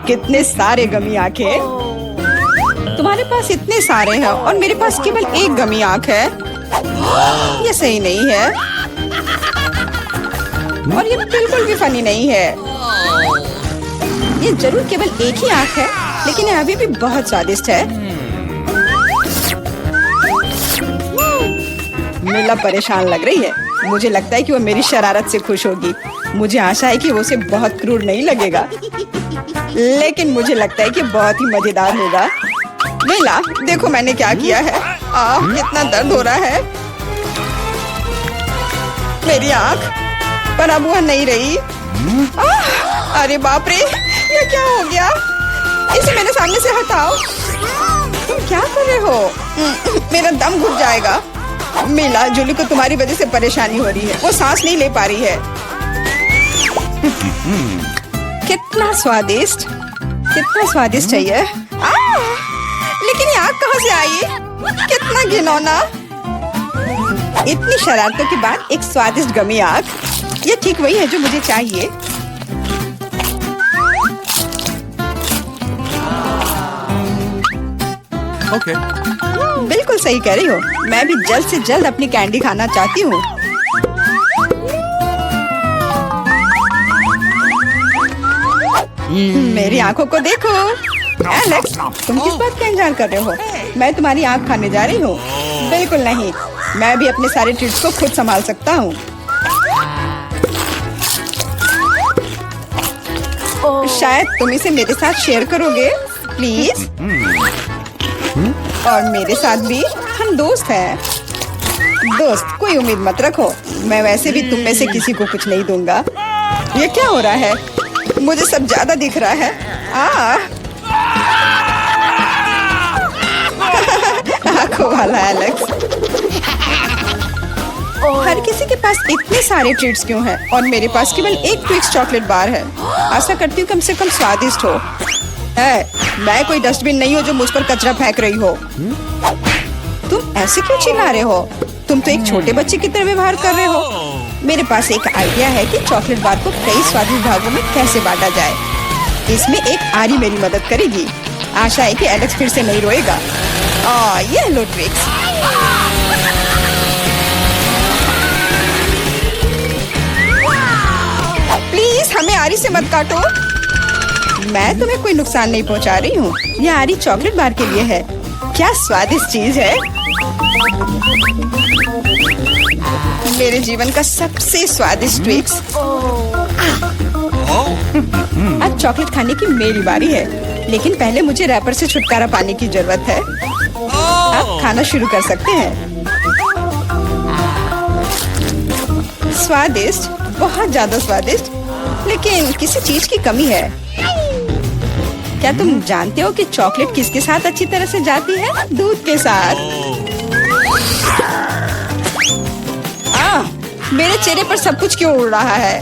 कितने सारे गमी आंखें। तुम्हारे पास इतने सारे हैं और मेरे पास केवल एक गमी आंख है। ये सही नहीं है और ये बिल्कुल भी फनी नहीं है। ये जरूर केवल एक ही आंख है, लेकिन ये अभी भी बहुत स्वादिष्ट है। मीला परेशान लग रही है। मुझे लगता है कि वो मेरी शरारत से खुश होगी। मुझे आशा है कि वो उसे बहुत क्रूर नहीं लगेगा, लेकिन मुझे लगता है कि बहुत ही मजेदार होगा। मीला, देखो मैंने क्या किया है। कितना दर्द हो रहा है। मेरी आंख, पर अब वह नहीं रही। अरे बाप रे, ये क्या हो गया? इसे मेरे सामने से हटाओ। तुम क्या कर रहे हो? मेरा दम घुट जाएगा। मीला, जूली को तुम्हारी वजह से परेशानी हो रही है। वो सांस नहीं ले पा रही है। कितना स्वादिष्ट, कितना स्वादिष्ट है ये। लेकिन ये आग कहाँ से आई? कितना घिनौना। इतनी शरारतों के बाद एक स्वादिष्ट गमी आग। ये ठीक वही है जो मुझे चाहिए। Okay. बिल्कुल सही कह रही हो। मैं भी जल्द से जल्द अपनी कैंडी खाना चाहती हूँ। मेरी आंखों को देखो। एलेक्स, तुम किस बात का इंतजार कर रहे हो? मैं तुम्हारी आंख खाने जा रही हूँ। बिल्कुल नहीं, मैं भी अपने सारे ट्रीट्स को खुद संभाल सकता हूँ। शायद तुम इसे मेरे साथ शेयर करोगे, प्लीज। और मेरे साथ भी, हम दोस्त हैं। दोस्त, कोई उम्मीद मत रखो। मैं वैसे भी तुम में से किसी को कुछ नहीं दूंगा। ये क्या हो रहा है? मुझे सब ज्यादा दिख रहा है। आंखों वाला एलेक्स। हर किसी के पास इतने सारे ट्रीट्स क्यों हैं और मेरे पास केवल एक ट्विक्स चॉकलेट बार है। आशा करती हूँ कम से कम स्वादिष्ट हो। मैं कोई डस्टबिन नहीं हूँ जो मुझ पर कचरा फेंक रही हो। तुम ऐसे क्यों चिल्ला रहे हो? तुम तो एक छोटे बच्चे की तरह व्यवहार कर रहे हो। मेरे पास एक आइडिया है कि चॉकलेट बार को कई स्वादिष्ट भागों में कैसे बांटा जाए। इसमें एक आरी मेरी मदद करेगी। आशा है कि एलेक्स फिर से नहीं रोएगा। ये लो ट्विक्स। प्लीज हमें आरी से मत काटो। मैं तुम्हें कोई नुकसान नहीं पहुंचा रही हूँ। यह आरी चॉकलेट बार के लिए है। क्या स्वादिष्ट चीज है। मेरे जीवन का सबसे स्वादिष्ट ट्विक्स। आज चॉकलेट खाने की मेरी बारी है, लेकिन पहले मुझे रैपर से छुटकारा पाने की जरूरत है। आप खाना शुरू कर सकते हैं। स्वादिष्ट, बहुत ज्यादा स्वादिष्ट, लेकिन किसी चीज की कमी है। क्या तुम जानते हो कि चॉकलेट किसके साथ अच्छी तरह से जाती है? दूध के साथ। मेरे चेहरे पर सब कुछ क्यों उड़ रहा है?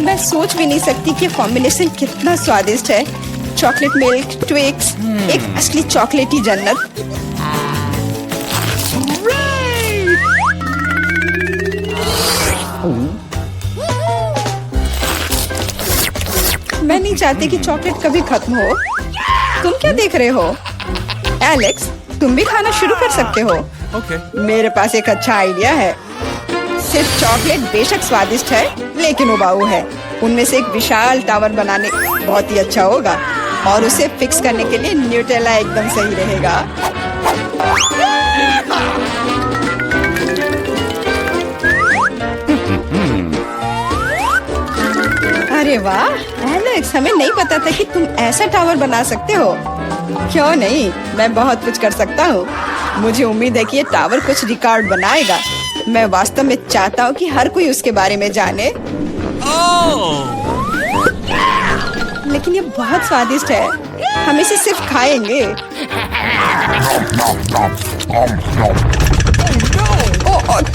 मैं सोच भी नहीं सकती कि कॉम्बिनेशन कितना स्वादिष्ट है। चॉकलेट मिल्क ट्विक्स, एक असली चॉकलेटी जन्नत। मैं नहीं चाहती कि चॉकलेट कभी खत्म हो। तुम क्या देख रहे हो? एलेक्स, तुम भी खाना शुरू कर सकते हो। Okay. मेरे पास एक अच्छा आइडिया है। सिर्फ चॉकलेट बेशक स्वादिष्ट है, लेकिन उबाऊ है। उनमें से एक विशाल टावर बनाने बहुत ही अच्छा होगा, और उसे फिक्स करने के लिए न्यूटेला एकदम सही रहेगा। अरे वाह एलेक्स, हमें नहीं पता था कि तुम ऐसा टावर बना सकते हो। क्यों नहीं, मैं बहुत कुछ कर सकता हूँ। मुझे उम्मीद है कि ये टावर कुछ रिकॉर्ड बनाएगा। मैं वास्तव में चाहता हूँ कि हर कोई उसके बारे में जाने। लेकिन ये बहुत स्वादिष्ट है। हम इसे सिर्फ खाएंगे।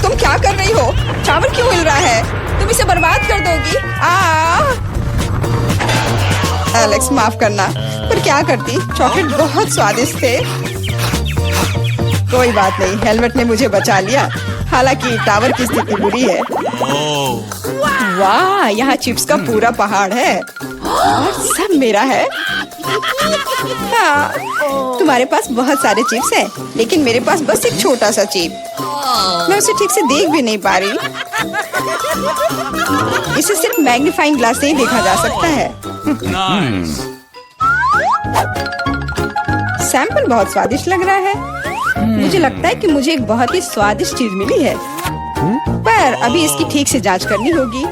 तुम क्या कर रही हो? टावर क्यों हिल रहा है? तुम इसे बर्बाद कर दोगी। एलेक्स, माफ करना, पर क्या करती? चॉकलेट बहुत स्वादिष्ट थे। कोई बात नहीं, हेलमेट ने मुझे बचा लिया। हालांकि टावर की स्थिति बुरी है। वाह, यहाँ चिप्स का पूरा पहाड़ है और सब मेरा है। हाँ, तुम्हारे पास बहुत सारे चिप्स हैं, लेकिन मेरे पास बस एक छोटा सा चिप। मैं उसे ठीक से देख भी नहीं पा रही। इसे सिर्फ मैग्नीफाइंग ग्लास से ही देखा जा सकता है। सैंपल बहुत स्वादिष्ट लग रहा है। मुझे लगता है कि मुझे एक बहुत ही स्वादिष्ट चीज मिली है, पर अभी इसकी ठीक से जांच करनी होगी।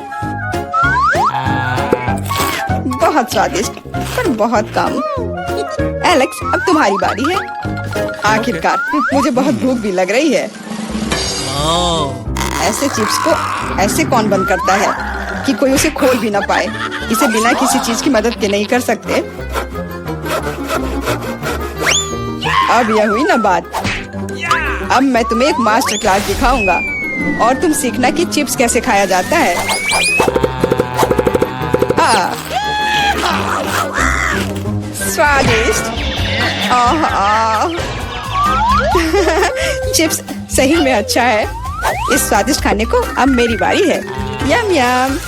बहुत स्वादिष्ट, पर बहुत कम। एलेक्स, अब तुम्हारी बारी है। आखिरकार मुझे बहुत भूख भी लग रही है। ऐसे चिप्स को ऐसे कौन बंद करता है कि कोई उसे खोल भी ना पाए। इसे बिना किसी चीज की मदद के नहीं कर सकते। अब यह हुई ना बात। अब मैं तुम्हें एक मास्टर क्लास दिखाऊंगा और तुम सीखना कि चिप्स कैसे खाया जाता है। स्वादिष्ट। चिप्स सही में अच्छा है। इस स्वादिष्ट खाने को अब मेरी बारी है। यम यम।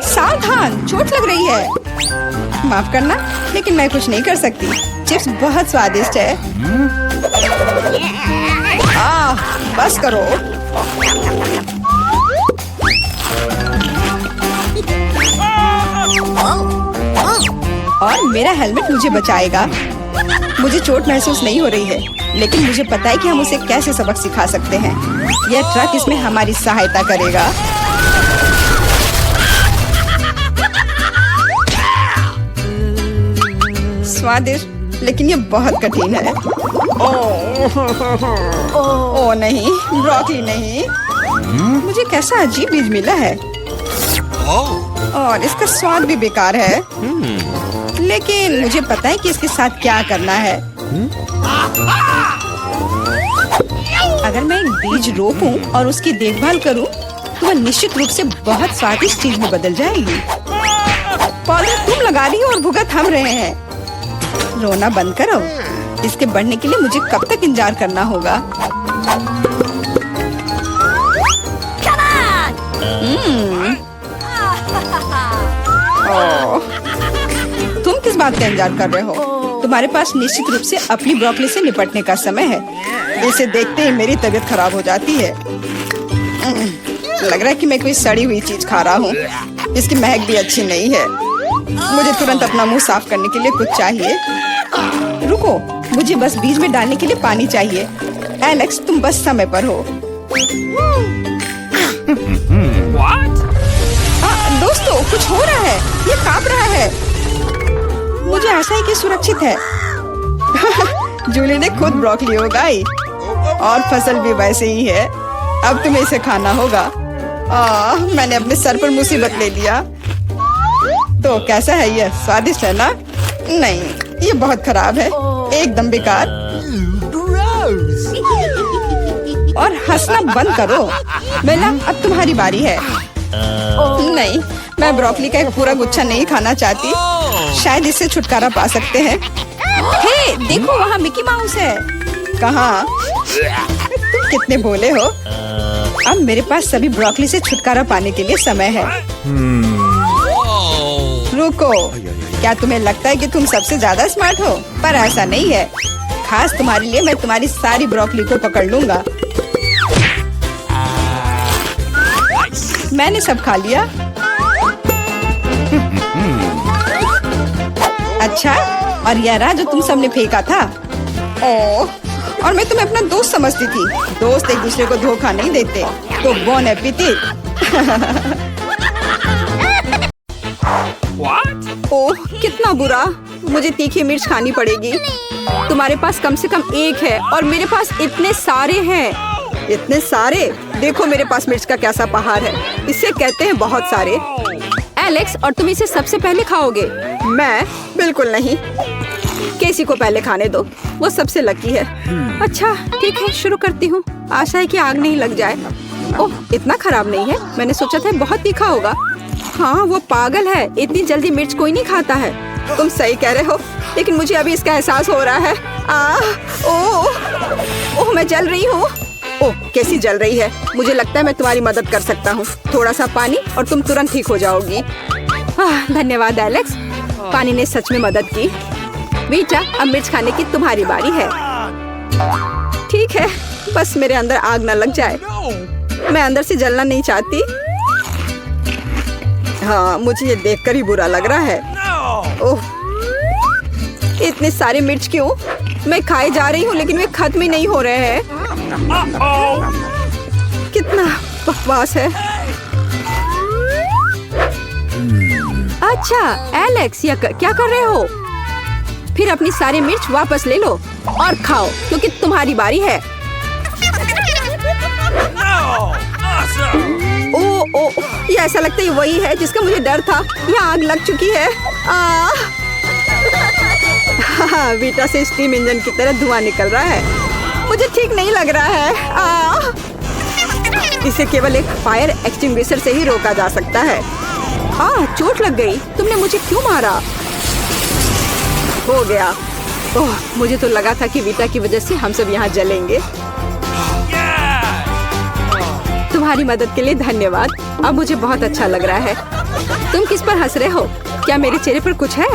सावधान, चोट लग रही है। माफ करना, लेकिन मैं कुछ नहीं कर सकती। चिप्स बहुत स्वादिष्ट है। बस करो। और मेरा हेलमेट मुझे बचाएगा। मुझे चोट महसूस नहीं हो रही है, लेकिन मुझे पता है कि हम उसे कैसे सबक सिखा सकते हैं। यह ट्रक इसमें हमारी सहायता करेगा। स्वादिष्ट, लेकिन ये बहुत कठिन है। ओह नहीं, ब्रोकली नहीं। मुझे कैसा अजीब बीज मिला है और इसका स्वाद भी बेकार है। लेकिन मुझे पता है कि इसके साथ क्या करना है। अगर मैं एक बीज रोपूं और उसकी देखभाल करूं, तो वह निश्चित रूप से बहुत स्वादिष्ट चीज में बदल जाएगी। पौधा तुम लगा रही हो और भुगत हम रहे हैं। रोना बंद करो। इसके बढ़ने के लिए मुझे कब तक इंतजार करना होगा? तुम किस बात का इंतजार कर रहे हो? तुम्हारे पास निश्चित रूप से अपनी ब्रोकली से निपटने का समय है। इसे देखते ही मेरी तबीयत खराब हो जाती है। लग रहा है कि मैं कोई सड़ी हुई चीज खा रहा हूँ। इसकी महक भी अच्छी नहीं है। मुझे तुरंत अपना मुंह साफ करने के लिए कुछ चाहिए। रुको, मुझे बस बीज में डालने के लिए पानी चाहिए। एलेक्स, तुम बस समय पर हो। दोस्तों, कुछ हो रहा है। ये कांप रहा है। मुझे आशा है कि सुरक्षित है। जूली ने खुद ब्रोकली उगाई और फसल भी वैसे ही है। अब तुम्हें इसे खाना होगा। मैंने अपने सर पर मुसीबत ले लिया। तो कैसा है ये? स्वादिष्ट है ना? नहीं, ये बहुत खराब है। एकदम बेकार। और हंसना बंद करो। बेला, अब तुम्हारी बारी है। नहीं, मैं ब्रोकली का एक पूरा गुच्छा नहीं खाना चाहती। शायद इससे छुटकारा पा सकते हैं। हे, देखो, वहाँ मिकी माउस है। कहाँ? तुम कितने भोले हो। अब मेरे पास सभी ब्रोकली से छुटकारा पाने के लिए समय है। रुको, क्या तुम्हें लगता है कि तुम सबसे ज्यादा स्मार्ट हो? पर ऐसा नहीं है। खास तुम्हारे लिए मैं तुम्हारी सारी ब्रोकली को पकड़ लूंगा। मैंने सब खा लिया। अच्छा, और यह रहा जो तुम सबने फेंका था। ओह, और मैं तुम्हें अपना दोस्त समझती थी। दोस्त एक दूसरे को धोखा नहीं देते। तो बोन एपेटिट। ओह, कितना बुरा। मुझे तीखी मिर्च खानी पड़ेगी। तुम्हारे पास कम से कम एक है और मेरे पास इतने सारे हैं। इतने सारे? देखो मेरे पास मिर्च का कैसा पहाड़ है। इसे कहते हैं बहुत सारे। एलेक्स, और तुम इसे सबसे पहले खाओगे? मैं? बिल्कुल नहीं। केसी को पहले खाने दो, वो सबसे लकी है। अच्छा ठीक है, शुरू करती हूँ। आशा है कि आग नहीं लग जाए। ओह, इतना खराब नहीं है। मैंने सोचा था बहुत तीखा होगा। हाँ, वो पागल है। इतनी जल्दी मिर्च कोई नहीं खाता है। तुम सही कह रहे हो, लेकिन मुझे अभी इसका एहसास हो रहा है। ओह, मैं जल रही हूँ। ओह, कैसी जल रही है। मुझे लगता है मैं तुम्हारी मदद कर सकता हूँ। थोड़ा सा पानी और तुम तुरंत ठीक हो जाओगी। धन्यवाद एलेक्स, पानी ने सच में मदद की। वीटा, अब मिर्च खाने की तुम्हारी बारी है। ठीक है, बस मेरे अंदर आग न लग जाए। मैं अंदर से जलना नहीं चाहती। हाँ, मुझे ये देखकर ही बुरा लग रहा है। ओह, इतने सारे मिर्च क्यों? मैं खाए जा रही हूँ लेकिन वे खत्म ही नहीं हो रहे हैं। कितना बकवास है। अच्छा एलेक्स, क्या कर रहे हो? फिर अपनी सारी मिर्च वापस ले लो और खाओ क्योंकि तुम्हारी बारी है। ओह, ये ऐसा लगता है वही है जिसका मुझे डर था। यहाँ आग लग चुकी है। वीटा से स्टीम इंजन की तरह धुआं निकल रहा है। मुझे ठीक नहीं लग रहा है। इसे केवल एक फायर एक्सटिंग्विशर से ही रोका जा सकता है। चोट लग गई। तुमने मुझे क्यों मारा? हो गया। ओह, मुझे तो लगा था कि वीटा की वजह से हम सब यहाँ जलेंगे। तुम्हारी मदद के लिए धन्यवाद। अब मुझे बहुत अच्छा लग रहा है। तुम किस पर हंस रहे हो? क्या मेरे चेहरे पर कुछ है?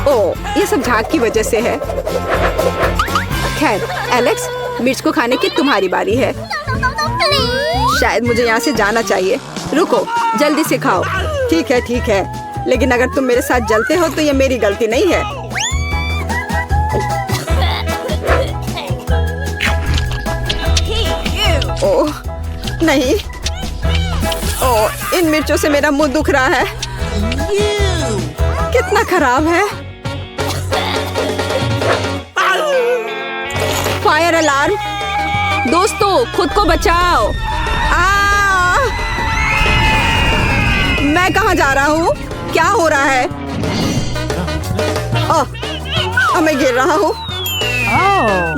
ओह, ये सब झाग की वजह से है। खैर एलेक्स, मिर्च को खाने की तुम्हारी बारी है। शायद मुझे यहाँ से जाना चाहिए। रुको, जल्दी से खाओ। ठीक है, लेकिन अगर तुम मेरे साथ जलते हो तो ये मेरी गलती नहीं है। ओह नहीं, ओह, इन मिर्चों से मेरा मुंह दुख रहा है। कितना खराब है। Fire alarm! दोस्तों, खुद को बचाओ। मैं कहाँ जा रहा हूँ? क्या हो रहा है? ओह, मैं गिर रहा हूँ।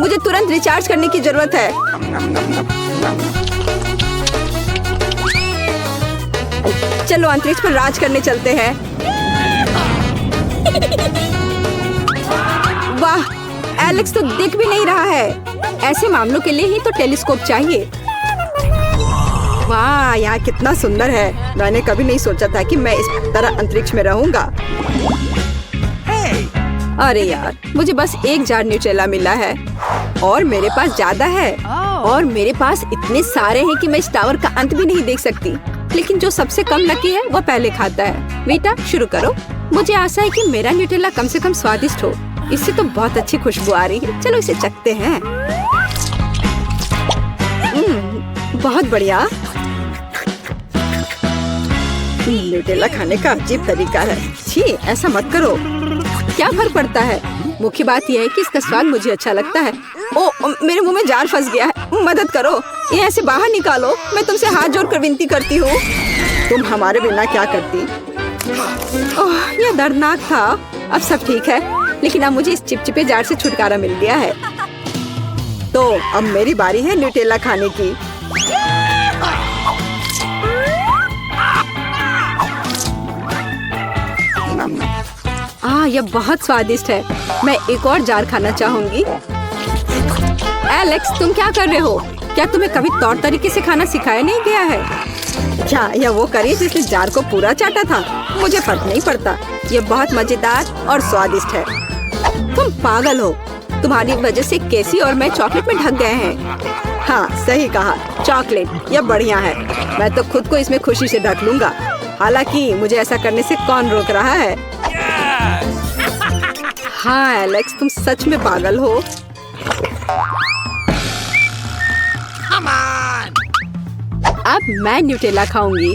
मुझे तुरंत रिचार्ज करने की जरूरत है। चलो अंतरिक्ष पर राज करने चलते हैं। वाह, एलेक्स तो दिख भी नहीं रहा है। ऐसे मामलों के लिए ही तो टेलीस्कोप चाहिए। वाह, यहाँ कितना सुंदर है। मैंने कभी नहीं सोचा था कि मैं इस तरह अंतरिक्ष में रहूंगा। अरे यार, मुझे बस एक जार न्यूट्रेला मिला है और मेरे पास ज्यादा है। और मेरे पास इतने सारे हैं कि मैं इस टावर का अंत भी नहीं देख सकती। लेकिन जो सबसे कम लकी है वो पहले खाता है। वीटा, शुरू करो। मुझे आशा है कि मेरा न्यूट्रेला कम से कम स्वादिष्ट हो। इससे तो बहुत अच्छी खुशबू आ रही है। चलो इसे चखते हैं। बहुत बढ़िया। न्यूट्रेला खाने का अजीब तरीका है। छी, ऐसा मत करो। क्या फर्क पड़ता है? मुख्य बात यह है कि इसका स्वाद मुझे अच्छा लगता है। ओह, मेरे मुंह में जार फंस गया है। मदद करो, ये ऐसे बाहर निकालो। मैं तुमसे हाथ जोड़कर विनती करती हूँ। तुम हमारे बिना क्या करती? ओह, यह दर्दनाक था। अब सब ठीक है, लेकिन अब मुझे इस चिपचिपे जार से छुटकारा मिल गया है। तो अब मेरी बारी है न्यूट्रेला खाने की। यह बहुत स्वादिष्ट है। मैं एक और जार खाना चाहूंगी। एलेक्स, तुम क्या कर रहे हो? क्या तुम्हें कभी तौर तरीके से खाना सिखाया नहीं गया है? क्या यह वो करी जिसने जार को पूरा चाटा था? मुझे फर्क नहीं पड़ता। यह बहुत मजेदार और स्वादिष्ट है। तुम पागल हो। तुम्हारी वजह से केसी और मैं चॉकलेट में ढक गए हैं। हाँ, सही कहा, चॉकलेट। यह बढ़िया है। मैं तो खुद को इसमें खुशी से ढक लूंगा। हालांकि मुझे ऐसा करने से कौन रोक रहा है? हाँ एलेक्स, तुम सच में पागल हो। अब मैं न्यूट्रेला खाऊंगी।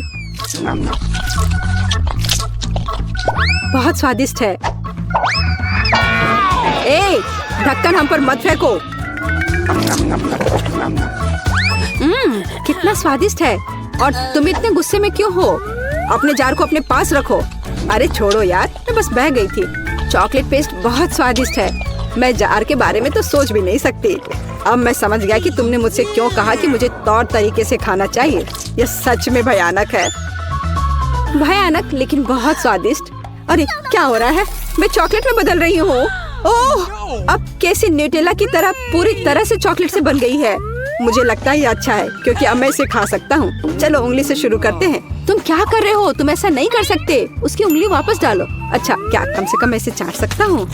बहुत स्वादिष्ट है। ए, ढक्कन हम पर मत फेंको। कितना स्वादिष्ट है। और तुम इतने गुस्से में क्यों हो? अपने जार को अपने पास रखो। अरे छोड़ो यार, मैं बस बह गई थी। चॉकलेट पेस्ट बहुत स्वादिष्ट है। मैं जार के बारे में तो सोच भी नहीं सकती। अब मैं समझ गया कि तुमने मुझसे क्यों कहा कि मुझे तौर तरीके से खाना चाहिए। यह सच में भयानक है। भयानक लेकिन बहुत स्वादिष्ट। अरे क्या हो रहा है? मैं चॉकलेट में बदल रही हूँ। ओह, अब कैसे न्यूट्रेला की तरह पूरी तरह से चॉकलेट से बन गई है। मुझे लगता है ये अच्छा है क्योंकि अब मैं इसे खा सकता हूँ। चलो उंगली से शुरू करते हैं। तुम क्या कर रहे हो? तुम ऐसा नहीं कर सकते। उसकी उंगली वापस डालो। अच्छा, क्या कम से कम मैं इसे चाट सकता हूँ?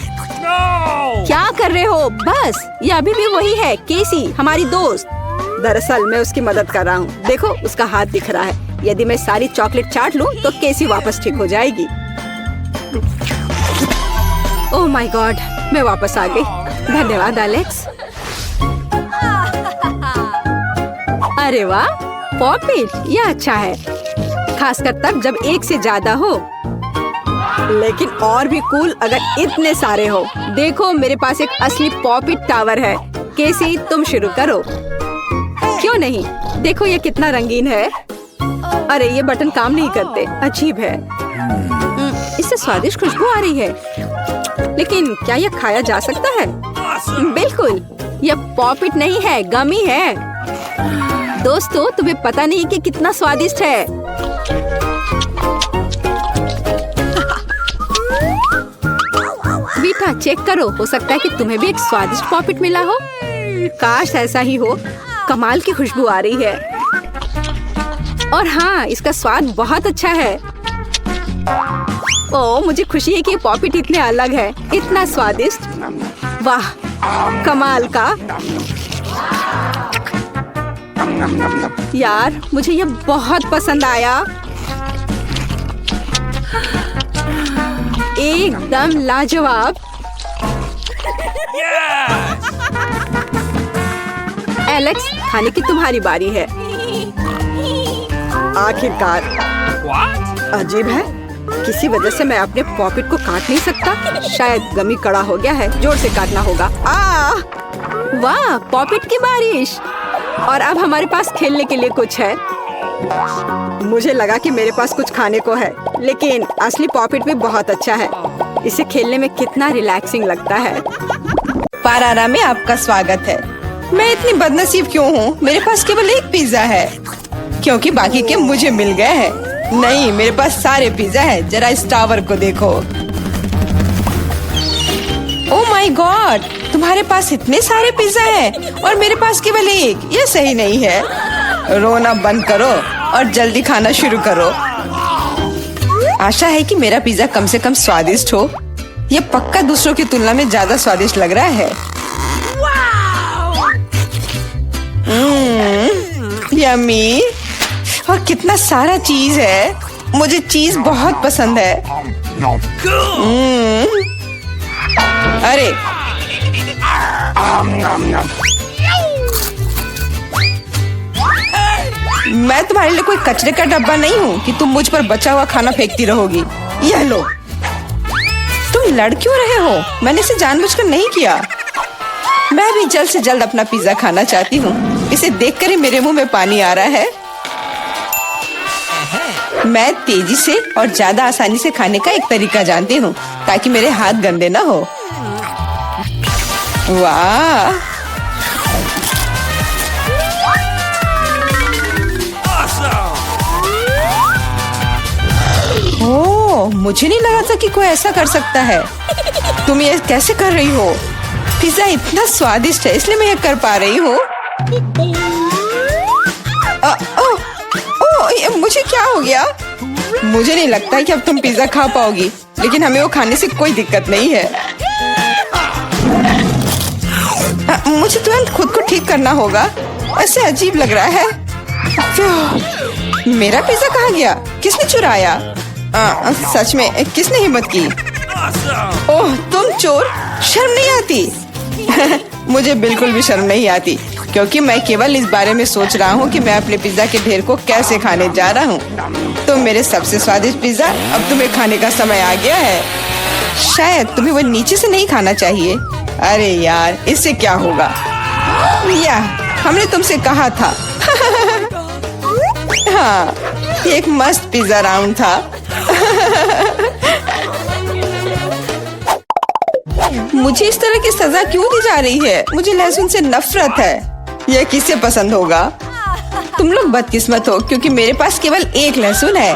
क्या कर रहे हो? बस, ये अभी भी वही है, केसी, हमारी दोस्त। दरअसल मैं उसकी मदद कर रहा हूँ। देखो उसका हाथ दिख रहा है। यदि मैं सारी चॉकलेट चाट लूँ तो केसी वापस ठीक हो जाएगी। ओह माय गॉड, मैं वापस आ गई। धन्यवाद एलेक्स। अरे वाह, पॉपिट, ये अच्छा है, खासकर तब जब एक से ज्यादा हो। लेकिन और भी कूल अगर इतने सारे हो। देखो मेरे पास एक असली पॉपिट टावर है। केसी तुम शुरू करो। क्यों नहीं? देखो ये कितना रंगीन है। अरे ये बटन काम नहीं करते, अजीब है। इससे स्वादिष्ट खुशबू आ रही है। लेकिन क्या यह खाया जा सकता है? बिल्कुल, यह पॉपिट नहीं है, गमी है। दोस्तों तुम्हें पता नहीं कि कितना स्वादिष्ट है। बीटा चेक करो, हो सकता है कि तुम्हें भी एक स्वादिष्ट पॉपिट मिला हो। काश ऐसा ही हो। कमाल की खुशबू आ रही है। और हाँ, इसका स्वाद बहुत अच्छा है। ओह, मुझे खुशी है कि पॉपिट इतने अलग है, इतना स्वादिष्ट। वाह, कमाल का। यार मुझे ये बहुत पसंद आया। एकदम लाजवाब। एलेक्स, खाने की तुम्हारी बारी है। आखिरकार। अजीब है, किसी वजह से मैं अपने पॉपिट को काट नहीं सकता। शायद गमी कड़ा हो गया है, जोर से काटना होगा। वाह, पॉपिट की बारिश। और अब हमारे पास खेलने के लिए कुछ है। मुझे लगा कि मेरे पास कुछ खाने को है, लेकिन असली पॉपिट भी बहुत अच्छा है। इसे खेलने में कितना रिलैक्सिंग लगता है। पारारा में आपका स्वागत है। मैं इतनी बदनसीब क्यों हूँ? मेरे पास केवल एक पिज्जा है, क्योंकि बाकी के मुझे मिल गए हैं। नहीं, मेरे पास सारे पिज्जा है। जरा इस टावर को देखो। ओह माय गॉड, तुम्हारे पास इतने सारे पिज्जा हैं और मेरे पास केवल एक। ये सही नहीं है। रोना बंद करो और जल्दी खाना शुरू करो। आशा है कि मेरा पिज्जा कम से कम स्वादिष्ट हो। ये पक्का दूसरों की तुलना में ज्यादा स्वादिष्ट लग रहा है। यम्मी। और कितना सारा चीज है। मुझे चीज बहुत पसंद है। अरे मैं तुम्हारे लिए कोई कचरे का डब्बा नहीं हूँ कि तुम मुझ पर बचा हुआ खाना फेंकती रहोगी। यह लो। तुम लड़ क्यों रहे हो? मैंने इसे जानबूझकर नहीं किया। मैं भी जल्द से जल्द अपना पिज्जा खाना चाहती हूँ। इसे देखकर ही मेरे मुंह में पानी आ रहा है। मैं तेजी से और ज्यादा आसानी से खाने का एक तरीका जानती हूँ, ताकि मेरे हाथ गंदे ना हो। वाह, ओह, मुझे नहीं लगा था कि कोई ऐसा कर सकता है। तुम ये कैसे कर रही हो? पिज्जा इतना स्वादिष्ट है, इसलिए मैं ये कर पा रही हूँ। मुझे क्या हो गया? मुझे नहीं लगता कि अब तुम पिज्जा खा पाओगी, लेकिन हमें वो खाने से कोई दिक्कत नहीं है। मुझे तुरंत खुद को ठीक करना होगा। ऐसे अजीब लग रहा है। मेरा पिज्जा कहाँ गया? किसने चुराया? सच में किसने हिम्मत की? ओह, तुम चोर! शर्म नहीं आती? मुझे बिल्कुल भी शर्म नहीं आती, क्योंकि मैं केवल इस बारे में सोच रहा हूँ कि मैं अपने पिज्जा के ढेर को कैसे खाने जा रहा हूँ। तो मेरे सबसे स्वादिष्ट पिज्जा, अब तुम्हें खाने का समय आ गया है। शायद तुम्हें वो नीचे से नहीं खाना चाहिए। अरे यार, इससे क्या होगा? या हमने तुमसे कहा था। हाँ, ये एक मस्त पिज्जा राउंड था। मुझे इस तरह की सजा क्यों दी जा रही है? मुझे लहसुन से नफरत है। यह किसे पसंद होगा? तुम लोग बदकिस्मत हो, क्योंकि मेरे पास केवल एक लहसुन है।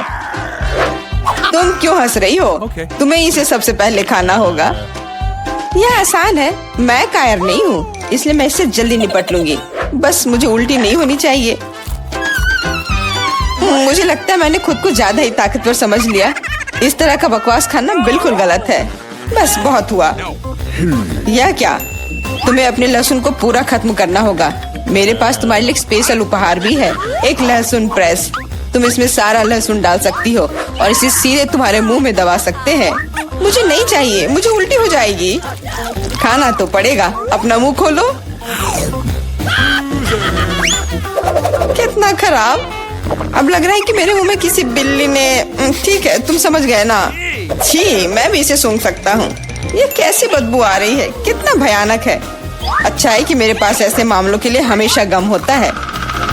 तुम क्यों हंस रही हो? तुम्हें इसे सबसे पहले खाना होगा। यह आसान है। मैं कायर नहीं हूँ, इसलिए मैं इससे जल्दी निपट लूंगी। बस मुझे उल्टी नहीं होनी चाहिए। मुझे लगता है मैंने खुद को ज्यादा ही ताकतवर समझ लिया। इस तरह का बकवास खाना बिल्कुल गलत है। बस बहुत हुआ। यह क्या? तुम्हें अपने लहसुन को पूरा खत्म करना होगा। मेरे पास तुम्हारे लिए एक स्पेशल उपहार भी है, एक लहसुन प्रेस। तुम इसमें सारा लहसुन डाल सकती हो और इसे सीधे तुम्हारे मुंह में दबा सकते हैं। मुझे नहीं चाहिए, मुझे उल्टी हो जाएगी। खाना तो पड़ेगा। अपना मुंह खोलो। कितना खराब। अब लग रहा है कि मेरे मुंह में किसी बिल्ली ने। ठीक है, तुम समझ गए ना। छी, मैं भी इसे सूंघ सकता हूँ। ये कैसी बदबू आ रही है, कितना भयानक है। अच्छा है कि मेरे पास ऐसे मामलों के लिए हमेशा गम होता है।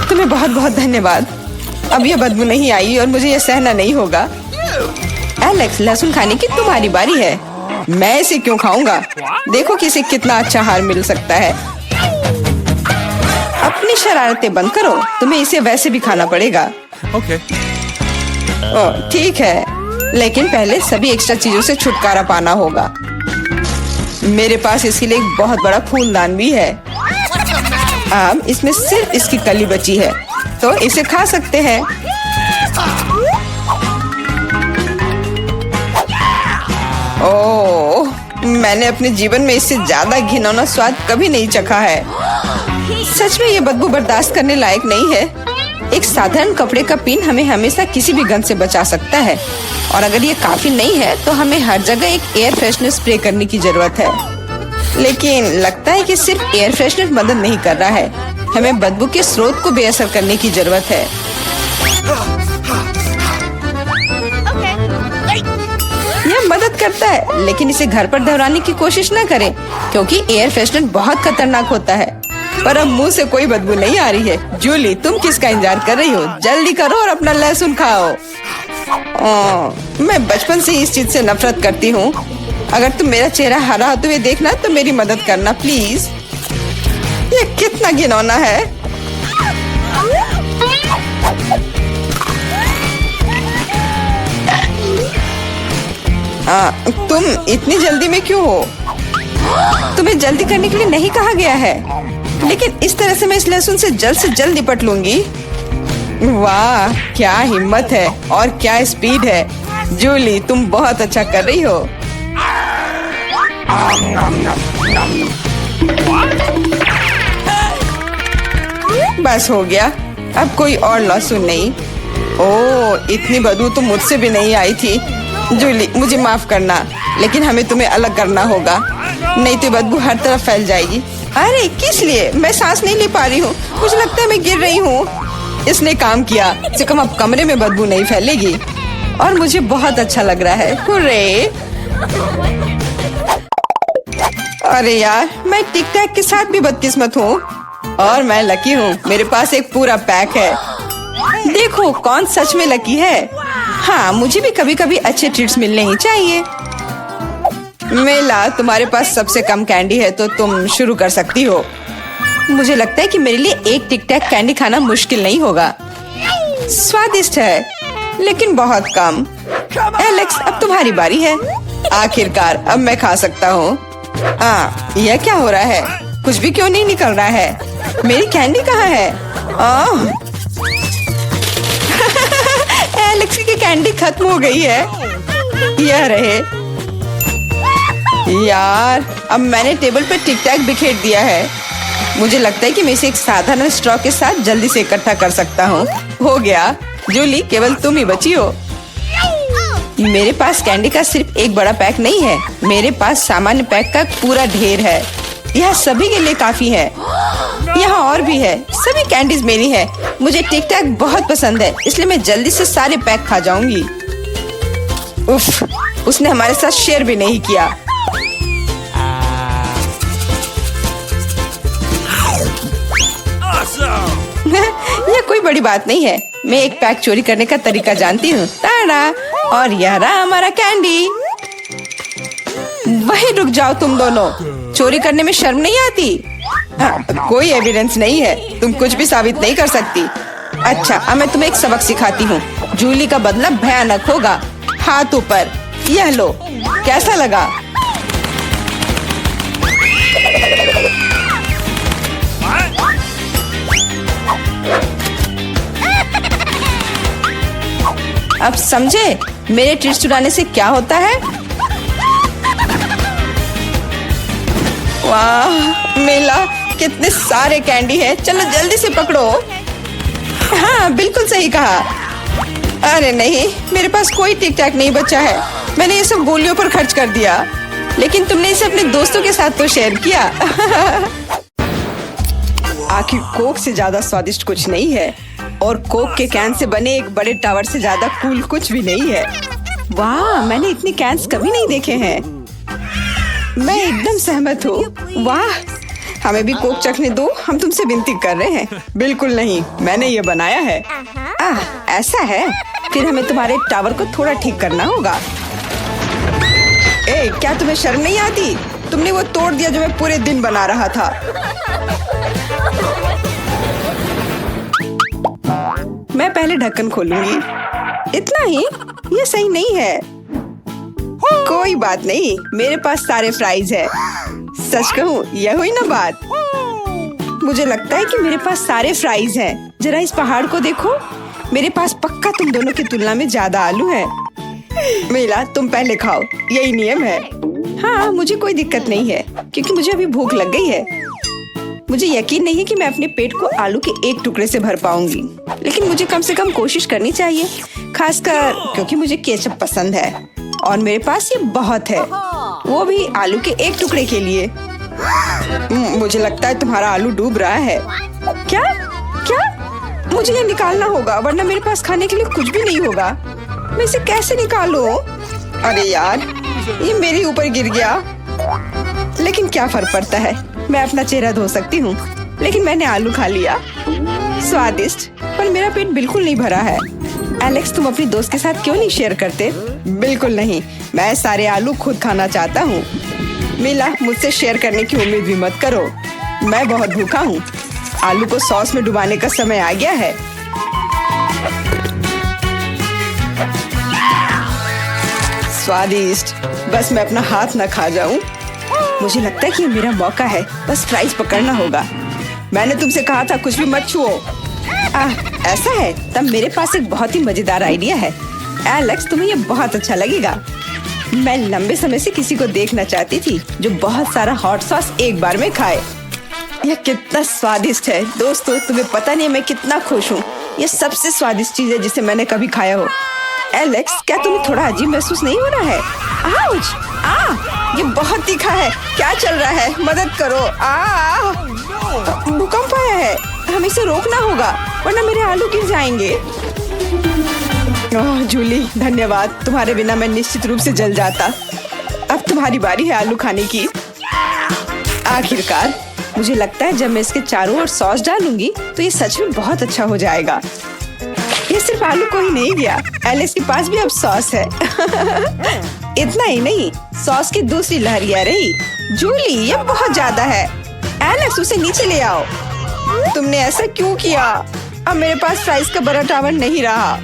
तुम्हें बहुत बहुत धन्यवाद। अब यह बदबू नहीं आई और मुझे यह सहना नहीं होगा। एलेक्स, लहसुन खाने की तुम्हारी बारी है। मैं इसे क्यों खाऊंगा? देखो कि इसे कितना अच्छा आहार मिल सकता है। अपनी शरारतें बंद करो, तुम्हें इसे वैसे भी खाना पड़ेगा। Okay. ओह, ठीक है, लेकिन पहले सभी एक्स्ट्रा चीजों से छुटकारा पाना होगा। मेरे पास इसके लिए एक बहुत बड़ा फूलदान भी है। अब इसमें सिर्फ इसकी कली बची है, तो इसे खा सकते हैं। ओह, मैंने अपने जीवन में इससे ज्यादा घिनौना स्वाद कभी नहीं चखा है। सच में ये बदबू बर्दाश्त करने लायक नहीं है। एक साधारण कपड़े का पिन हमें हमेशा किसी भी गंध से बचा सकता है, और अगर ये काफी नहीं है तो हमें हर जगह एक एयर फ्रेशनर स्प्रे करने की जरूरत है। लेकिन लगता है कि सिर्फ एयर फ्रेशनर मदद नहीं कर रहा है, हमें बदबू के स्रोत को बेअसर करने की जरूरत है। यह मदद करता है, लेकिन इसे घर पर दोहराने की कोशिश न करें, क्योंकि एयर फ्रेशनर बहुत खतरनाक होता है। पर अब मुंह से कोई बदबू नहीं आ रही है। जूली, तुम किसका इंतजार कर रही हो? जल्दी करो और अपना लहसुन खाओ। मैं बचपन से ही इस चीज से नफरत करती हूँ। अगर तुम मेरा चेहरा हरा होते हुए देखना तो मेरी मदद करना प्लीज। ये कितना घिनौना है। तुम इतनी जल्दी में क्यों हो? तुम्हें जल्दी करने के लिए नहीं कहा गया है, लेकिन इस तरह से मैं इस लहसुन से जल्द निपट लूंगी। वाह, क्या हिम्मत है और क्या स्पीड है। जूली, तुम बहुत अच्छा कर रही हो। बस हो गया, अब कोई और लहसुन नहीं। ओह, इतनी बदबू तो मुझसे भी नहीं आई थी। जूली, मुझे माफ करना, लेकिन हमें तुम्हें अलग करना होगा, नहीं तो बदबू हर तरफ फैल जाएगी। अरे किस लिए? मैं सांस नहीं ले पा रही हूँ। मुझे लगता है मैं गिर रही हूँ। इसने काम किया। से कम अब कमरे में बदबू नहीं फैलेगी और मुझे बहुत अच्छा लग रहा है। हुर्रे! अरे यार, मैं टिक टैक के साथ भी बदकिस्मत हूँ और मैं लकी हूँ। मेरे पास एक पूरा पैक है। देखो कौन सच में लकी है। हाँ, मुझे भी कभी कभी अच्छे ट्रीट्स मिलने ही चाहिए। मेला, तुम्हारे पास सबसे कम कैंडी है तो तुम शुरू कर सकती हो। मुझे लगता है कि मेरे लिए एक टिक टैक कैंडी खाना मुश्किल नहीं होगा। स्वादिष्ट है, लेकिन बहुत कम। एलेक्स, अब तुम्हारी बारी है। आखिरकार अब मैं खा सकता हूँ। यह क्या हो रहा है? कुछ भी क्यों नहीं निकल रहा है? मेरी कैंडी कहाँ है? एलेक्स की कैंडी खत्म हो गई है। यह रहे। यार, अब मैंने टेबल पर टिक टैक बिखेर दिया है। मुझे लगता है कि मैं इसे एक साधारण स्ट्रॉ के साथ जल्दी से इकट्ठा कर सकता हूँ। हो गया। जूली, केवल तुम ही बची हो। मेरे पास कैंडी का सिर्फ एक बड़ा पैक नहीं है, मेरे पास सामान्य पैक का पूरा ढेर है। यह सभी के लिए काफी है। यहाँ और भी है। सभी कैंडीज मेरी है। मुझे टिक टैक बहुत पसंद है, इसलिए मैं जल्दी से सारे पैक खा जाऊंगी। उफ, उसने हमारे साथ शेयर भी नहीं किया। यह कोई बड़ी बात नहीं है। मैं एक पैक चोरी करने का तरीका जानती हूँ। ताड़ा! और यह रहा हमारा कैंडी। वहीं रुक जाओ तुम दोनों। चोरी करने में शर्म नहीं आती? कोई एविडेंस नहीं है, तुम कुछ भी साबित नहीं कर सकती। अच्छा, अब मैं तुम्हें एक सबक सिखाती हूँ। जूली का बदला भयानक होगा। हाथ ऊपर। यह लो, कैसा लगा? अब समझे मेरे ट्रीट्स चुराने से क्या होता है? वाह मिला, कितने सारे कैंडी है। चलो जल्दी से पकड़ो। हाँ बिल्कुल सही कहा। अरे नहीं, मेरे पास कोई टिक टैक नहीं बचा है। मैंने ये सब गोलियों पर खर्च कर दिया, लेकिन तुमने इसे अपने दोस्तों के साथ तो शेयर किया। आखिर कोक से ज्यादा स्वादिष्ट कुछ नहीं है, और कोक के कैन से बने एक बड़े टावर से ज्यादा कूल कुछ भी नहीं है। वाह, मैंने इतने कैन्स कभी नहीं देखे हैं। मैं एकदम सहमत हूँ। वाह, हमें भी कोक चखने दो, हम तुमसे विनती कर रहे हैं। बिल्कुल नहीं, मैंने ये बनाया है। ऐसा है, फिर हमें तुम्हारे टावर को थोड़ा ठीक करना होगा। ए, क्या तुम्हें शर्म नहीं आती? तुमने वो तोड़ दिया जो मैं पूरे दिन बना रहा था। मैं पहले ढक्कन खोलूंगी। इतना ही? ये सही नहीं है। कोई बात नहीं, मेरे पास सारे फ्राइज है। सच कहूँ, यह हुई ना बात। मुझे लगता है कि मेरे पास सारे फ्राइज हैं। जरा इस पहाड़ को देखो। मेरे पास पक्का तुम दोनों की तुलना में ज्यादा आलू है। मीला, तुम पहले खाओ, यही नियम है। हाँ, मुझे कोई दिक्कत नहीं है, क्योंकि मुझे अभी भूख लग गई है। मुझे यकीन नहीं है कि मैं अपने पेट को आलू के एक टुकड़े से भर पाऊंगी, लेकिन मुझे कम से कम कोशिश करनी चाहिए, खासकर क्योंकि मुझे केचप पसंद है और मेरे पास ये बहुत है, वो भी आलू के एक टुकड़े के लिए। मुझे लगता है तुम्हारा आलू डूब रहा है। क्या? मुझे ये निकालना होगा, वरना मेरे पास खाने के लिए कुछ भी नहीं होगा। मैं इसे कैसे निकालूं? अरे यार, ये मेरे ऊपर गिर गया। लेकिन क्या फर्क पड़ता है, मैं अपना चेहरा धो सकती हूँ। लेकिन मैंने आलू खा लिया। स्वादिष्ट, पर मेरा पेट बिल्कुल नहीं भरा है। एलेक्स, तुम अपनी दोस्त के साथ क्यों नहीं शेयर करते? बिल्कुल नहीं, मैं सारे आलू खुद खाना चाहता हूँ। मीला, मुझसे शेयर करने की उम्मीद भी मत करो। मैं बहुत भूखा हूँ। आलू को सॉस में डुबाने का समय आ गया है। स्वादिष्ट, बस मैं अपना हाथ न खा जाऊं। मुझे लगता है कि ये मेरा मौका है, बस फ्राइज पकड़ना होगा। मैंने तुमसे कहा था कुछ भी मत छुओ। ऐसा है? तब मेरे पास एक बहुत ही मजेदार आइडिया है। एलेक्स, तुम्हें ये बहुत अच्छा लगेगा। मैं लंबे समय से किसी को देखना चाहती थी जो बहुत सारा हॉट सॉस एक बार में खाए। यह कितना स्वादिष्ट है दोस्तों, तुम्हें पता नहीं मैं कितना खुश हूँ। ये सबसे स्वादिष्ट चीज है जिसे मैंने कभी खाया हो। एलेक्स, क्या तुम्हें थोड़ा अजीब महसूस नहीं हो रहा है? आउच! ये बहुत तीखा है। क्या चल रहा है? मदद करो। भूकंप आया है। हमें इसे रोकना होगा, वरना मेरे आलू गिर जाएंगे। जूली, धन्यवाद। तुम्हारे बिना मैं निश्चित रूप से जल जाता। अब तुम्हारी बारी है आलू खाने की। आखिरकार, मुझे लगता है जब मैं इसके चारों ओर सॉस डालूंगी तो ये सच में बहुत अच्छा हो जाएगा। ये सिर्फ आलू को ही नहीं गया, एलेक्स के पास भी अब सॉस है। इतना ही नहीं, सॉस की दूसरी लहर आ रही। जूली, ये बहुत ज्यादा है। एलेक्स, उसे नीचे ले आओ। तुमने ऐसा क्यों किया? अब मेरे पास फ्राइज का बड़ा टावर नहीं रहा।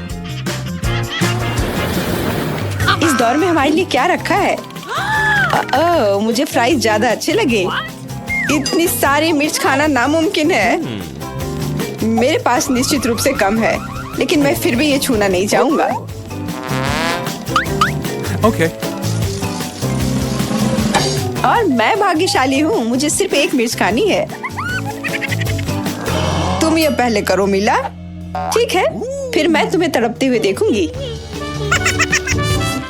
इस दौर में हमारे लिए क्या रखा है? मुझे फ्राइज ज्यादा अच्छे लगे। इतनी सारी मिर्च खाना नामुमकिन है। मेरे पास निश्चित रूप से कम है, लेकिन मैं फिर भी ये छूना नहीं चाहूंगा। Okay. और मैं भाग्यशाली हूँ, मुझे सिर्फ एक मिर्च खानी है। तुम ये पहले करो मीला। ठीक है, फिर मैं तुम्हें तड़पते हुए देखूंगी।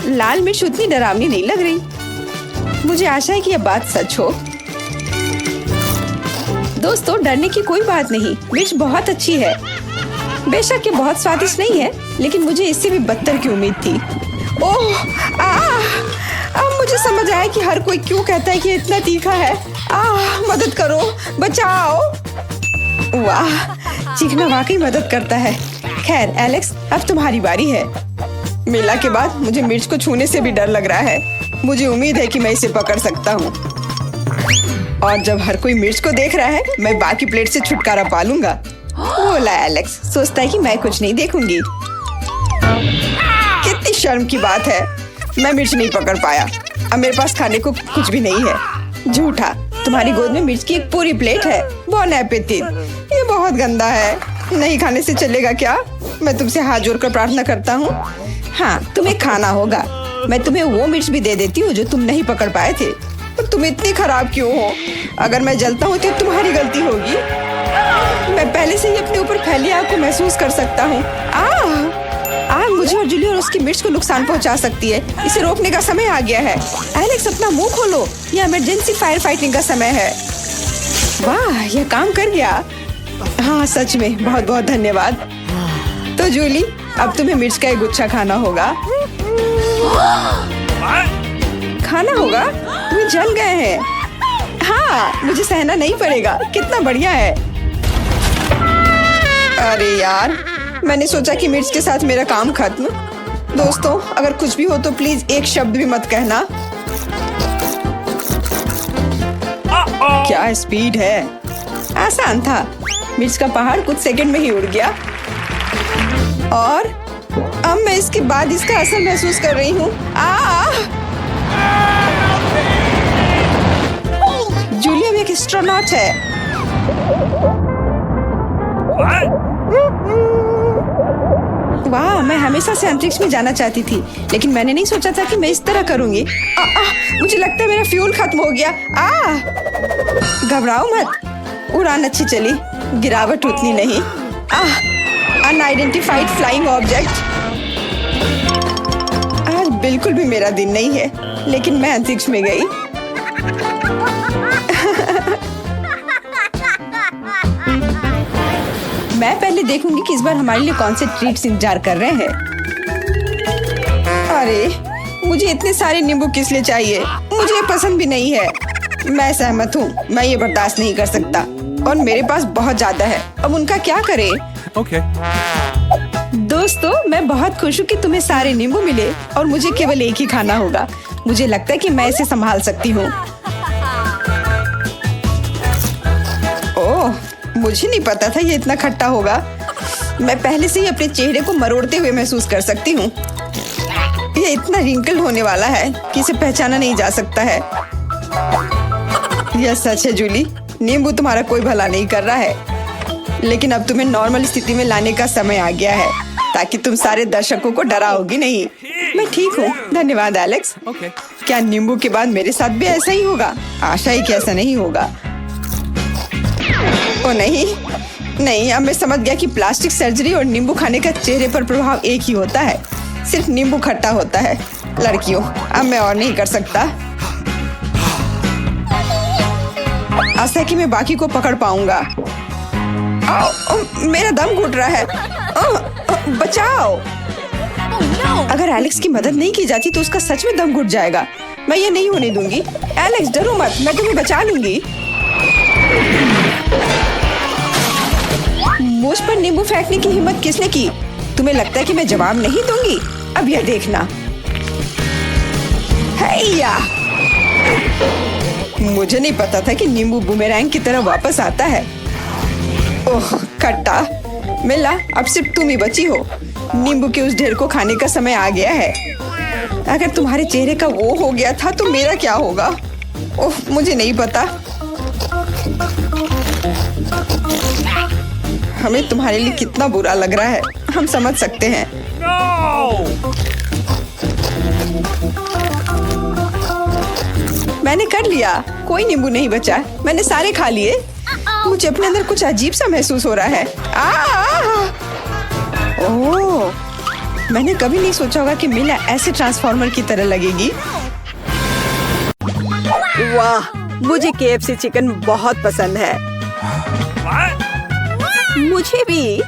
लाल मिर्च उतनी डरावनी नहीं लग रही। मुझे आशा है कि यह बात सच हो। दोस्तों, डरने की कोई बात नहीं, मिर्च बहुत अच्छी है। बेशक ये बहुत स्वादिष्ट नहीं है, लेकिन मुझे इससे भी बदतर की उम्मीद थी। ओह, अब मुझे समझ आया कि हर कोई क्यों कहता है कि इतना तीखा है। मदद करो, बचाओ। वाह, चीखना वाकई मदद करता है। खैर एलेक्स, अब तुम्हारी बारी है। मीला के बाद मुझे मिर्च को छूने से भी डर लग रहा है। मुझे उम्मीद है कि मैं इसे पकड़ सकता हूँ। और जब हर कोई मिर्च को देख रहा है, मैं बाकी प्लेट से छुटकारा पा लूंगा। बोला एलेक्स, सोचता है कि मैं कुछ नहीं देखूंगी। कितनी शर्म की बात है, मैं मिर्च नहीं पकड़ पाया। अब मेरे पास खाने को कुछ भी नहीं है। झूठा, तुम्हारी गोद में मिर्च की एक पूरी प्लेट है। बॉन एपेटिट। ये बहुत गंदा है। नहीं खाने से चलेगा क्या? मैं तुमसे हाथ जोड़कर प्रार्थना करता हूँ। हाँ, तुम्हें खाना होगा। मैं तुम्हें वो मिर्च भी दे देती हूँ जो तुम नहीं पकड़ पाए थे। पर तुम इतनी खराब क्यों हो? अगर मैं जलता हूँ तो तुम्हारी गलती होगी। मैं पहले से ही अपने ऊपर फैली आग को महसूस कर सकता हूँ। आग मुझे और जूली और उसकी मिर्च को नुकसान पहुँचा सकती है। इसे रोकने का समय आ गया है। एलेक्स, अपना मुंह खोलो। यह इमरजेंसी फायर फाइटिंग का समय है। वाह, यह काम कर गया। हाँ, सच में बहुत बहुत धन्यवाद। तो जूली, अब तुम्हें मिर्च का एक गुच्छा खाना होगा। खाना होगा? वे जल गए हैं। हाँ, मुझे सहना नहीं पड़ेगा। कितना बढ़िया है। अरे यार, मैंने सोचा कि मिर्च के साथ मेरा काम खत्म। दोस्तों, अगर कुछ भी हो तो प्लीज एक शब्द भी मत कहना। क्या स्पीड है! आसान था। मिर्च का पहाड़ कुछ सेकंड में ही उड़ गया और अब मैं इसके बाद इसका असर महसूस कर रही हूँ। जूलिया भी एक एस्ट्रोनॉट है। वाह, मैं हमेशा से अंतरिक्ष में जाना चाहती थी, लेकिन मैंने नहीं सोचा था कि मैं इस तरह करूंगी। मुझे लगता है मेरा फ्यूल खत्म हो गया। घबराओ मत, उड़ान अच्छी चली, गिरावट उतनी नहीं। Unidentified flying object. आज बिल्कुल भी मेरा दिन नहीं है, लेकिन मैं अंतरिक्ष में गई। मैं पहले देखूंगी कि इस बार हमारे लिए कौन से ट्रीट्स इंतजार कर रहे हैं। अरे, मुझे इतने सारे नींबू किस लिए चाहिए? मुझे ये पसंद भी नहीं है। मैं सहमत हूँ, मैं ये बर्दाश्त नहीं कर सकता और मेरे पास बहुत ज्यादा है। अब उनका क्या करें? Okay. दोस्तों, मैं बहुत खुश हूँ कि तुम्हें सारे नींबू मिले और मुझे केवल एक ही खाना होगा। मुझे लगता है कि मैं इसे संभाल सकती हूँ। ओह, मुझे नहीं पता था ये इतना खट्टा होगा। मैं पहले से ही अपने चेहरे को मरोड़ते हुए महसूस कर सकती हूँ। ये इतना रिंकल होने वाला है कि इसे पहचाना नहीं जा सकता है। यह सच है जूली, नींबू तुम्हारा कोई भला नहीं कर रहा है, लेकिन अब तुम्हें नॉर्मल स्थिति में लाने का समय आ गया है ताकि तुम सारे दर्शकों को डराओगी नहीं। मैं ठीक हूँ, धन्यवाद एलेक्स। Okay. क्या नींबू के बाद मेरे साथ भी ऐसा ही होगा? आशा ही कि ऐसा नहीं होगा। ओ नहीं, अब मैं समझ गया कि प्लास्टिक सर्जरी और नींबू खाने का चेहरे पर प्रभाव एक ही होता है। सिर्फ नींबू खट्टा होता है। लड़कियों, अब मैं और नहीं कर सकता। आशा कि मैं बाकी को पकड़ पाऊंगा। मेरा दम घुट रहा है। बचाओ! अगर एलेक्स की मदद नहीं की जाती तो उसका सच में दम घुट जाएगा। मैं ये नहीं होने दूंगी। एलेक्स, डरो मत, मैं तुम्हें बचा लूंगी। मुझ पर नींबू फेंकने की हिम्मत किसने की? तुम्हें लगता है कि मैं जवाब नहीं दूंगी? अब यह देखना। हैया! मुझे नहीं पता था कि नींबू बूमेरैंग की तरह वापस आता है। ओह, खट्टा। मिला, अब सिर्फ तुम ही बची हो। नींबू के उस ढेर को खाने का समय आ गया है। अगर तुम्हारे चेहरे का वो हो गया था तो मेरा क्या होगा? ओह, मुझे नहीं पता। हमें तुम्हारे लिए कितना बुरा लग रहा है, हम समझ सकते हैं। मैंने कर लिया, कोई नींबू नहीं बचा। मैंने सारे खा लिए। मुझे अपने अंदर कुछ अजीब सा महसूस हो रहा है। ओह, मैंने कभी नहीं सोचा होगा कि मिला ऐसे ट्रांसफॉर्मर की तरह लगेगी। वाह, मुझे KFC चिकन बहुत पसंद है। मुझे भी,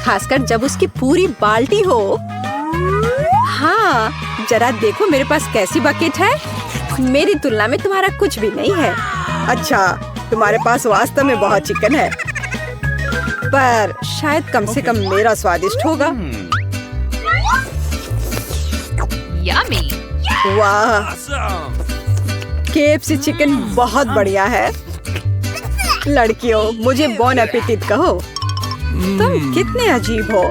खासकर जब उसकी पूरी बाल्टी हो। हाँ, जरा देखो मेरे पास कैसी बकेट है। मेरी तुलना में तुम्हारा कुछ भी नहीं है। अच्छा, तुम्हारे पास वास्तव में बहुत चिकन है, पर शायद कम से कम मेरा स्वादिष्ट होगा। Yummy. वाह, KFC चिकन बहुत बढ़िया है। लड़कियों, मुझे बॉन एपेटिट कहो। तुम कितने अजीब हो।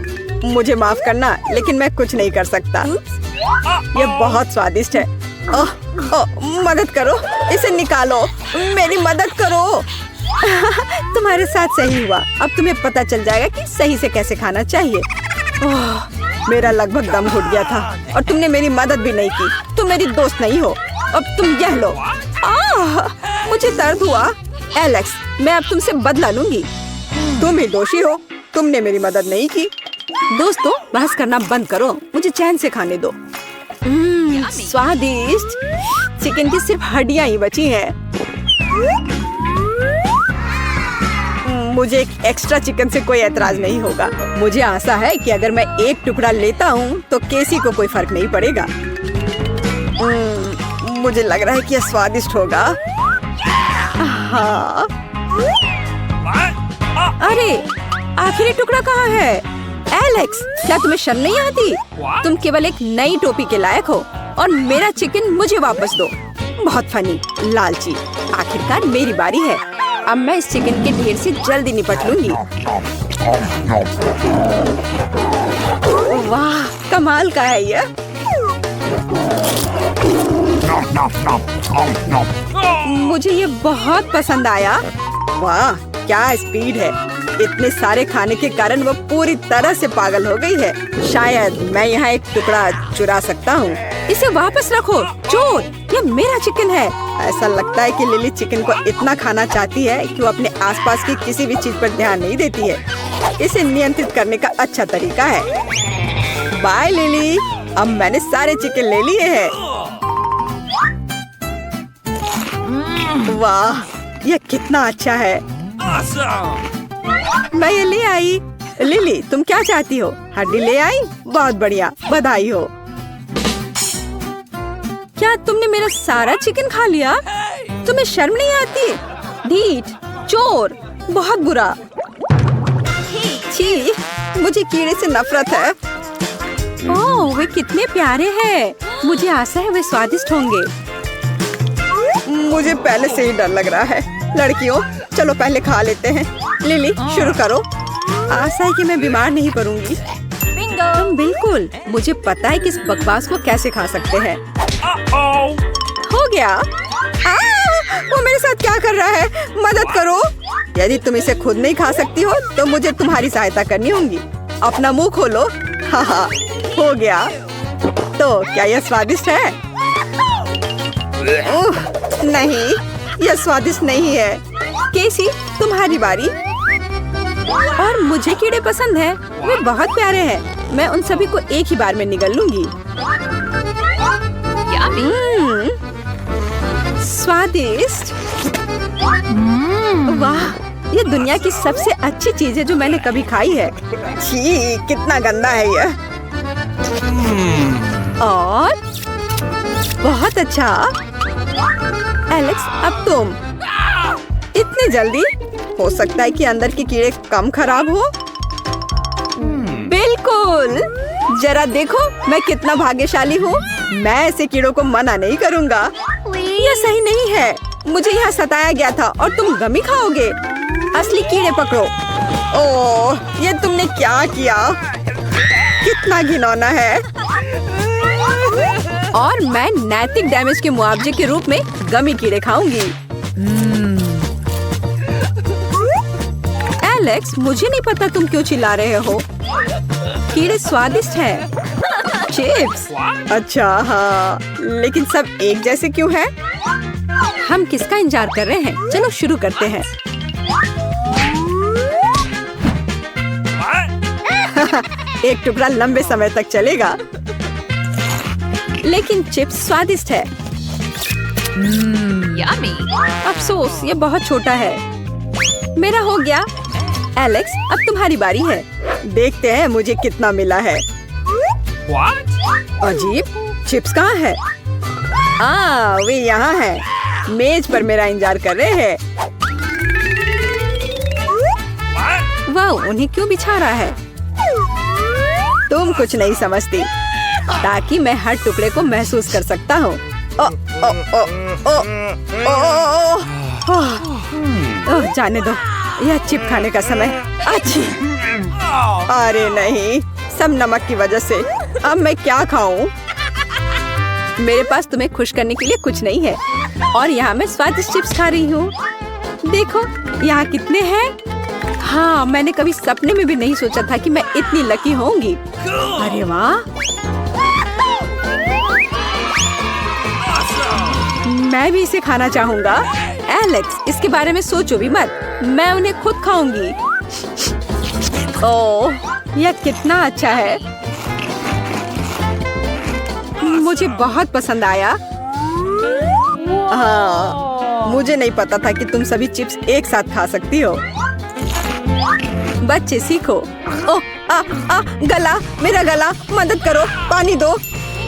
मुझे माफ करना, लेकिन मैं कुछ नहीं कर सकता। यह बहुत स्वादिष्ट है। मदद करो, इसे निकालो। मेरी मदद करो। तुम्हारे साथ सही हुआ। अब तुम्हें पता चल जाएगा कि सही से कैसे खाना चाहिए। ओह, मेरा लगभग दम घुट गया था और तुमने मेरी मदद भी नहीं की। तुम मेरी दोस्त नहीं हो। अब तुम यह लो। मुझे दर्द हुआ। एलेक्स, मैं अब तुमसे बदला लूंगी। तुम ही दोषी हो। तुमने मेरी मदद नहीं की। दोस्तों, बहस करना बंद करो। मुझे चैन से खाने दो। स्वादिष्ट। चिकन की सिर्फ हड्डियां ही बची हैं। मुझे एक एक्स्ट्रा चिकन से कोई एतराज नहीं होगा। मुझे आशा है कि अगर मैं एक टुकड़ा लेता हूँ तो केसी को कोई फर्क नहीं पड़ेगा। मुझे लग रहा है कि यह स्वादिष्ट होगा। हाँ। अरे, आखिरी टुकड़ा कहाँ है? एलेक्स, क्या तुम्हें शर्म नहीं आती? तुम केवल एक नई टोपी के लायक हो और मेरा चिकन मुझे वापस दो। बहुत फनी, लालची। आखिरकार मेरी बारी है। अब मैं इस चिकन के ढेर से जल्दी निपट लूंगी। वाह, कमाल का है यह। मुझे ये बहुत पसंद आया। वाह, क्या स्पीड है। इतने सारे खाने के कारण वो पूरी तरह से पागल हो गई है। शायद मैं यहाँ एक टुकड़ा चुरा सकता हूँ। इसे वापस रखो, चोर। ये मेरा चिकन है। ऐसा लगता है कि लिली चिकन को इतना खाना चाहती है कि वो अपने आसपास की किसी भी चीज पर ध्यान नहीं देती है। इसे नियंत्रित करने का अच्छा तरीका है। बाय लिली, अब मैंने सारे चिकन ले लिए हैं। वाह, ये कितना अच्छा है। मैं ये ले आई। लिली, तुम क्या चाहती हो? हड्डी ले आई? बहुत बढ़िया, बधाई हो। क्या तुमने मेरा सारा चिकन खा लिया? तुम्हें शर्म नहीं आती? ढीठ, चोर, बहुत बुरा। छी, मुझे कीड़े से नफरत है। ओह, वे कितने प्यारे हैं। मुझे आशा है वे स्वादिष्ट होंगे। मुझे पहले से ही डर लग रहा है। लड़कियों, चलो पहले खा लेते हैं। लिली, शुरू करो। आशा है कि मैं बीमार नहीं पड़ूंगी। बिल्कुल, मुझे पता है कि इस बकवास को कैसे खा सकते हैं। हो गया। वो मेरे साथ क्या कर रहा है? मदद करो। यदि तुम इसे खुद नहीं खा सकती हो तो मुझे तुम्हारी सहायता करनी होगी। अपना मुंह खोलो। हाँ, हो गया। तो क्या यह स्वादिष्ट है? नहीं, यह स्वादिष्ट नहीं है। केसी, तुम्हारी बारी। और मुझे कीड़े पसंद हैं। वे बहुत प्यारे हैं। मैं उन सभी को एक ही बार में निगल लूंगी। स्वादिष्ट। वाह, ये दुनिया की सबसे अच्छी चीज है जो मैंने कभी खाई है। छी, कितना गंदा है यह। और बहुत अच्छा। एलेक्स, अब तुम। इतनी जल्दी? हो सकता है कि अंदर के कीड़े कम खराब हो। बिल्कुल। जरा देखो मैं कितना भाग्यशाली हूँ। मैं ऐसे कीड़ों को मना नहीं करूँगा। यह सही नहीं है। मुझे यहाँ सताया गया था और तुम गमी खाओगे। असली कीड़े पकड़ो। ओह, ये तुमने क्या किया? कितना घिनौना है। और मैं नैतिक डैमेज के मुआवजे के रूप में गमी कीड़े खाऊंगी। एलेक्स, मुझे नहीं पता तुम क्यों चिल्ला रहे हो। कीड़े स्वादिष्ट हैं। चिप्स? अच्छा, हाँ, लेकिन सब एक जैसे क्यों हैं? हम किसका इंतजार कर रहे हैं? चलो शुरू करते हैं। एक टुकड़ा लंबे समय तक चलेगा। लेकिन चिप्स स्वादिष्ट है। Yummy. अफसोस, ये बहुत छोटा है। मेरा हो गया। एलेक्स, अब तुम्हारी बारी है। देखते हैं मुझे कितना मिला है। What? अजीब, चिप्स कहाँ है? वे यहाँ हैं। मेज पर मेरा इंतजार कर रहे हैं। वाह, उन्हें क्यों बिछा रहा है? तुम कुछ नहीं समझती। ताकि मैं हर टुकड़े को महसूस कर सकता हूँ। जाने दो, यह चिप खाने का समय। अच्छी। अरे नहीं, सब नमक की वजह से। अब मैं क्या खाऊं? मेरे पास तुम्हें खुश करने के लिए कुछ नहीं है और यहाँ मैं स्वादिष्ट चिप्स खा रही हूँ। देखो यहाँ कितने हैं? हाँ, मैंने कभी सपने में भी नहीं सोचा था कि मैं इतनी लकी होंगी। अरे वाह, मैं भी इसे खाना चाहूँगा। एलेक्स, इसके बारे में सोचो भी मत, मैं उन्हें खुद खाऊंगी। ओह, यह कितना अच्छा है, मुझे बहुत पसंद आया। हाँ, मुझे नहीं पता था कि तुम सभी चिप्स एक साथ खा सकती हो। बच्चे सीखो। ओह, गला, मेरा गला, मदद करो, पानी दो।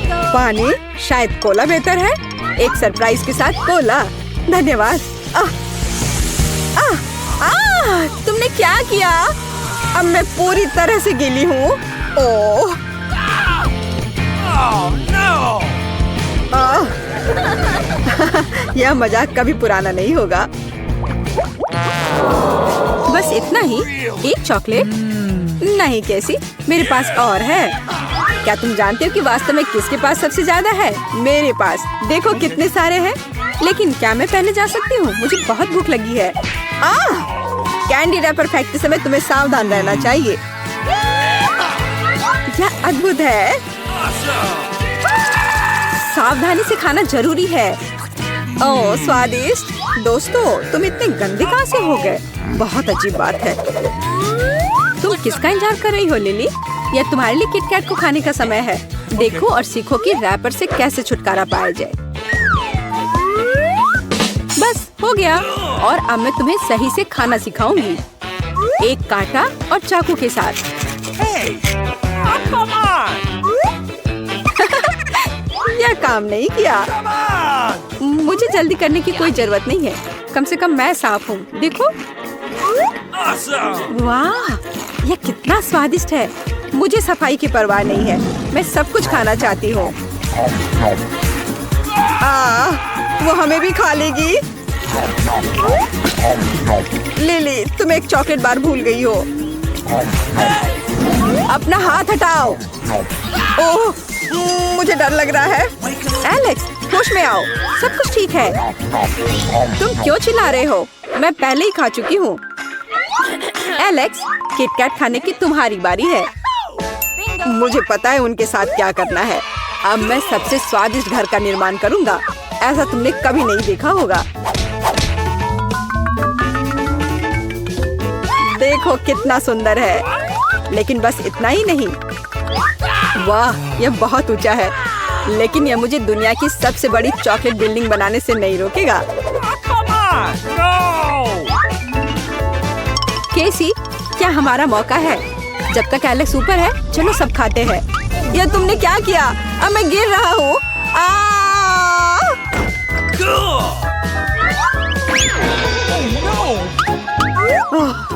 पानी? शायद कोला बेहतर है। एक सरप्राइज के साथ कोला। धन्यवाद। तुमने क्या किया? अब मैं पूरी तरह से गीली हूँ। ओह, Oh no! यह मजाक कभी पुराना नहीं होगा। बस इतना ही? एक चॉकलेट? नहीं कैसी, मेरे पास और है। क्या तुम जानते हो कि वास्तव में किसके पास सबसे ज्यादा है? मेरे पास। देखो कितने सारे हैं। लेकिन क्या मैं पहले जा सकती हूँ? मुझे बहुत भूख लगी है। कैंडी रैपर फेंकते समय तुम्हें सावधान रहना चाहिए। यह अद्भुत है। सावधानी से खाना जरूरी है। ओह, स्वादिष्ट। दोस्तों, तुम इतने गंदे कहाँ से हो गए? बहुत अजीब बात है। तुम किसका इंतजार कर रही हो लिली? यह तुम्हारे लिए किटकैट को खाने का समय है। देखो और सीखो कि रैपर से कैसे छुटकारा पाया जाए। बस हो गया। और अब मैं तुम्हें सही से खाना सिखाऊंगी, एक कांटा और चाकू के साथ। Hey! Oh, come on! यह काम नहीं किया। Come on! मुझे जल्दी करने की कोई जरूरत नहीं है। कम से कम मैं साफ हूँ। देखो, Awesome! वाह, यह कितना स्वादिष्ट है। मुझे सफाई की परवाह नहीं है, मैं सब कुछ खाना चाहती हूँ। वो हमें भी खा लेगी। लिली, तुम एक चॉकलेट बार भूल गई हो। अपना हाथ हटाओ। ओह, मुझे डर लग रहा है। एलेक्स, होश में आओ, सब कुछ ठीक है। तुम क्यों चिल्ला रहे हो? मैं पहले ही खा चुकी हूँ। एलेक्स, किटकैट खाने की तुम्हारी बारी है। मुझे पता है उनके साथ क्या करना है। अब मैं सबसे स्वादिष्ट घर का निर्माण करूँगा। ऐसा तुमने कभी नहीं देखा होगा। देखो कितना सुंदर है। लेकिन बस इतना ही नहीं। वाह, यह बहुत ऊंचा है। लेकिन यह मुझे दुनिया की सबसे बड़ी चॉकलेट बिल्डिंग बनाने से नहीं रोकेगा। Come on! No! केसी, क्या हमारा मौका है? जब तक एलेक्स ऊपर है, चलो सब खाते हैं। यह तुमने क्या किया? अब मैं गिर रहा हूँ।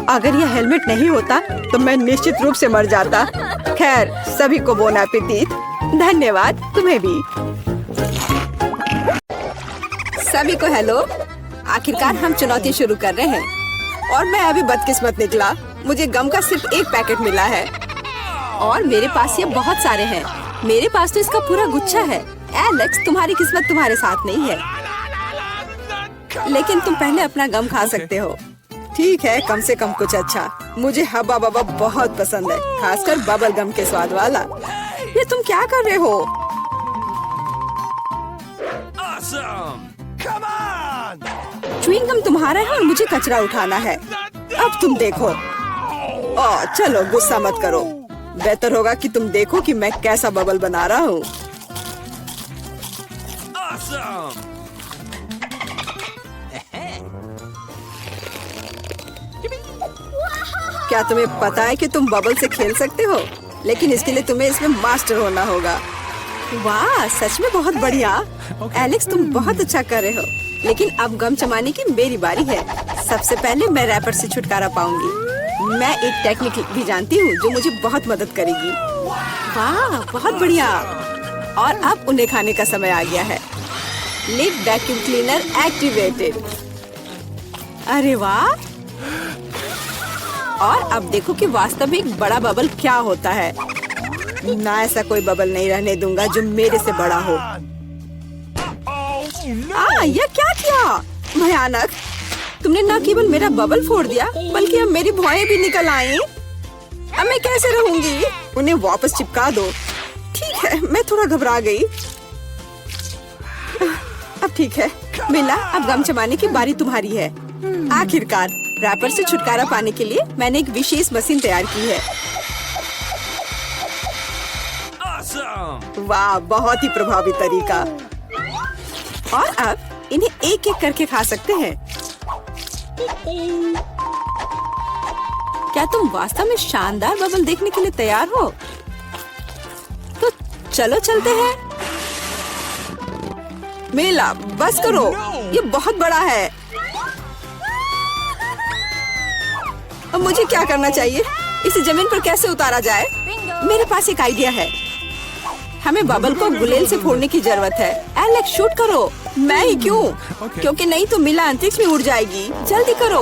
अगर यह हेलमेट नहीं होता तो मैं निश्चित रूप से मर जाता। खैर, सभी को बोन एपेटिट। धन्यवाद, तुम्हें भी। सभी को हेलो। आखिरकार हम चुनौती शुरू कर रहे हैं। और मैं अभी बदकिस्मत निकला। मुझे गम का सिर्फ एक पैकेट मिला है और मेरे पास ये बहुत सारे हैं। मेरे पास तो इसका पूरा गुच्छा है। एलेक्स, तुम्हारी किस्मत तुम्हारे साथ नहीं है, लेकिन तुम पहले अपना गम खा सकते हो। ठीक है, कम से कम कुछ अच्छा। मुझे हब्बा बब्बा बहुत पसंद है, खासकर बबल गम के स्वाद वाला। ये तुम क्या कर रहे हो? Awesome! Come on! Chewing gum तुम्हारा है और मुझे कचरा उठाना है। अब तुम देखो। चलो गुस्सा मत करो। बेहतर होगा कि तुम देखो कि मैं कैसा बबल बना रहा हूँ। Awesome! क्या तुम्हें पता है कि तुम बबल से खेल सकते हो? लेकिन इसके लिए तुम्हें इसमें मास्टर होना होगा। वाह, सच में बहुत बढ़िया। एलेक्स, तुम बहुत अच्छा कर रहे हो। लेकिन अब गम चबाने की मेरी बारी है। सबसे पहले मैं रैपर से छुटकारा पाऊंगी। मैं एक टेक्निक भी जानती हूँ जो मुझे बहुत मदद करेगी। वाह, बहुत बढ़िया। और अब उन्हें खाने का समय आ गया है। Lid vacuum cleaner activated. अरे वाह। और अब देखो कि वास्तव में एक बड़ा बबल क्या होता है। ना, ऐसा कोई बबल नहीं रहने दूंगा जो मेरे से बड़ा हो। Oh no! यह क्या किया? भयानक। तुमने न केवल मेरा बबल फोड़ दिया बल्कि अब मेरी भौएं भी निकल आई। अब मैं कैसे रहूंगी? उन्हें वापस चिपका दो। ठीक है, मैं थोड़ा घबरा गई। अब ठीक है मिला, अब गम चबाने की बारी तुम्हारी है। आखिरकार रैपर से छुटकारा पाने के लिए मैंने एक विशेष मशीन तैयार की है। Awesome! वाह, बहुत ही प्रभावी तरीका। और अब इन्हें एक एक करके खा सकते हैं। क्या तुम वास्तव में शानदार बबल देखने के लिए तैयार हो? तो चलो चलते हैं। मेला, बस करो, ये बहुत बड़ा है। अब मुझे क्या करना चाहिए? इसे जमीन पर कैसे उतारा जाए? मेरे पास एक आइडिया है। हमें बबल को गुलेल से फोड़ने की जरूरत है। एलेक्स, शूट करो। मैं ही क्यों? क्योंकि नहीं तो मिला अंतरिक्ष में उड़ जाएगी। जल्दी करो।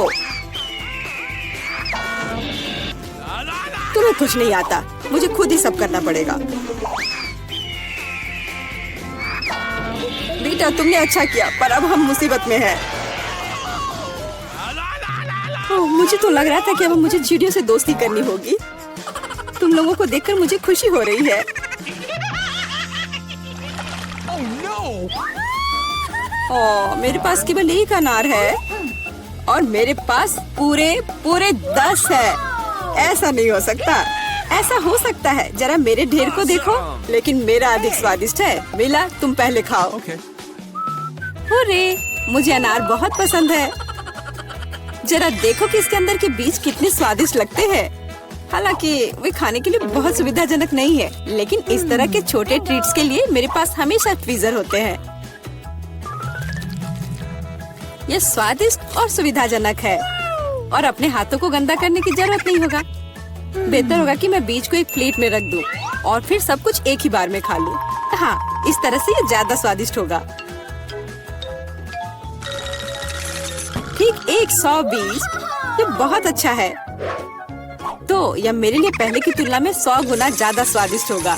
तुम्हें कुछ नहीं आता, मुझे खुद ही सब करना पड़ेगा। बेटा, तुमने अच्छा किया, पर अब हम मुसीबत में हैं। ओह, मुझे तो लग रहा था कि अब मुझे चिड़ियों से दोस्ती करनी होगी। तुम लोगों को देखकर मुझे खुशी हो रही है। ओह, मेरे पास केवल एक अनार है और मेरे पास पूरे 10 है। ऐसा नहीं हो सकता। ऐसा हो सकता है, जरा मेरे ढेर को देखो, लेकिन मेरा अधिक स्वादिष्ट है। मिला, तुम पहले खाओ। Okay. अरे, मुझे अनार बहुत पसंद है। जरा देखो कि इसके अंदर के बीज कितने स्वादिष्ट लगते हैं। हालांकि वे खाने के लिए बहुत सुविधाजनक नहीं है, लेकिन इस तरह के छोटे ट्रीट्स के लिए मेरे पास हमेशा ट्वीजर होते हैं। यह स्वादिष्ट और सुविधाजनक है और अपने हाथों को गंदा करने की जरूरत नहीं होगा। बेहतर होगा कि मैं बीज को एक प्लेट में रख दूं और फिर सब कुछ एक ही बार में खा लूं। हाँ, इस तरह से ये ज्यादा स्वादिष्ट होगा। ठीक 100 बीज, ये बहुत अच्छा है। तो यह मेरे लिए पहले की तुलना में 100 गुना ज्यादा स्वादिष्ट होगा।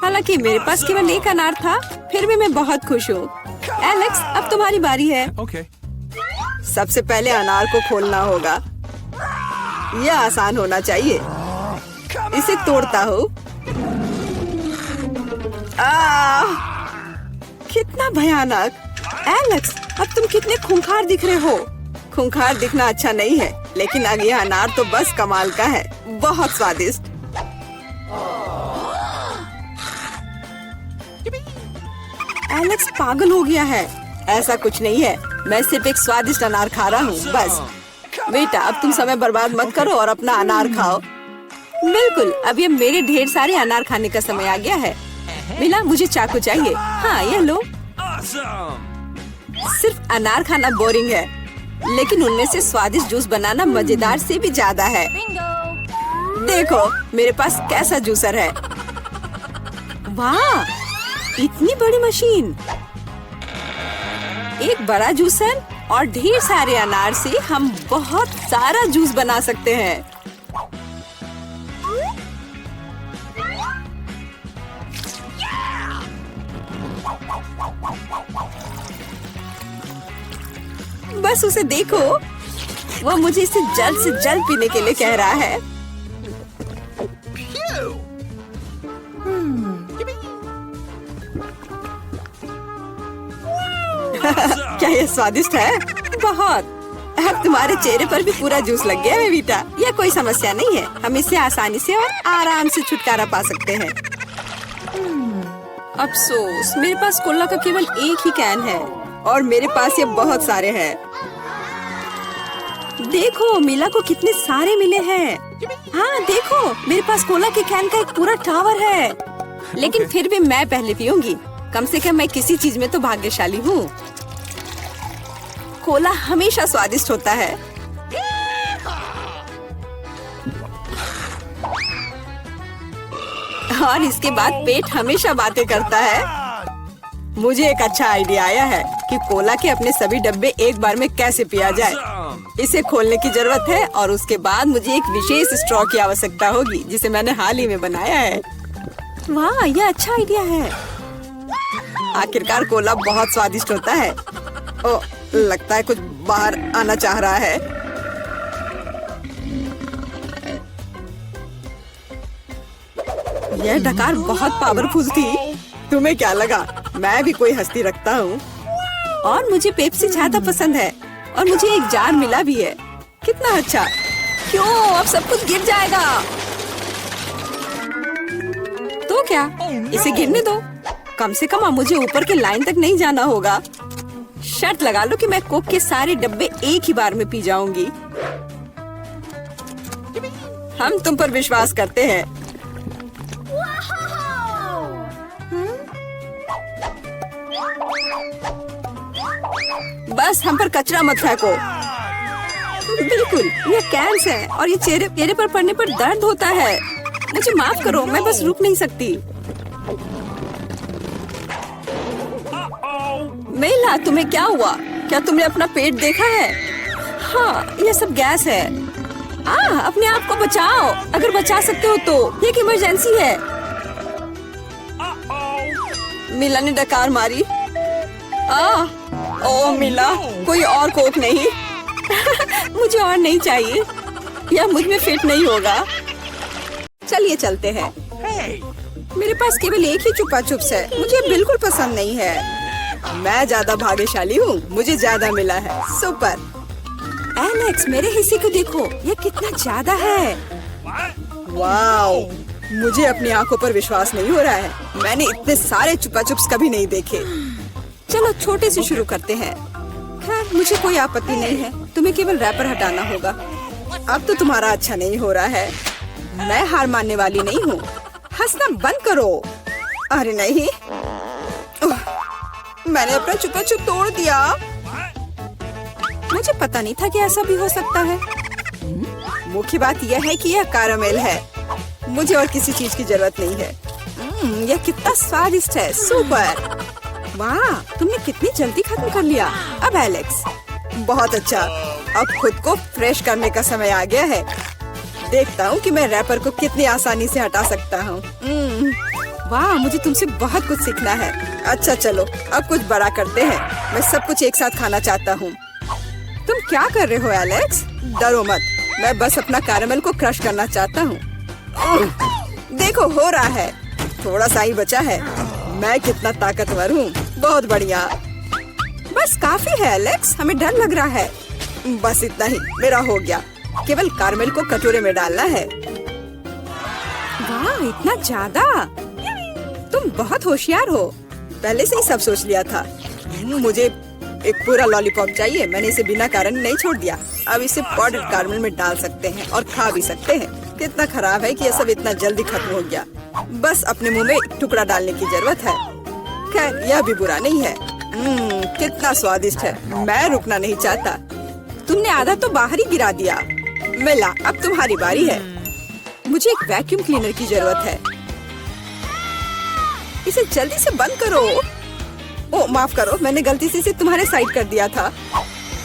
हालांकि मेरे पास केवल एक अनार था, फिर भी मैं बहुत खुश हूँ। एलेक्स, अब तुम्हारी बारी है। Okay. सबसे पहले अनार को खोलना होगा। यह आसान होना चाहिए। इसे तोड़ता हूँ। कितना भयानक! एलेक्स, अब तुम कितने खूंखार दिख रहे हो। खूंखार दिखना अच्छा नहीं है, लेकिन अब यह अनार तो बस कमाल का है। बहुत स्वादिष्ट। एलेक्स पागल हो गया है। ऐसा कुछ नहीं है, मैं सिर्फ एक स्वादिष्ट अनार खा रहा हूँ, बस। बेटा, अब तुम समय बर्बाद मत करो और अपना अनार खाओ। बिल्कुल, अब ये मेरे ढेर सारे अनार खाने का समय आ गया है। मिला, मुझे चाकू चाहिए। हाँ, ये लो। Awesome! सिर्फ अनार खाना बोरिंग है, लेकिन उनमें से स्वादिष्ट जूस बनाना मजेदार से भी ज्यादा है। देखो मेरे पास कैसा जूसर है। वाह, इतनी बड़ी मशीन। एक बड़ा जूसर और ढेर सारे अनार से हम बहुत सारा जूस बना सकते हैं। बस उसे देखो, वो मुझे इसे जल्द से जल्द पीने के लिए कह रहा है। क्या ये स्वादिष्ट है? बहुत। अब तुम्हारे चेहरे पर भी पूरा जूस लग गया है बेटा। यह कोई समस्या नहीं है, हम इससे आसानी से और आराम से छुटकारा पा सकते हैं। अफसोस, मेरे पास कोला का केवल एक ही कैन है और मेरे पास ये बहुत सारे हैं। देखो मिला को कितने सारे मिले हैं। हाँ देखो, मेरे पास कोला के कैन का एक पूरा टावर है। लेकिन फिर भी मैं पहले पीऊंगी। कम से कम मैं किसी चीज में तो भाग्यशाली हूँ। कोला हमेशा स्वादिष्ट होता है। और इसके बाद पेट हमेशा बातें करता है। मुझे एक अच्छा आइडिया आया है कि कोला के अपने सभी डब्बे एक बार में कैसे पिया जाए। इसे खोलने की जरूरत है और उसके बाद मुझे एक विशेष स्ट्रॉ की आवश्यकता होगी, जिसे मैंने हाल ही में बनाया है। वाह, यह अच्छा आइडिया है। आखिरकार कोला बहुत स्वादिष्ट होता है। ओ, लगता है कुछ बाहर आना चाह रहा है। यह डकार बहुत पावरफुल थी। तुम्हें क्या लगा मैं भी कोई हस्ती रखता हूँ? और मुझे पेप्सी ज्यादा पसंद है और मुझे एक जार मिला भी है। कितना अच्छा। क्यों अब सब कुछ गिर जाएगा? तो क्या इसे गिरने दो। कम से कम अब मुझे ऊपर के लाइन तक नहीं जाना होगा। शर्त लगा लो कि मैं कोक के सारे डब्बे एक ही बार में पी जाऊंगी। हम तुम पर विश्वास करते हैं। बस हम पर कचरा मत फेंको। बिल्कुल, ये कैंस है और ये चेहरे पर पड़ने पर दर्द होता है। मुझे माफ करो, मैं बस रुक नहीं सकती। मेला, तुम्हें क्या हुआ? क्या तुमने अपना पेट देखा है? हाँ, ये सब गैस है। अपने आप को बचाओ अगर बचा सकते हो तो। ये एक इमरजेंसी है। मिला ने डकार मारी। ओ मिला, कोई और कोक नहीं। मुझे और नहीं चाहिए, यह मुझ में फिट नहीं होगा। चलिए चलते हैं। मेरे पास केवल एक ही चुपा चुप्स है। मुझे बिल्कुल पसंद नहीं है। मैं ज्यादा भाग्यशाली हूँ, मुझे ज्यादा मिला है। सुपर। एलेक्स, मेरे हिस्से को देखो, यह कितना ज्यादा है। वाओ, मुझे अपनी आंखों पर विश्वास नहीं हो रहा है। मैंने इतने सारे चुपा चुप्स कभी नहीं देखे। चलो छोटे से शुरू करते हैं। खैर, मुझे कोई आपत्ति नहीं है। तुम्हें केवल रैपर हटाना होगा। अब तो तुम्हारा अच्छा नहीं हो रहा है। मैं हार मानने वाली नहीं हूँ। हंसना बंद करो। अरे नहीं, मैंने अपना चुपा चुप तोड़ दिया। मुझे पता नहीं था कि ऐसा भी हो सकता है। मुख्य बात यह है कि यह कैरामेल है। मुझे और किसी चीज की जरूरत नहीं है। यह कितना स्वादिष्ट है। सुपर। वाह, तुमने कितनी जल्दी खत्म कर लिया। अब एलेक्स, बहुत अच्छा। अब खुद को फ्रेश करने का समय आ गया है। देखता हूँ कि मैं रैपर को कितनी आसानी से हटा सकता हूँ। वाह, मुझे तुमसे बहुत कुछ सीखना है। अच्छा चलो, अब कुछ बड़ा करते हैं। मैं सब कुछ एक साथ खाना चाहता हूँ। तुम क्या कर रहे हो एलेक्स? डरो मत, मैं बस अपना कैरामेल को क्रश करना चाहता हूँ। देखो, हो रहा है। थोड़ा सा ही बचा है। मैं कितना ताकतवर हूँ। बहुत बढ़िया। बस काफी है एलेक्स, हमें डर लग रहा है। बस इतना ही, मेरा हो गया। केवल कैरामेल को कटोरे में डालना है। वाह, इतना ज्यादा। तुम बहुत होशियार हो। पहले से ही सब सोच लिया था। मुझे एक पूरा लॉलीपॉप चाहिए। मैंने इसे बिना कारण नहीं छोड़ दिया। अब इसे पाउडर्ड कैरामेल में डाल सकते हैं और खा भी सकते हैं। कितना खराब है कि यह सब इतना जल्दी खत्म हो गया। बस अपने मुंह में एक टुकड़ा डालने की जरूरत है। खैर, यह भी बुरा नहीं है। कितना स्वादिष्ट है। मैं रुकना नहीं चाहता। तुमने आधा तो बाहर ही गिरा दिया। मिला, अब तुम्हारी बारी है। मुझे एक वैक्यूम क्लीनर की जरूरत है। इसे जल्दी से बंद करो। ओ माफ करो, मैंने गलती से इसे तुम्हारे साइड कर दिया था।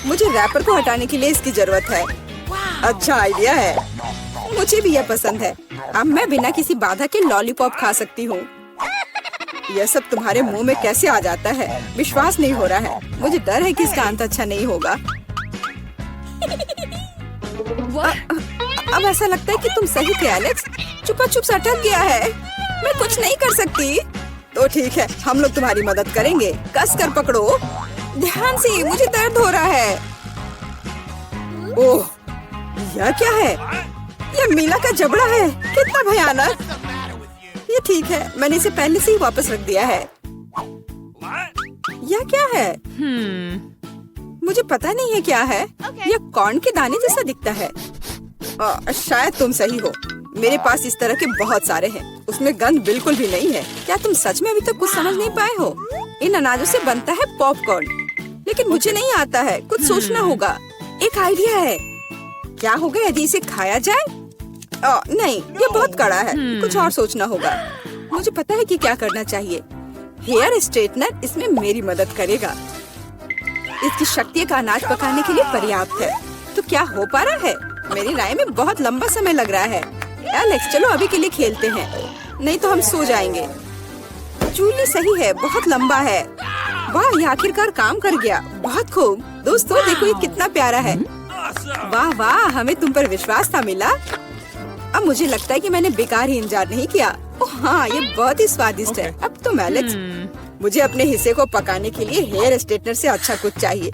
मुझे रैपर को हटाने के लिए इसकी जरूरत है। अच्छा आइडिया है। मुझे भी यह पसंद है। अब मैं बिना किसी बाधा के लॉलीपॉप खा सकती हूँ। यह सब तुम्हारे मुंह में कैसे आ जाता है? विश्वास नहीं हो रहा है। मुझे डर है कि इसका अंत अच्छा नहीं होगा। अब ऐसा लगता है कि तुम सही थे एलेक्स। चुपा चुप अटक गया है। मैं कुछ नहीं कर सकती। तो ठीक है, हम लोग तुम्हारी मदद करेंगे। कस कर पकड़ो। ध्यान से, मुझे दर्द हो रहा है। ओह, यह क्या है? यह मीला का जबड़ा है। कितना भयानक। ये ठीक है, मैंने इसे पहले से ही वापस रख दिया है। यह क्या है? मुझे पता नहीं है क्या है। यह कॉर्न के दाने जैसा दिखता है। शायद तुम सही हो। मेरे पास इस तरह के बहुत सारे हैं। उसमें गंध बिल्कुल भी नहीं है। क्या तुम सच में अभी तक कुछ समझ नहीं पाए हो? इन अनाजों से बनता है पॉपकॉर्न, लेकिन मुझे नहीं आता है। कुछ सोचना होगा। एक आइडिया है। क्या होगा यदि इसे खाया जाए? नहीं, ये बहुत कड़ा है। कुछ और सोचना होगा। मुझे पता है कि क्या करना चाहिए। हेयर स्ट्रेटनर इसमें मेरी मदद करेगा। इसकी शक्ति का अनाज पकाने के लिए पर्याप्त है। तो क्या हो पा रहा है? मेरी राय में बहुत लंबा समय लग रहा है। एलेक्स, चलो अभी के लिए खेलते हैं, नहीं तो हम सो जाएंगे। जूली सही है, बहुत लंबा है। वाह, ये आखिरकार काम कर गया। बहुत खूब। दोस्तों देखो ये कितना प्यारा है। Awesome! वाह वाह, हमें तुम पर विश्वास था मिला। अब मुझे लगता है कि मैंने बेकार ही इंतजार नहीं किया। ओह हाँ, ये बहुत ही स्वादिष्ट है। अब तुम एलेक्स, मुझे अपने हिस्से को पकाने के लिए हेयर स्ट्रेटनर से अच्छा कुछ चाहिए,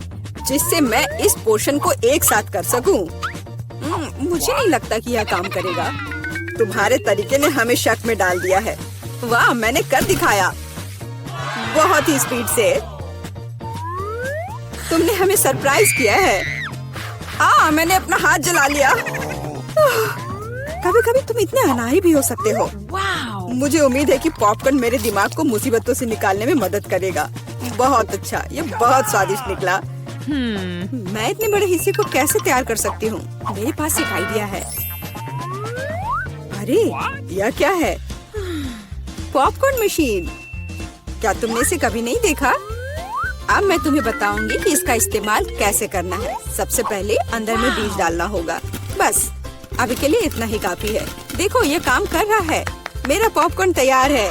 जिससे मैं इस पोर्शन को एक साथ कर सकूं। मुझे नहीं लगता कि यह काम करेगा। तुम्हारे तरीके ने हमें शक में डाल दिया है। वाह, मैंने कर दिखाया, बहुत ही स्पीड से। तुमने हमें सरप्राइज किया है। मैंने अपना हाथ जला लिया। कभी कभी तुम इतने अनाड़ी भी हो सकते हो। मुझे उम्मीद है कि पॉपकॉर्न मेरे दिमाग को मुसीबतों से निकालने में मदद करेगा। बहुत अच्छा, ये बहुत स्वादिष्ट निकला। मैं इतने बड़े हिस्से को कैसे तैयार कर सकती हूँ? मेरे पास एक आइडिया है। अरे यह क्या है? Popcorn machine. क्या तुमने इसे कभी नहीं देखा? अब मैं तुम्हें बताऊंगी कि इसका इस्तेमाल कैसे करना है। सबसे पहले अंदर में बीज डालना होगा। बस अभी के लिए इतना ही काफी है। देखो ये काम कर रहा है। मेरा पॉपकॉर्न तैयार है।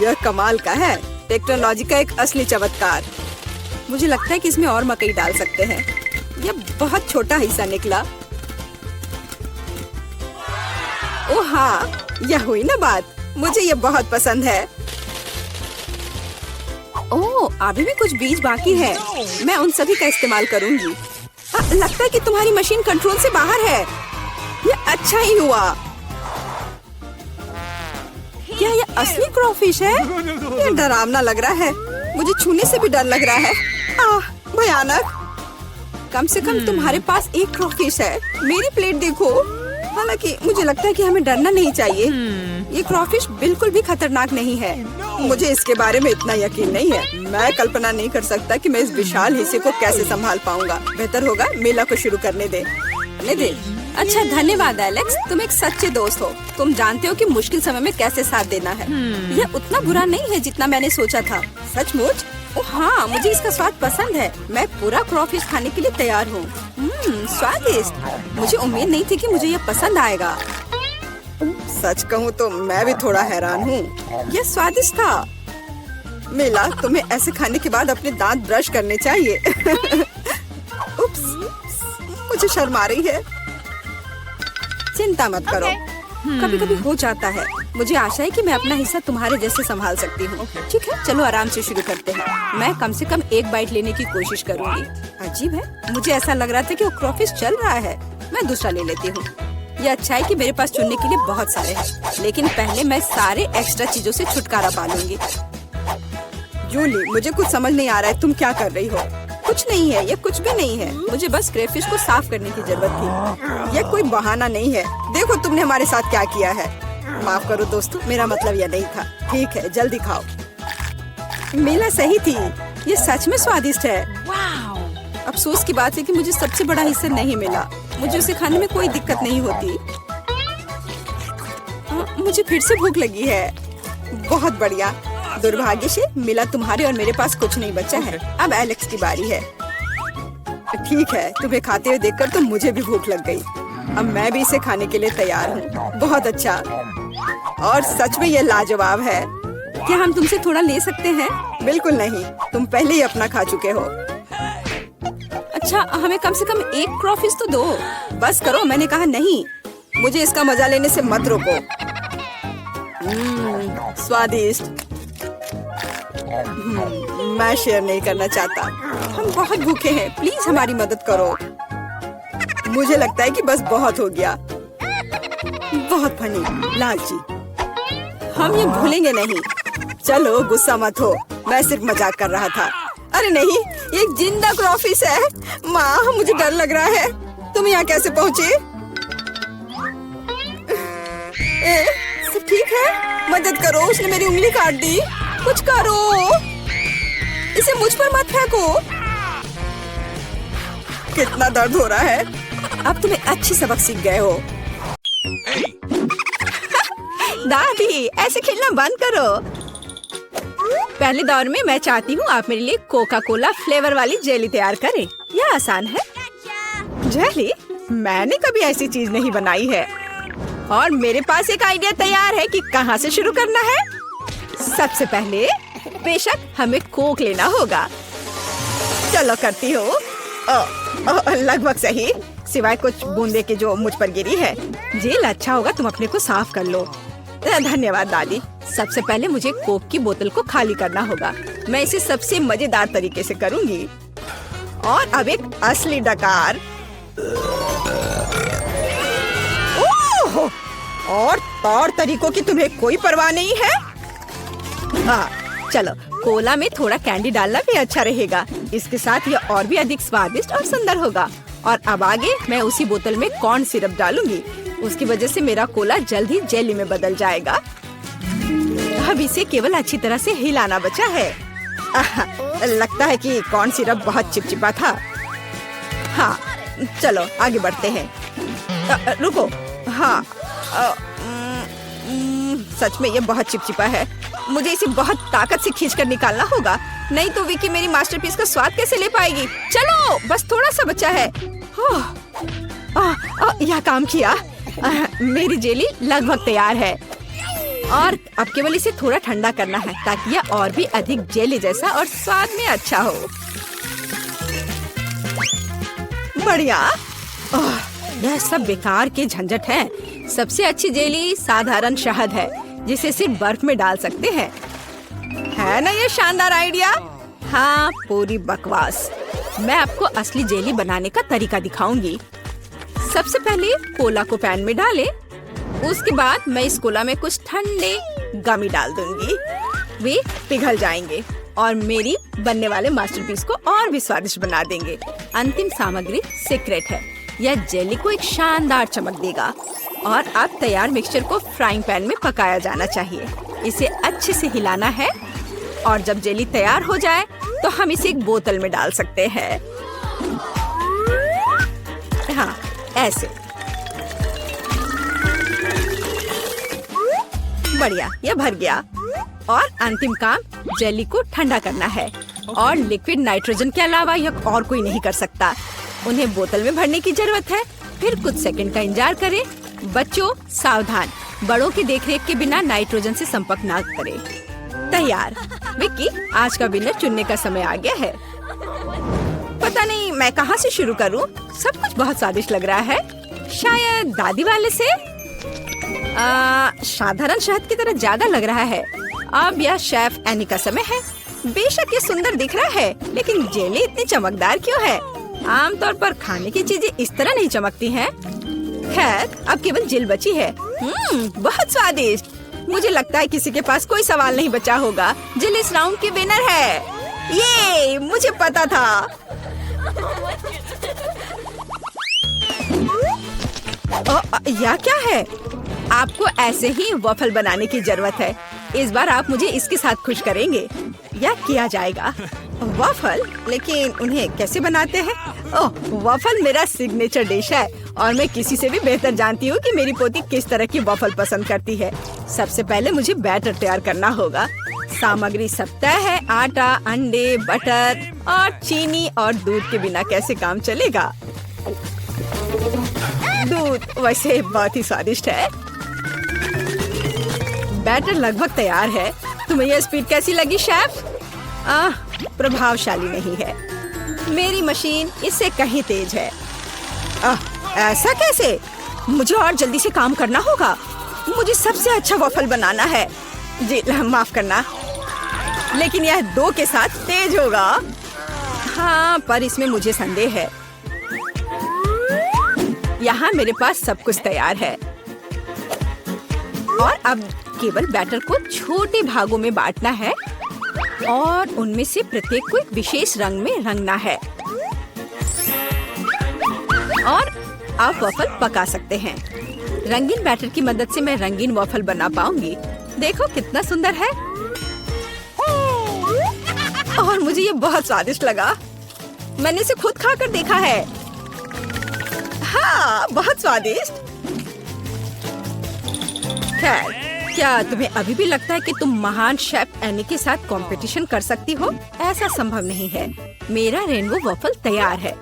यह कमाल का है। टेक्नोलॉजी का एक असली चमत्कार। मुझे लगता है कि इसमें और मकई डाल सकते हैं। यह बहुत छोटा हिस्सा निकला। ओह हाँ, यह हुई ना बात। मुझे यह बहुत पसंद है। ओह, अभी भी कुछ बीज बाकी है। मैं उन सभी का इस्तेमाल करूंगी। लगता है कि तुम्हारी मशीन कंट्रोल से बाहर है। यह अच्छा ही हुआ। क्या यह असली क्रॉफिश है? यह डरावना लग रहा है। मुझे छूने से भी डर लग रहा है। भयानक। कम से कम तुम्हारे पास एक क्रॉफिश है। मेरी प्लेट देखो। हालांकि मुझे लगता है कि हमें डरना नहीं चाहिए। ये क्रॉफिश बिल्कुल भी खतरनाक नहीं है। मुझे इसके बारे में इतना यकीन नहीं है। मैं कल्पना नहीं कर सकता कि मैं इस विशाल हिस्से को कैसे संभाल पाऊंगा। बेहतर होगा मेला को शुरू करने दे। अच्छा, धन्यवाद एलेक्स, तुम एक सच्चे दोस्त हो। तुम जानते हो कि मुश्किल समय में कैसे साथ देना है। यह उतना बुरा नहीं है जितना मैंने सोचा था। सचमुच? ओह हाँ, मुझे इसका स्वाद पसंद है। मैं पूरा क्रॉफिश खाने के लिए तैयार हूँ। स्वादिष्ट। मुझे उम्मीद नहीं थी कि मुझे यह पसंद आएगा। सच कहूँ तो मैं भी थोड़ा हैरान हूँ। यह स्वादिष्ट था। मिला, तुम्हें ऐसे खाने के बाद अपने दांत ब्रश करने चाहिए। उप्स, मुझे शर्म आ रही है। चिंता मत करो, कभी कभी हो जाता है। मुझे आशा है कि मैं अपना हिस्सा तुम्हारे जैसे संभाल सकती हूँ। ठीक है, चलो आराम से शुरू करते हैं। मैं कम से कम एक बाइट लेने की कोशिश करूँगी। अजीब है, मुझे ऐसा लग रहा था कि वो क्रॉफिश चल रहा है। मैं दूसरा ले लेती हूँ। ये अच्छा है कि मेरे पास चुनने के लिए बहुत सारे हैं, लेकिन पहले मैं सारे एक्स्ट्रा चीजों से छुटकारा पा लूंगी। जूली, मुझे कुछ समझ नहीं आ रहा है, तुम क्या कर रही हो? कुछ नहीं है, ये कुछ भी नहीं है। मुझे बस क्रेफिश को साफ करने की जरूरत थी। ये कोई बहाना नहीं है। देखो तुमने हमारे साथ क्या किया है। माफ करो दोस्तों, मेरा मतलब यह नहीं था। ठीक है, जल्दी खाओ। मेला सही थी, ये सच में स्वादिष्ट है। अफसोस की बात है कि मुझे सबसे बड़ा हिस्सा नहीं मिला। मुझे उसे खाने में कोई दिक्कत नहीं होती। मुझे फिर से भूख लगी है। बहुत बढ़िया। दुर्भाग्य से मिला, तुम्हारे और मेरे पास कुछ नहीं बचा है। अब एलेक्स की बारी है। ठीक है, तुम्हें खाते हुए देखकर तो मुझे भी भूख लग गई। अब मैं भी इसे खाने के लिए तैयार हूँ। बहुत अच्छा, और सच में ये लाजवाब है। क्या हम तुमसे थोड़ा ले सकते हैं? बिल्कुल नहीं, तुम पहले ही अपना खा चुके हो। अच्छा, हमें कम से कम एक क्रॉफिश तो दो। बस करो, मैंने कहा नहीं। मुझे इसका मजा लेने से मत रोको। स्वादिष्ट। मैं शेयर नहीं करना चाहता। हम बहुत भूखे हैं, प्लीज हमारी मदद करो। मुझे लगता है कि बस बहुत हो गया। बहुत फनी, लालची। हम ये भूलेंगे नहीं। चलो गुस्सा मत हो, मैं सिर्फ मजाक कर रहा था। अरे नहीं, ये एक जिंदा क्रॉफिश है। माँ, मुझे डर लग रहा है। तुम यहाँ कैसे पहुँचे? सब ठीक है? मदद करो, उसने मेरी उंगली काट दी। कुछ करो, इसे मुझ पर मत फेंको। कितना दर्द हो रहा है। अब तुम्हें अच्छी सबक सीख गए हो। दादी, ऐसे खेलना बंद करो। पहले दौर में मैं चाहती हूँ आप मेरे लिए कोका कोला फ्लेवर वाली जेली तैयार करें। यह आसान है। जेली? मैंने कभी ऐसी चीज नहीं बनाई है। और मेरे पास एक आइडिया तैयार है कि कहाँ से शुरू करना है। सबसे पहले बेशक हमें कोक लेना होगा। चलो करती हूँ। लगभग सही, सिवाय कुछ बूंदे के जो मुझ पर गिरी है। जेल अच्छा होगा तुम अपने को साफ कर लो। धन्यवाद दादी। सबसे पहले मुझे कोक की बोतल को खाली करना होगा। मैं इसे सबसे मजेदार तरीके से करूंगी। और अब एक असली डकार। ओह! और तौर तरीकों की तुम्हें कोई परवाह नहीं है? चलो कोला में थोड़ा कैंडी डालना भी अच्छा रहेगा। इसके साथ यह और भी अधिक स्वादिष्ट और सुंदर होगा। और अब आगे मैं उसी बोतल में कॉर्न सिरप डालूंगी। उसकी वजह से मेरा कोला जल्द ही जेली में बदल जाएगा। अब इसे केवल अच्छी तरह से हिलाना बचा है। लगता है कि कॉर्न सिरप बहुत चिपचिपा था। हाँ, चलो आगे बढ़ते हैं। रुको, हाँ, सच में ये बहुत चिपचिपा है। मुझे इसे बहुत ताकत से खींचकर निकालना होगा, नहीं तो विकी मेरी मास्टरपीस का स्वाद कैसे ले पाएगी। चलो, बस थोड़ा सा बचा है। यह काम किया। मेरी जेली लगभग तैयार है और अब केवल इसे थोड़ा ठंडा करना है ताकि यह और भी अधिक जेली जैसा और स्वाद में अच्छा हो। बढ़िया। यह सब बेकार के झंझट है। सबसे अच्छी जेली साधारण शहद है जिसे सिर्फ बर्फ में डाल सकते हैं। है ना ये शानदार आइडिया? हाँ, पूरी बकवास। मैं आपको असली जेली बनाने का तरीका दिखाऊंगी। सबसे पहले कोला को पैन में डालें। उसके बाद मैं इस कोला में कुछ ठंडे गमी डाल दूंगी। वे पिघल जाएंगे और मेरी बनने वाले मास्टरपीस को और भी स्वादिष्ट बना देंगे। अंतिम सामग्री सीक्रेट है। यह जेली को एक शानदार चमक देगा। और अब तैयार मिक्सचर को फ्राइंग पैन में पकाया जाना चाहिए। इसे अच्छे से हिलाना है और जब जेली तैयार हो जाए तो हम इसे एक बोतल में डाल सकते हैं। हाँ, ऐसे। बढ़िया, यह भर गया। और अंतिम काम जेली को ठंडा करना है और लिक्विड नाइट्रोजन के अलावा यह और कोई नहीं कर सकता। उन्हें बोतल में भरने की जरूरत है। फिर कुछ सेकंड का इंतजार करें। बच्चों सावधान, बड़ों की देखरेख के बिना नाइट्रोजन से संपर्क ना करें। तैयार। विक्की, आज का विनर चुनने का समय आ गया है। पता नहीं मैं कहाँ से शुरू करूँ। सब कुछ बहुत स्वादिष्ट लग रहा है। शायद दादी वाले से। साधारण शहद की तरह ज्यादा लग रहा है। अब यह शेफ एनी का समय है। बेशक ये सुंदर दिख रहा है, लेकिन जेली इतनी चमकदार क्यों है? आमतौर पर खाने की चीजें इस तरह नहीं चमकती हैं। खैर, अब केवल जेल बची है। बहुत स्वादिष्ट। मुझे लगता है किसी के पास कोई सवाल नहीं बचा होगा। जेल इस राउंड की विनर है। ये मुझे पता था। यह क्या है? आपको ऐसे ही वॉफल बनाने की जरूरत है। इस बार आप मुझे इसके साथ खुश करेंगे। यह किया जाएगा। वॉफल? लेकिन उन्हें कैसे बनाते हैं? ओह, वॉफल मेरा सिग्नेचर डिश है और मैं किसी से भी बेहतर जानती हूँ कि मेरी पोती किस तरह की वॉफल पसंद करती है। सबसे पहले मुझे बैटर तैयार करना होगा। सामग्री सब तय है। आटा, अंडे, बटर और चीनी और दूध के बिना कैसे काम चलेगा? दूध वैसे बहुत ही स्वादिष्ट है। बैटर लगभग तैयार है। तुम्हें यह स्पीड कैसी लगी शेफ? प्रभावशाली नहीं है। मेरी मशीन इससे कहीं तेज है। ऐसा कैसे? मुझे और जल्दी से काम करना होगा। मुझे सबसे अच्छा वॉफल बनाना है। जी माफ करना, लेकिन यह 2 के साथ तेज होगा। हाँ, पर इसमें मुझे संदेह है। यहाँ मेरे पास सब कुछ तैयार है और अब केवल बैटर को छोटे भागों में बांटना है और उनमें से प्रत्येक को एक विशेष रंग में रंगना है। और आप वॉफल पका सकते हैं। रंगीन बैटर की मदद से मैं रंगीन वॉफल बना पाऊंगी। देखो कितना सुंदर है। और मुझे ये बहुत स्वादिष्ट लगा। मैंने इसे खुद खाकर देखा है। हाँ, बहुत स्वादिष्ट। खैर, क्या तुम्हें अभी भी लगता है कि तुम महान शेफ एनी के साथ कंपटीशन कर सकती हो? ऐसा संभव नहीं है। मेरा रेनबो वॉफल तैयार है।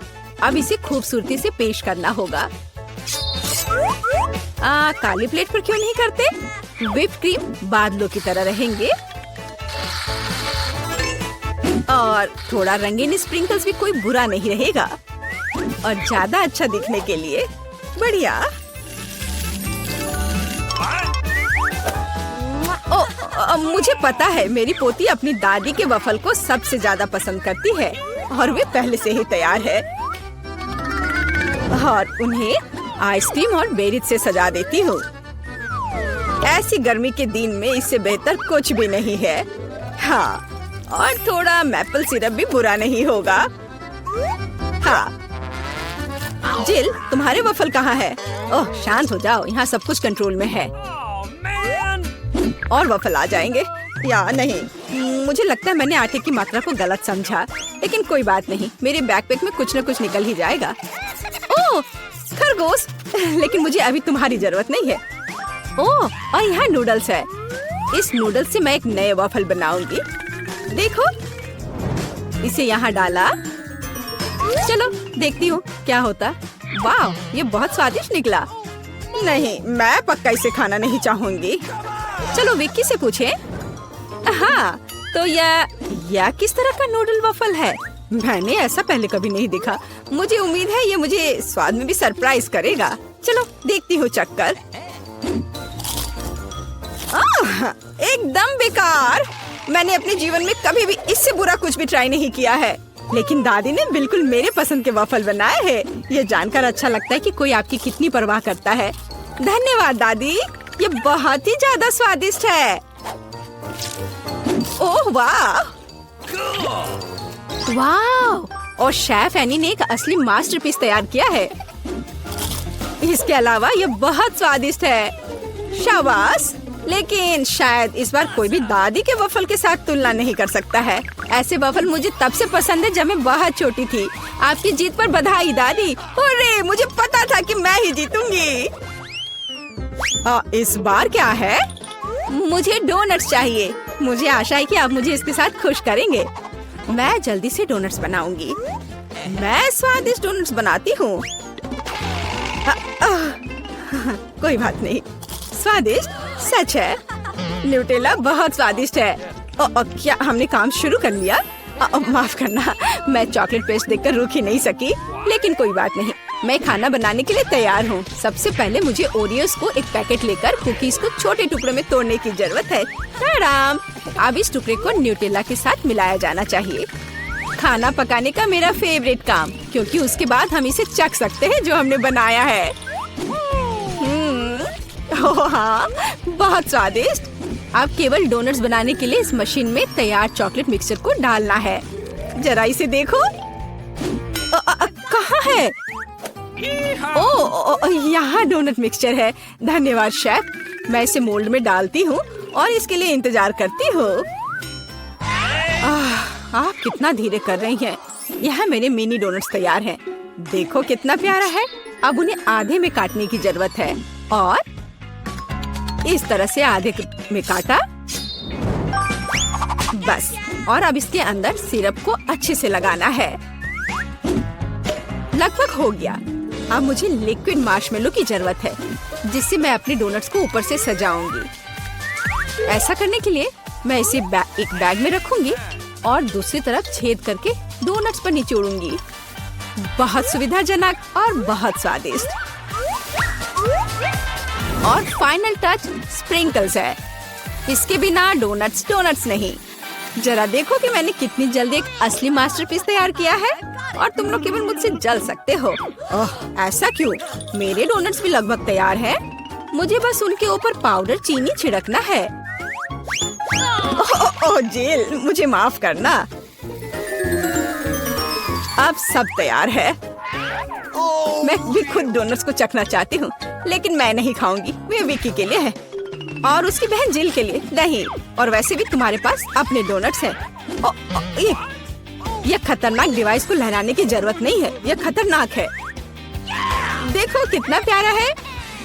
अब इसे खूबसूरती से पेश करना होगा। काली प्लेट पर क्यों नहीं करते? व्हिप क्रीम बादलों की तरह रहेंगे। और थोड़ा रंगीन स्प्रिंकल्स भी कोई बुरा नहीं रहेगा। और ज्यादा अच्छा दिखने के लिए बढ़िया। मुझे पता है मेरी पोती अपनी दादी के वफल को सबसे ज्यादा पसंद करती है और वे पहले से ही तैयार है। और उन्हें आइसक्रीम और बेरीज से सजा देती हूँ। ऐसी गर्मी के दिन में इससे बेहतर कुछ भी नहीं है। हाँ, और थोड़ा मैपल सिरप भी बुरा नहीं होगा। हाँ, जिल, तुम्हारे वफल कहाँ है? ओह, शांत हो जाओ, यहाँ सब कुछ कंट्रोल में है। और वफल आ जाएंगे या नहीं? मुझे लगता है मैंने आटे की मात्रा को गलत समझा, लेकिन कोई बात नहीं, मेरे बैकपैक में कुछ न कुछ निकल ही जाएगा। ओह, खरगोश, लेकिन मुझे अभी तुम्हारी जरूरत नहीं है। ओह, और यहाँ नूडल्स है। इस नूडल्स से मैं एक नए वफल बनाऊंगी। देखो, इसे यहाँ डाला। चलो देखती हूँ क्या होता। वाह, ये बहुत स्वादिष्ट निकला। नहीं, मैं पक्का इसे खाना नहीं चाहूंगी। चलो विक्की से पूछें। हाँ, तो यह किस तरह का नूडल वफल है? मैंने ऐसा पहले कभी नहीं देखा। मुझे उम्मीद है ये मुझे स्वाद में भी सरप्राइज करेगा। चलो देखती हूँ चक्कर। एकदम बेकार। मैंने अपने जीवन में कभी भी इससे बुरा कुछ भी ट्राई नहीं किया है, लेकिन दादी ने बिल्कुल मेरे पसंद के वफल बनाए हैं। ये जानकर अच्छा लगता है कि कोई आपकी कितनी परवाह करता है। धन्यवाद दादी, ये बहुत ही ज्यादा स्वादिष्ट है। ओह वाह, वाह! और शेफ एनी ने एक असली मास्टरपीस तैयार किया है। इसके अलावा ये बहुत स्वादिष्ट है। शाबाश! लेकिन शायद इस बार कोई भी दादी के वफल के साथ तुलना नहीं कर सकता है। ऐसे वफल मुझे तब से पसंद है जब मैं बहुत छोटी थी। आपकी जीत पर बधाई दादी। अरे, मुझे पता था कि मैं ही जीतूंगी। इस बार क्या है? मुझे डोनट्स चाहिए। मुझे आशा है कि आप मुझे इसके साथ खुश करेंगे। मैं जल्दी से डोनट्स बनाऊंगी। मैं स्वादिष्ट डोनट्स बनाती हूँ। कोई बात नहीं, स्वादिष्ट सच है। न्यूटेला बहुत स्वादिष्ट है। क्या हमने काम शुरू कर लिया? माफ करना, मैं चॉकलेट पेस्ट देखकर रुक ही नहीं सकी, लेकिन कोई बात नहीं, मैं खाना बनाने के लिए तैयार हूँ। सबसे पहले मुझे ओरियोस को एक पैकेट लेकर कुकीज को छोटे टुकड़ों में तोड़ने की जरूरत है। आराम। अब इस टुकड़े को न्यूटेला के साथ मिलाया जाना चाहिए। खाना पकाने का मेरा फेवरेट काम, क्योंकि उसके बाद हम इसे चख सकते हैं जो हमने बनाया है। ओह हाँ, बहुत स्वादिष्ट। अब केवल डोनट्स बनाने के लिए इस मशीन में तैयार चॉकलेट मिक्सचर को डालना है। जरा इसे देखो। कहाँ है? ओह, यहाँ डोनट मिक्सचर है। धन्यवाद शेफ। मैं इसे मोल्ड में डालती हूँ और इसके लिए इंतजार करती हूँ। आप कितना धीरे कर रही हैं। यहाँ मेरे मिनी डोनट्स तैयार हैं। देखो कितना प्यारा है। अब उन्हें आधे में काटने की जरूरत है और इस तरह से आधे में काटा। बस, और अब इसके अंदर सिरप को अच्छे से लगाना है। लगभग हो गया। अब मुझे लिक्विड मार्शमेलो की जरूरत है, जिससे मैं अपने डोनट्स को ऊपर से सजाऊंगी। ऐसा करने के लिए मैं इसे एक बैग में रखूंगी और दूसरी तरफ छेद करके डोनट्स पर निचोड़ूंगी। बहुत सुविधाजनक और बहुत स्वादिष्ट। और फाइनल टच स्प्रिंकल्स है। इसके बिना डोनट्स डोनट्स नहीं। जरा देखो कि मैंने कितनी जल्दी एक असली मास्टरपीस तैयार किया है, और तुम लोग केवल मुझसे जल सकते हो। ओह, ऐसा क्यों? मेरे डोनट्स भी लगभग तैयार हैं। मुझे बस उनके ऊपर पाउडर चीनी छिड़कना है। ओह जेल, मुझे माफ करना। अब सब तैयार है। मैं भी खुद डोनट्स को चखना चाहती हूँ, लेकिन मैं नहीं खाऊंगी। वे विक्की के लिए है और उसकी बहन जिल के लिए। नहीं, और वैसे भी तुम्हारे पास अपने डोनट्स हैं। ये खतरनाक डिवाइस को लहराने की जरूरत नहीं है। यह खतरनाक है। देखो कितना प्यारा है।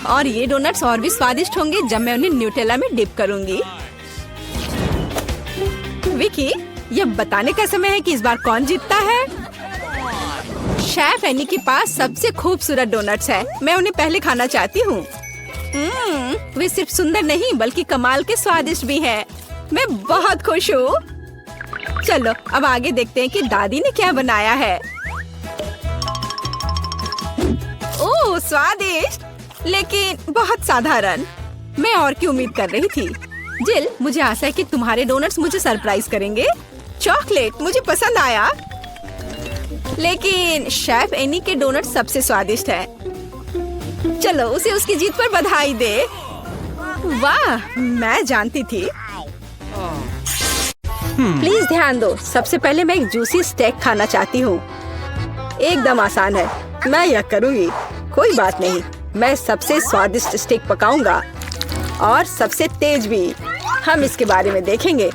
और ये डोनट्स और भी स्वादिष्ट होंगे जब मैं उन्हें न्यूटेला में डिप करूंगी। विक्की, यह बताने का समय है कि इस बार कौन जीतता है। शेफ एनी के पास सबसे खूबसूरत डोनट्स है। मैं उन्हें पहले खाना चाहती हूँ। वे सिर्फ सुंदर नहीं बल्कि कमाल के स्वादिष्ट भी हैं। मैं बहुत खुश हूँ। चलो अब आगे देखते हैं कि दादी ने क्या बनाया है। ओह स्वादिष्ट, लेकिन बहुत साधारण। मैं और की उम्मीद कर रही थी। जिल, मुझे आशा है कि तुम्हारे डोनट्स मुझे सरप्राइज करेंगे। चॉकलेट मुझे पसंद आया, लेकिन शेफ एनी के डोनट सबसे स्वादिष्ट है। चलो उसे उसकी जीत पर बधाई दे। वाह, मैं जानती थी। प्लीज ध्यान दो, सबसे पहले मैं एक जूसी स्टेक खाना चाहती हूँ। एकदम आसान है, मैं यह करूँगी। कोई बात नहीं, मैं सबसे स्वादिष्ट स्टेक पकाऊंगा और सबसे तेज भी। हम इसके बारे में देखेंगे।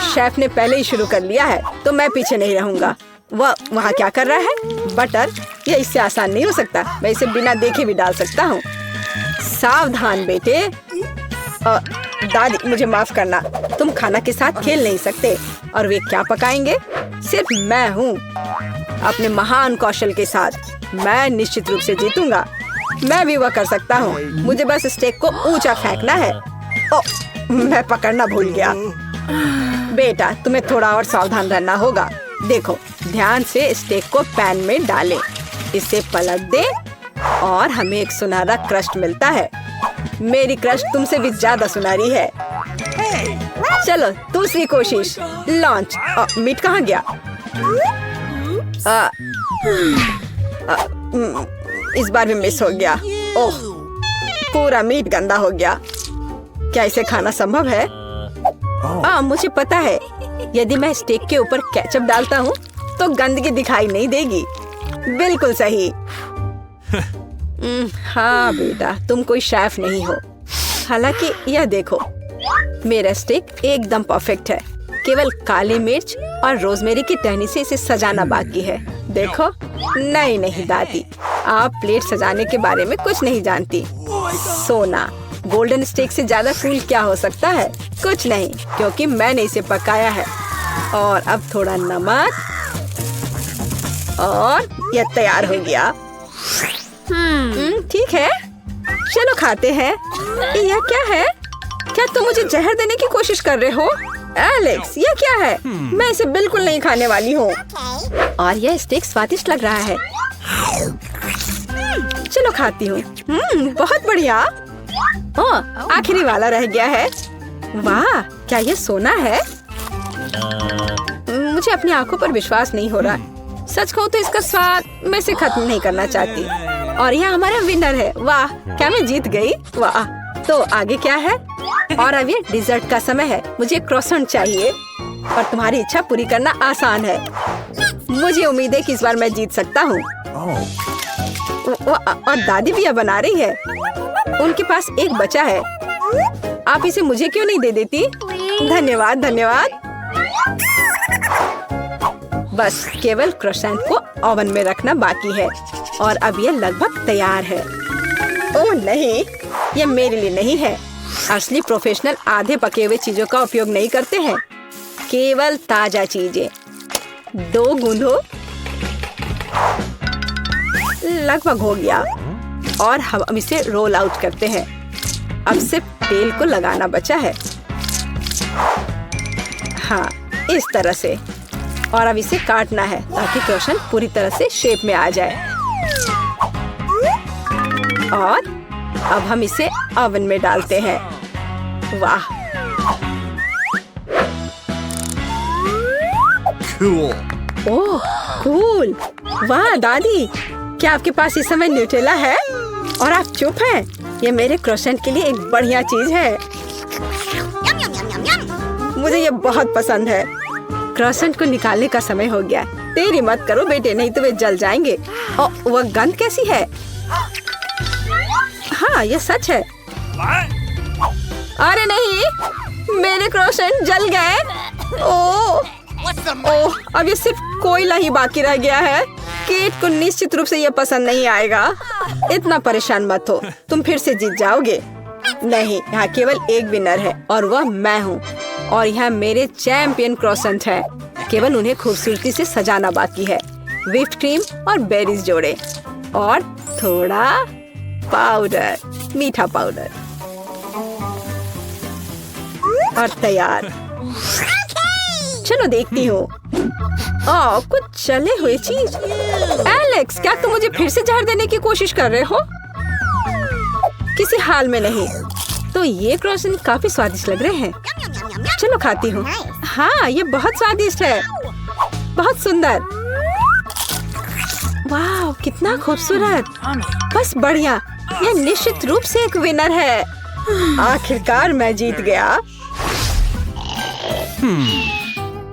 शेफ ने पहले ही शुरू कर लिया है, तो मैं पीछे नहीं रहूंगा। वह वहाँ क्या कर रहा है? बटर? यह इससे आसान नहीं हो सकता। मैं इसे बिना देखे भी डाल सकता हूँ। सावधान बेटे। दादी मुझे माफ करना, तुम खाना के साथ खेल नहीं सकते। और वे क्या पकाएंगे? सिर्फ मैं हूँ, अपने महान कौशल के साथ। मैं निश्चित रूप से जीतूंगा। मैं भी वह कर सकता हूँ। मुझे बस स्टेक को ऊंचा फेंकना है। ओह, मैं पकड़ना भूल गया। बेटा, तुम्हें थोड़ा और सावधान रहना होगा। देखो, ध्यान से स्टेक को पैन में डालें, इसे पलट दे और हमें एक सुनहरा क्रस्ट मिलता है। मेरी क्रस्ट तुमसे भी ज्यादा सुनहरी है। चलो दूसरी कोशिश। लॉन्च। मीट कहाँ गया? इस बार भी मिस हो गया। ओह, पूरा मीट गंदा हो गया। क्या इसे खाना संभव है? मुझे पता है, यदि मैं स्टेक के ऊपर केचप डालता हूँ तो गंदगी दिखाई नहीं देगी। बिल्कुल सही। हाँ बेटा, तुम कोई शेफ नहीं हो। हालांकि यह देखो, मेरा स्टेक एकदम परफेक्ट है। केवल काली मिर्च और रोजमेरी की टहनी से इसे सजाना बाकी है। देखो। नहीं दादी, आप प्लेट सजाने के बारे में कुछ नहीं जानती। सोना, गोल्डन स्टेक से ज्यादा कूल क्या हो सकता है? कुछ नहीं, क्योंकि मैंने इसे पकाया है। और अब थोड़ा नमक और यह तैयार हो गया। ठीक है, चलो खाते हैं। यह क्या है? क्या तुम मुझे जहर देने की कोशिश कर रहे हो? एलेक्स, यह क्या है? मैं इसे बिल्कुल नहीं खाने वाली हूँ। और यह स्टेक स्वादिष्ट लग रहा है। चलो खाती हूँ। बहुत बढ़िया। आखिरी वाला रह गया है। वाह, क्या यह सोना है? मुझे अपनी आंखों पर विश्वास नहीं हो रहा। सच कहूँ तो इसका स्वाद मैं इसे खत्म नहीं करना चाहती। और यह हमारा विनर है। वाह, क्या मैं जीत गई? वाह। तो आगे क्या है? और अब ये डिजर्ट का समय है। मुझे क्रोसेंट चाहिए और तुम्हारी इच्छा पूरी करना आसान है। मुझे उम्मीद है कि इस बार मैं जीत सकता हूँ। और दादी भी यह बना रही है। उनके पास एक बचा है। आप इसे मुझे क्यों नहीं दे देती? धन्यवाद। बस केवल क्रोसेंट को ओवन में रखना बाकी है और अब यह लगभग तैयार है। ओह नहीं, यह मेरे लिए नहीं है। असली प्रोफेशनल आधे पके हुए चीजों का उपयोग नहीं करते हैं, केवल ताजा चीजें। 2 गूंदो। लगभग हो गया और हम इसे रोल आउट करते हैं। अब सिर्फ तेल को लगाना बचा है। हाँ, इस तरह से। और अब इसे काटना है ताकि क्रोसेंट पूरी तरह से शेप में आ जाए। और अब हम इसे ओवन में डालते हैं। वाह, Cool. ओह कूल। वाह दादी, क्या आपके पास इस समय न्यूटेला है? और आप चुप हैं? ये मेरे क्रोसेंट के लिए एक बढ़िया चीज है। मुझे ये बहुत पसंद है। क्रोसेंट को निकालने का समय हो गया। देरी मत करो बेटे, नहीं तो वे जल जाएंगे। और वह गंध कैसी है? हाँ, ये सच है। अरे नहीं, मेरे क्रोसेंट जल गए। ओह, अब ये सिर्फ कोयला ही बाकी रह गया है। केट को निश्चित रूप से ये पसंद नहीं आएगा। इतना परेशान मत हो, तुम फिर से जीत जाओगे। नहीं, यहाँ केवल एक विनर है और वह मैं हूँ। और यहाँ मेरे चैंपियन क्रोसेंट है। केवल उन्हें खूबसूरती से सजाना बाकी है। व्हिप्ड क्रीम और बेरीज जोड़े और थोड़ा पाउडर, मीठा पाउडर, और तैयार। चलो देखती हूँ। कुछ चले हुए चीज। एलेक्स, क्या तुम मुझे फिर से जहर देने की कोशिश कर रहे हो? किसी हाल में नहीं। तो ये क्रॉसन काफी स्वादिष्ट लग रहे हैं। चलो खाती हूँ। हाँ, ये बहुत स्वादिष्ट है, बहुत सुंदर। वाह, कितना खूबसूरत। बस बढ़िया, ये निश्चित रूप से एक विनर है। आखिरकार मैं जीत गया।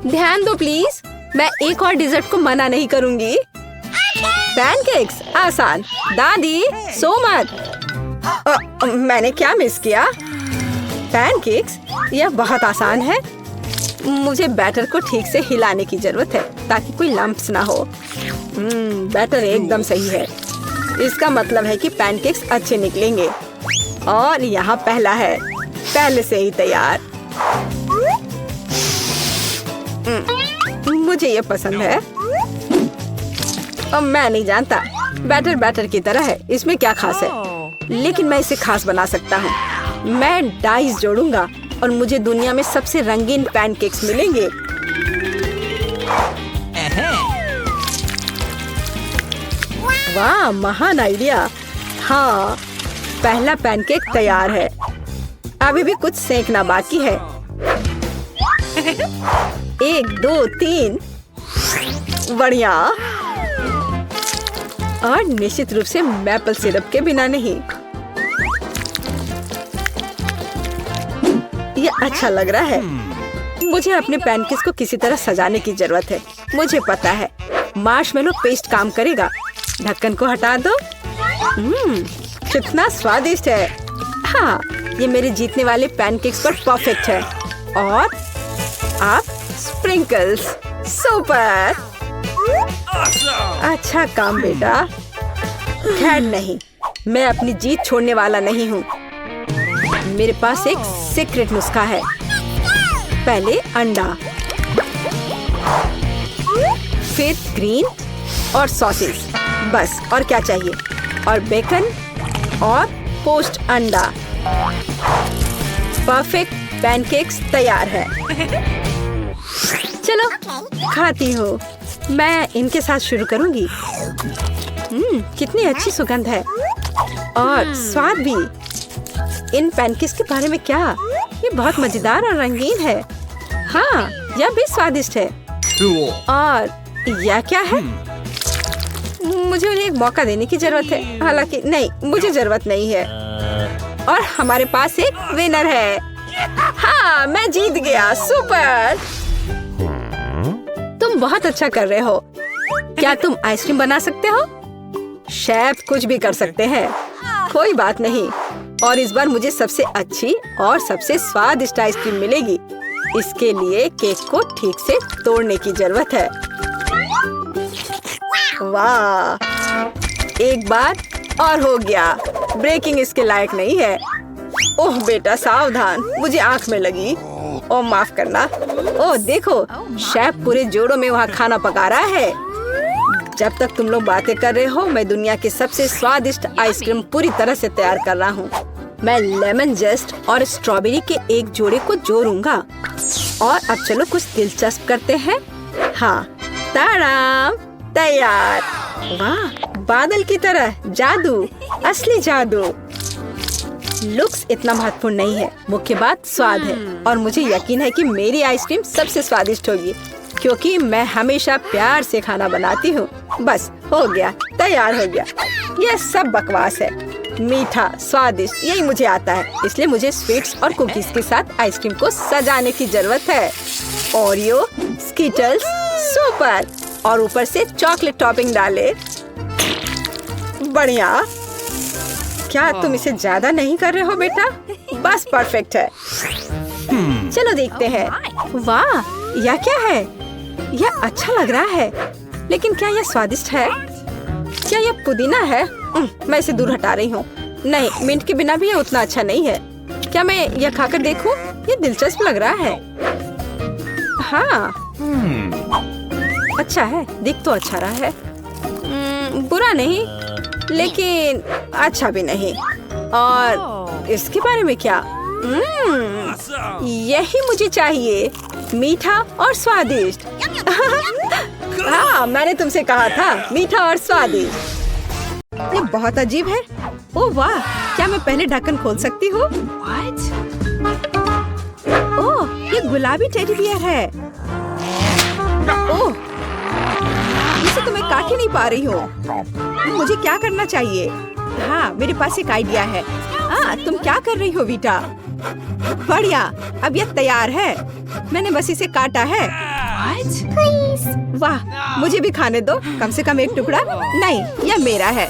ध्यान दो प्लीज, मैं एक और डिजर्ट को मना नहीं करूंगी। पैनकेक्स आसान। दादी, सो मत। मैंने क्या मिस किया? पैनकेक्स, यह बहुत आसान है। मुझे बैटर को ठीक से हिलाने की जरूरत है ताकि कोई लम्प्स ना हो। बैटर एकदम सही है। इसका मतलब है कि पैनकेक्स अच्छे निकलेंगे। और यहाँ पहला है, पहले से ही तैयार। मुझे ये पसंद है। अब मैं नहीं जानता, बैटर बैटर की तरह है, इसमें क्या खास है? लेकिन मैं इसे खास बना सकता हूँ। मैं डाइस जोड़ूंगा और मुझे दुनिया में सबसे रंगीन पैनकेक्स मिलेंगे। वाह, महान आइडिया। हाँ, पहला पैनकेक तैयार है। अभी भी कुछ सेकना बाकी है। 1 2 3। बढ़िया। और निश्चित रूप से मैपल सिरप के बिना नहीं। ये अच्छा लग रहा है। मुझे अपने पैनकेक्स को किसी तरह सजाने की जरूरत है। मुझे पता है, मार्शमेलो पेस्ट काम करेगा। ढक्कन को हटा दो। कितना स्वादिष्ट है। हाँ, ये मेरे जीतने वाले पैनकेक्स पर परफेक्ट है। और आप स्प्रिंकल्स, सुपर। अच्छा काम बेटा। खैर नहीं, मैं अपनी जीत छोड़ने वाला नहीं हूँ। मेरे पास एक सीक्रेट नुस्खा है। पहले अंडा, फिर ग्रीन और सॉसेज, बस। और क्या चाहिए? और बेकन और पोस्ट अंडा। परफेक्ट पैनकेक्स तैयार है। चलो खाती हूँ। मैं इनके साथ शुरू करूंगी। कितनी अच्छी सुगंध है और स्वाद भी। इन पैनकेक्स के बारे में क्या? ये बहुत मजेदार और रंगीन है। हाँ, यह भी स्वादिष्ट है। और यह क्या है? मुझे उन्हें एक मौका देने की जरूरत है। हालांकि नहीं, मुझे जरूरत नहीं है। और हमारे पास एक विनर है। हाँ, मैं जीत गया। सुपर। तुम बहुत अच्छा कर रहे हो। क्या तुम आइसक्रीम बना सकते हो? शेफ कुछ भी कर सकते हैं। कोई बात नहीं। और इस बार मुझे सबसे अच्छी और सबसे स्वादिष्ट आइसक्रीम मिलेगी। इसके लिए केक को ठीक से तोड़ने की जरूरत है। वाह, एक बार और हो गया। ब्रेकिंग इसके लायक नहीं है। ओह बेटा सावधान, मुझे आंख में लगी। ओह माफ करना। ओह देखो, शेफ पूरे जोड़ों में वहाँ खाना पका रहा है। जब तक तुम लोग बातें कर रहे हो, मैं दुनिया की सबसे स्वादिष्ट आइसक्रीम पूरी तरह से तैयार कर रहा हूँ। मैं लेमन जेस्ट और स्ट्रॉबेरी के एक जोड़े को जोड़ूंगा। और अब चलो कुछ दिलचस्प करते हैं। हाँ, ताराम, तैयार। वाह, बादल की तरह जादू, असली जादू। लुक्स इतना महत्वपूर्ण नहीं है, मुख्य बात स्वाद है। और मुझे यकीन है कि मेरी आइसक्रीम सबसे स्वादिष्ट होगी, क्योंकि मैं हमेशा प्यार से खाना बनाती हूँ। बस हो गया, तैयार हो गया। यह सब बकवास है। मीठा, स्वादिष्ट, यही मुझे आता है। इसलिए मुझे स्वीट्स और कुकीज के साथ आइसक्रीम को सजाने की जरूरत है। Oreo, Skittles, super. और ऊपर से चॉकलेट टॉपिंग डाले। बढ़िया। क्या तुम इसे ज्यादा नहीं कर रहे हो बेटा? बस परफेक्ट है। चलो देखते हैं। वाह, यह क्या है? यह अच्छा लग रहा है, लेकिन क्या यह स्वादिष्ट है? क्या यह पुदीना है? मैं इसे दूर हटा रही हूँ। नहीं, मिंट के बिना भी यह उतना अच्छा नहीं है। क्या मैं यह खाकर देखूं? यह दिलचस्प लग रहा है। हाँ, अच्छा है, दिख तो अच्छा रहा है। बुरा नहीं, लेकिन अच्छा भी नहीं। और इसके बारे में क्या? यही मुझे चाहिए। मीठा और स्वादिष्ट। हाँ, मैंने तुमसे कहा था मीठा और स्वादिष्ट। ये बहुत अजीब है। ओह वाह, क्या मैं पहले ढक्कन खोल सकती हूँ? ओह, ये गुलाबी टेडी बियर है। ओह, इसे तो मैं काट ही नहीं पा रही हूँ। मुझे क्या करना चाहिए? हाँ, मेरे पास एक आइडिया है। तुम क्या कर रही हो वीटा? बढ़िया, अब ये तैयार है। मैंने बस इसे काटा है। वाह, मुझे भी खाने दो, कम से कम एक टुकड़ा। नहीं, यह मेरा है।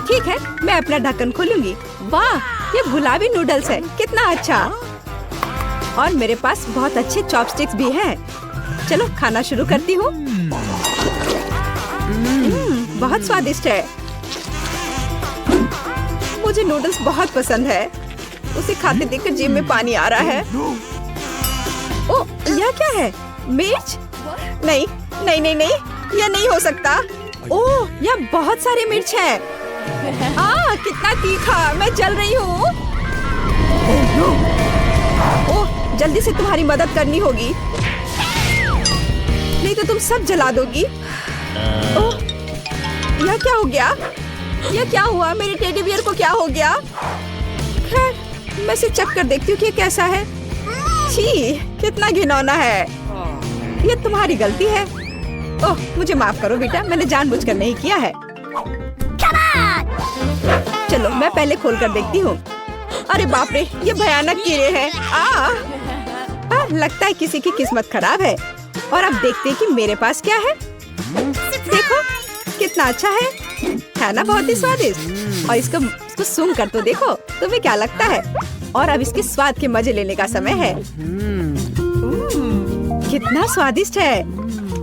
ठीक है, मैं अपना ढक्कन खोलूंगी। वाह, ये गुलाबी नूडल्स है, कितना अच्छा। और मेरे पास बहुत अच्छे चॉपस्टिक्स भी हैं। चलो खाना शुरू करती हूँ। बहुत स्वादिष्ट है। मुझे नूडल्स बहुत पसंद है। उसे खाते देखकर जीभ में पानी आ रहा है। ओह, यह क्या है? मिर्च? नहीं नहीं नहीं नहीं, यह नहीं हो सकता। ओह, यह बहुत सारे मिर्च है। कितना तीखा, मैं जल रही हूँ। ओह, जल्दी से तुम्हारी मदद करनी होगी, नहीं तो तुम सब जला दोगी। ओह, यह क्या हो गया? यह क्या हुआ? मेरे टेडी बियर को क्या हो गया? खैर, मैं इसे चेक कर देखती हूँ कि कैसा है। छी, कितना घिनौना है। ये तुम्हारी गलती है। ओह, मुझे माफ करो बेटा, मैंने जानबूझकर नहीं किया है। चलो, मैं पहले खोल कर देखती हूँ। अरे बाप रे, ये भयानक कीड़े हैं। लगता है किसी की किस्मत खराब है। और अब देखते हैं कि मेरे पास क्या है। देखो, कितना अच्छा है ना? बहुत ही स्वादिष्ट। और इसको सूंघ कर तो देखो, तुम्हें क्या लगता है? और अब इसके स्वाद के मजे लेने का समय है। कितना स्वादिष्ट है।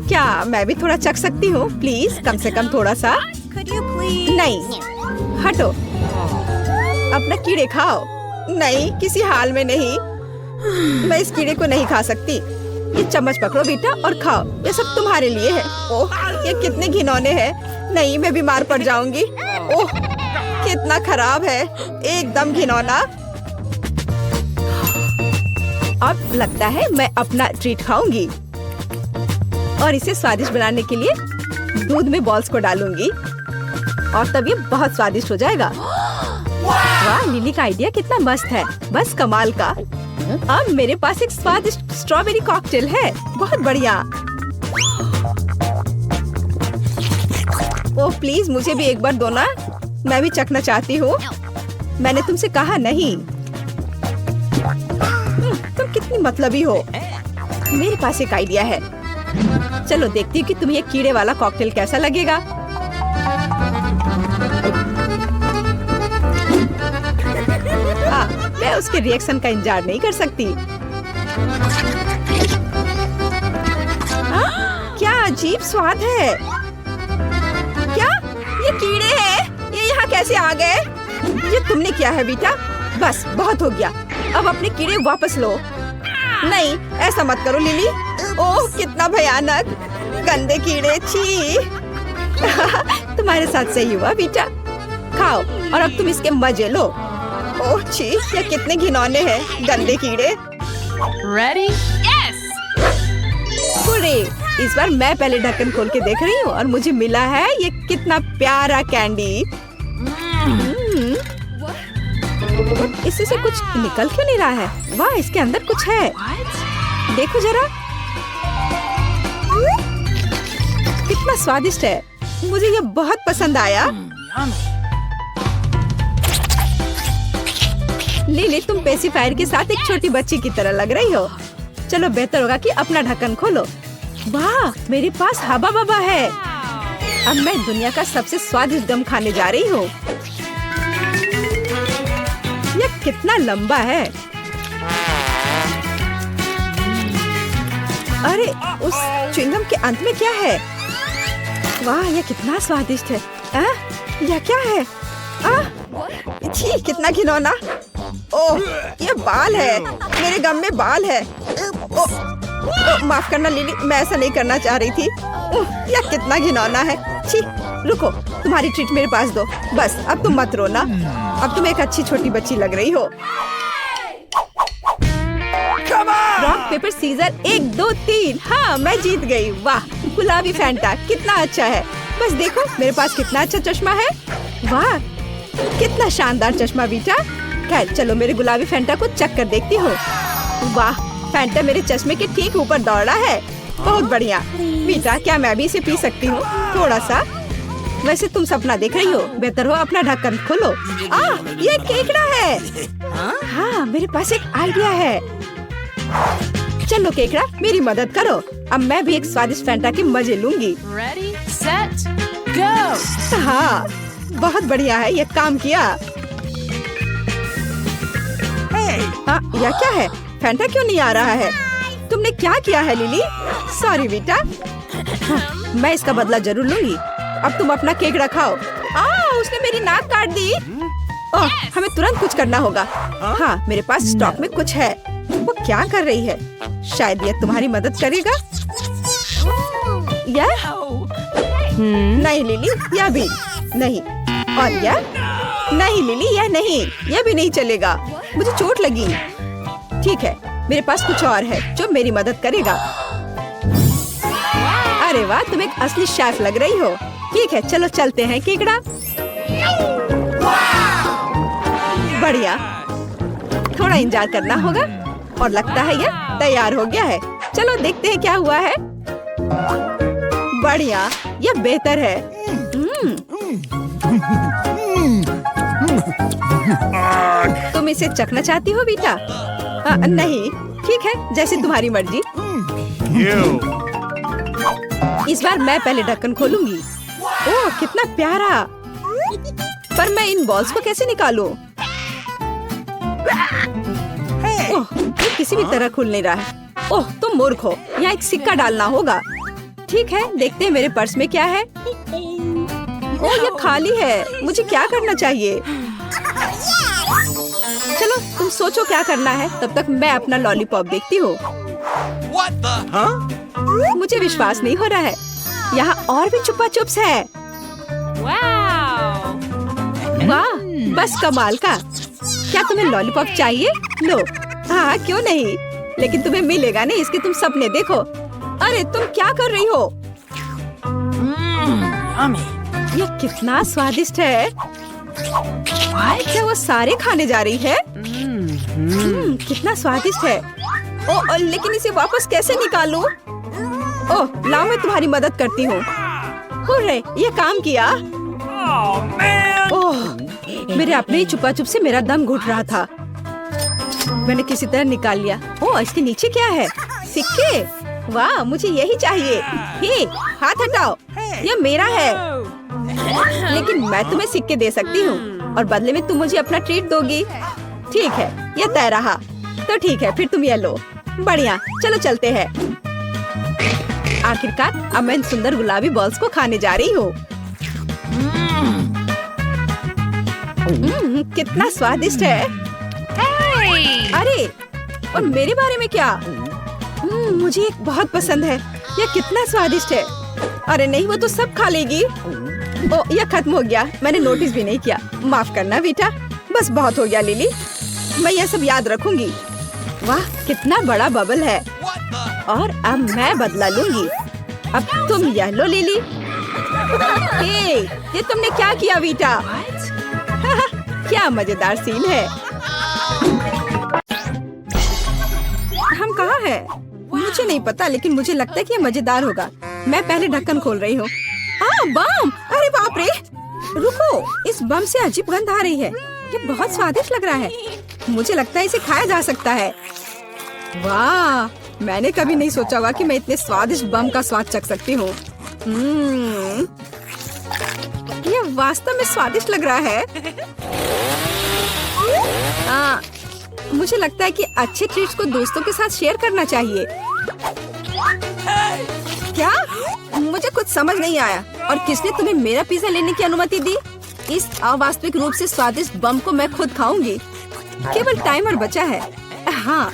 क्या मैं भी थोड़ा चख सकती हूँ? प्लीज, कम से कम थोड़ा सा। नहीं, हटो, अपना कीड़े खाओ। नहीं, किसी हाल में नहीं। मैं इस कीड़े को नहीं खा सकती। ये चम्मच पकड़ो बेटा और खाओ, ये सब तुम्हारे लिए है। ओह, ये कितने घिनौने हैं। नहीं, मैं बीमार पड़ जाऊंगी। ओह, कितना खराब है, एकदम घिनौना। अब लगता है मैं अपना ट्रीट खाऊंगी। और इसे स्वादिष्ट बनाने के लिए दूध में बॉल्स को डालूंगी और तब ये बहुत स्वादिष्ट हो जाएगा। वाह, लिली का आइडिया कितना मस्त है, बस कमाल का। अब मेरे पास एक स्वादिष्ट स्ट्रॉबेरी कॉकटेल है, बहुत बढ़िया। ओह प्लीज, मुझे भी एक बार दो ना, मैं भी चखना चाहती हूँ। मैंने तुमसे कहा नहीं। तुम कितनी मतलबी हो। मेरे पास एक आइडिया है। चलो देखती हूँ कि तुम्हें ये कीड़े वाला कॉकटेल कैसा लगेगा। मैं उसके रिएक्शन का इंतजार नहीं कर सकती। क्या अजीब स्वाद है। क्या ये कीड़े हैं? ये यहाँ कैसे आ गए? ये तुमने किया है बेटा? बस बहुत हो गया, अब अपने कीड़े वापस लो। नहीं, ऐसा मत करो लिली। ओह, कितना भयानक, गंदे कीड़े, छी। तुम्हारे साथ सही हुआ बेटा, खाओ और अब तुम इसके मजे लो। ओह छी, ये कितने घिनौने हैं, गंदे कीड़े। Ready? Yes! बुरे, इस बार मैं पहले ढक्कन खोल के देख रही हूँ और मुझे मिला है ये कितना प्यारा कैंडी। इससे से कुछ निकल क्यों नहीं रहा है? वाह, इसके अंदर कुछ है। देखो जरा, कितना स्वादिष्ट है। मुझे ये बहुत पसंद आया। लिली, तुम पेसिफायर के साथ एक छोटी बच्ची की तरह लग रही हो। चलो, बेहतर होगा कि अपना ढक्कन खोलो। वाह, मेरे पास हबा बबा है। अब मैं दुनिया का सबसे स्वादिष्ट गम खाने जा रही हूँ। यह कितना लंबा है। अरे, उस च्युइंगम के अंत में क्या है? वाह, यह कितना स्वादिष्ट है। यह क्या है? छी, कितना घिनौना। ओह, ये बाल है, मेरे गम में बाल है। माफ करना लिली, मैं ऐसा नहीं करना चाह रही थी। यह कितना घिनौना है। छी, रुको, तुम्हारी ट्रीट मेरे पास दो। बस, अब तुम मत रोना। अब तुम एक अच्छी छोटी बच्ची लग रही हो। Rock paper scissor 1 2 3। हाँ, मैं जीत गई। वाह, गुलाबी फैंटा कितना अच्छा है। बस देखो मेरे पास कितना अच्छा चश्मा है। वाह, कितना शानदार चश्मा बीटा। खैर चलो मेरे गुलाबी फैंटा को चख कर देखती हूँ। वाह, फैंटा मेरे चश्मे के ठीक ऊपर दौड़ रहा है। बहुत बढ़िया। बीटा, क्या मैं भी इसे पी सकती हूँ? थोड़ा सा। वैसे तुम सपना देख रही हो, बेहतर हो अपना ढक्कन खोलो। ये केकड़ा है। हाँ, मेरे पास एक आइडिया है। चलो केकड़ा, मेरी मदद करो। अब मैं भी एक स्वादिष्ट फैंटा के मजे लूंगी। Ready, set, go. हाँ, बहुत बढ़िया है, ये काम किया। यह क्या है? फैंटा क्यों नहीं आ रहा है? तुमने क्या किया है लिली? सॉरी बेटा। मैं इसका बदला जरूर लूंगी। अब तुम अपना केकड़ा खाओ। उसने मेरी नाक काट दी। ओह, हमें तुरंत कुछ करना होगा। हाँ, मेरे पास स्टॉक में कुछ है। वो क्या कर रही है? शायद यह तुम्हारी मदद करेगा। यह? नहीं लिली, यह भी नहीं। और यह? नहीं लिली, यह नहीं। यह भी नहीं चलेगा। मुझे चोट लगी। ठीक है, मेरे पास कुछ और है जो मेरी मदद करेगा। अरे वाह, तुम एक असली शेफ लग रही हो। ठीक है, चलो चलते हैं केकड़ा। बढ़िया, थोड़ा इंतजार करना होगा। और लगता है यह तैयार हो गया है। चलो देखते हैं क्या हुआ है। बढ़िया, यह बेहतर है। तुम इसे चखना चाहती हो बेटा? नहीं, ठीक है, जैसे तुम्हारी मर्जी। इस बार मैं पहले ढक्कन खोलूंगी। ओह, कितना प्यारा। पर मैं इन बॉल्स को कैसे निकालूं? ओह, ये किसी भी तरह खुल नहीं रहा है। ओह, तुम मूर्ख हो। यहाँ एक सिक्का डालना होगा। ठीक है, देखते हैं मेरे पर्स में क्या है। ओह, ये खाली है। मुझे क्या करना चाहिए? चलो तुम सोचो क्या करना है, तब तक मैं अपना लॉलीपॉप देखती हूँ। मुझे विश्वास नहीं हो रहा है। यहाँ और भी छुपा चुप्स है। Wow. वाह, बस कमाल का। क्या तुम्हें लॉलीपॉप चाहिए? लो। हाँ, क्यों नहीं, लेकिन तुम्हें मिलेगा नहीं, इसके तुम सपने देखो। अरे तुम क्या कर रही हो? ये कितना स्वादिष्ट है। क्या वो सारे खाने जा रही है? कितना स्वादिष्ट है। ओह, लेकिन इसे वापस कैसे निकालूं? ओह, लाओ मैं तुम्हारी मदद करती हूँ। हुर्रे, ये काम किया। ओह, मेरे अपने ही छुपा छुप से मेरा दम घुट रहा था। मैंने किसी तरह निकाल लिया। ओह, इसके नीचे क्या है? सिक्के। वाह, मुझे यही चाहिए। हे, हाथ हटाओ, ये मेरा है। लेकिन मैं तुम्हें सिक्के दे सकती हूँ और बदले में तुम मुझे अपना ट्रीट दोगी। ठीक है, ये तय रहा। तो ठीक है, फिर तुम ये लो। बढ़िया, चलो चलते हैं। आखिरकार अब मैं इन सुंदर गुलाबी बॉल्स को खाने जा रही हूँ। कितना स्वादिष्ट है। Hey. अरे, और मेरे बारे में क्या? मुझे एक बहुत पसंद है। यह कितना स्वादिष्ट है। अरे नहीं, वो तो सब खा लेगी। ओ, यह खत्म हो गया। मैंने नोटिस भी नहीं किया। माफ करना बेटा। बस बहुत हो गया लिली। मैं यह सब याद रखूंगी। वाह, कितना बड़ा बबल है। और अब मैं बदला लूंगी। अब तुम यह लो लिली। हे, ये तुमने क्या किया बेटा? क्या मजेदार सीन है। हम कहाँ हैं? मुझे नहीं पता, लेकिन मुझे लगता है कि ये मजेदार होगा। मैं पहले ढक्कन खोल रही हूँ। बम! अरे बाप रे! रुको, इस बम से अजीब गंध आ रही है। ये बहुत स्वादिष्ट लग रहा है। मुझे लगता है इसे खाया जा सकता है। वाह, मैंने कभी नहीं सोचा होगा कि मैं इतने स्वादिष्ट बम का स्वाद चख सकती हूँ। ये वास्तव में स्वादिष्ट लग रहा है। मुझे लगता है कि अच्छे ट्रीट्स को दोस्तों के साथ शेयर करना चाहिए। क्या? मुझे कुछ समझ नहीं आया। और किसने तुम्हें मेरा पिज्जा लेने की अनुमति दी? इस अवास्तविक रूप से स्वादिष्ट बम को मैं खुद खाऊंगी। केवल टाइमर बचा है। हाँ,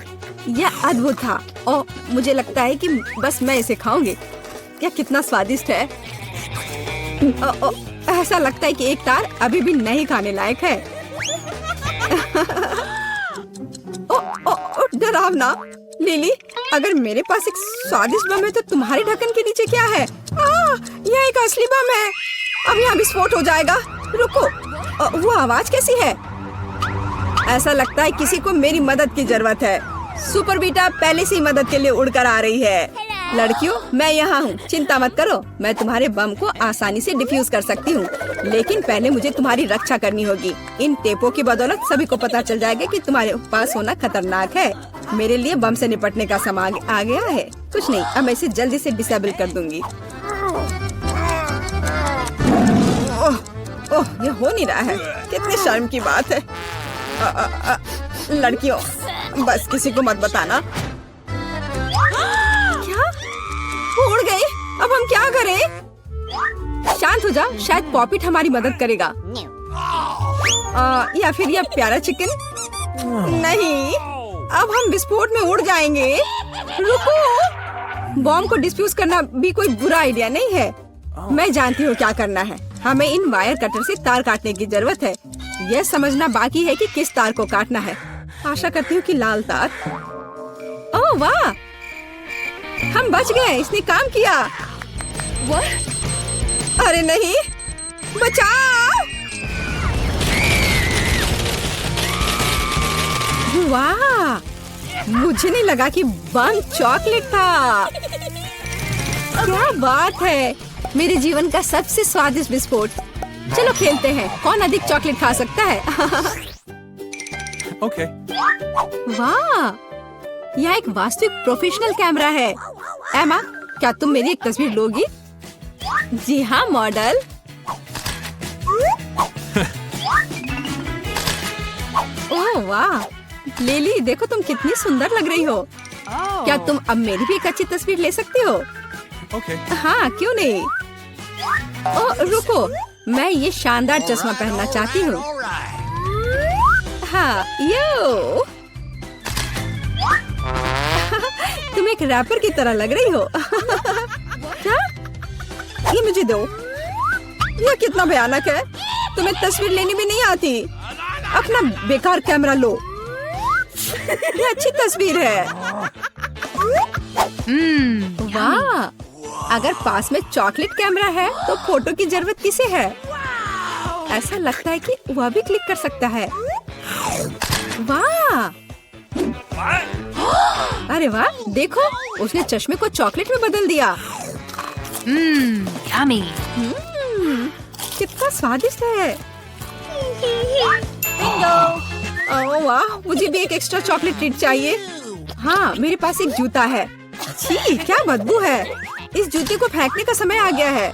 यह अद्भुत था और मुझे लगता है कि बस मैं इसे खाऊंगी। यह कितना स्वादिष्ट है। ऐसा लगता है कि एक तार अभी भी नहीं खाने लायक है। डरावना। लिली, अगर मेरे पास एक स्वादिष्ट बम है तो तुम्हारे ढक्कन के नीचे क्या है? यह एक असली बम है। अब यहाँ विस्फोट हो जाएगा। रुको, वो आवाज कैसी है? ऐसा लगता है किसी को मेरी मदद की जरूरत है। सुपर बीटा पहले से ही मदद के लिए उड़कर आ रही है। लड़कियों, मैं यहाँ हूँ, चिंता मत करो। मैं तुम्हारे बम को आसानी से डिफ्यूज कर सकती हूँ, लेकिन पहले मुझे तुम्हारी रक्षा करनी होगी। इन टेपों की बदौलत सभी को पता चल जाएगा कि तुम्हारे पास होना खतरनाक है। मेरे लिए बम से निपटने का समय आ गया है। कुछ नहीं, अब मैं इसे जल्दी से डिसेबल कर दूंगी। ओह, ये हो नहीं रहा है। कितनी शर्म की बात है। लड़कियों, बस किसी को मत बताना। क्या? वो उड़ गई? अब हम क्या करें? शांत हो जा, शायद पॉपिट हमारी मदद करेगा। या फिर यह प्यारा चिकन? नहीं, अब हम विस्फोट में उड़ जाएंगे। रुको, बॉम्ब को डिफ्यूज करना भी कोई बुरा आइडिया नहीं है। मैं जानती हूँ क्या करना है। हमें इन वायर कटर से तार काटने की जरूरत है। यह समझना बाकी है कि किस तार को काटना है। आशा करती हूँ कि लाल तार। ओह वाह, हम बच गए। इसने काम किया। अरे नहीं, बचाओ। वाह, मुझे नहीं लगा कि बम चॉकलेट था। क्या बात है, मेरे जीवन का सबसे स्वादिष्ट विस्फोट। चलो खेलते हैं, कौन अधिक चॉकलेट खा सकता है। Okay. वाह, यह एक वास्तविक प्रोफेशनल कैमरा है। एमा, क्या तुम मेरी एक तस्वीर लोगी? जी हाँ मॉडल। ओह वाह, लिली देखो तुम कितनी सुंदर लग रही हो। क्या तुम अब मेरी भी एक अच्छी तस्वीर ले सकती हो? Okay. हाँ, क्यों नहीं। ओह रुको, मैं ये शानदार चश्मा पहनना चाहती हूँ। हाँ, यो। तुम एक रैपर की तरह लग रही हो। क्या? ये मुझे दो। यह कितना भयानक है। तुम्हें तस्वीर लेनी भी नहीं आती। अपना बेकार कैमरा लो। ये अच्छी तस्वीर है। वाह, अगर पास में चॉकलेट कैमरा है तो फोटो की जरूरत किसे है? ऐसा लगता है कि वह भी क्लिक कर सकता है। वाह, अरे वाह, देखो उसने चश्मे को चॉकलेट में बदल दिया। Yummy. कितना स्वादिष्ट है। ओह वाह, मुझे भी एक एक्स्ट्रा चॉकलेट ट्रीट चाहिए। हाँ, मेरे पास एक जूता है। छी, क्या बदबू है। इस जूते को फेंकने का समय आ गया है।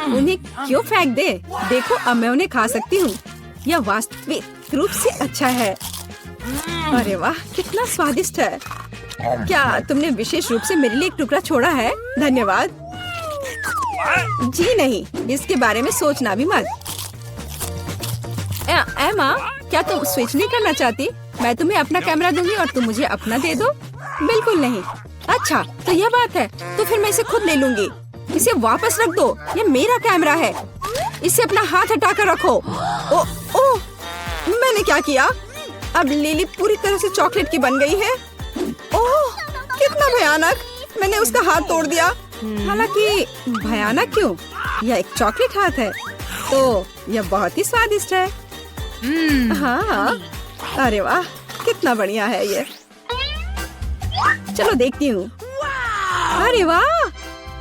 उन्हें क्यों फेंक दे? देखो, अब मैं उन्हें खा सकती हूँ। यह वास्तविक रूप से अच्छा है। अरे वाह, कितना स्वादिष्ट है। क्या तुमने विशेष रूप से मेरे लिए एक टुकड़ा छोड़ा है? धन्यवाद। जी नहीं, इसके बारे में सोचना भी मत। एमा, क्या तुम स्विच नहीं करना चाहती? मैं तुम्हें अपना कैमरा दूंगी और तुम मुझे अपना दे दो। बिल्कुल नहीं। अच्छा, तो यह बात है, तो फिर मैं इसे खुद ले लूंगी। इसे वापस रख दो, ये मेरा कैमरा है। इसे अपना हाथ हटाकर रखो। ओह, मैंने क्या किया? अब लिली पूरी तरह से चॉकलेट की बन गई है। ओह, कितना भयानक। मैंने उसका हाथ तोड़ दिया। हालांकि भयानक क्यों? यह एक चॉकलेट हाथ है, तो यह बहुत ही स्वादिष्ट है। हाँ, अरे वाह, कितना बढ़िया है ये। चलो देखती हूँ। अरे वाह,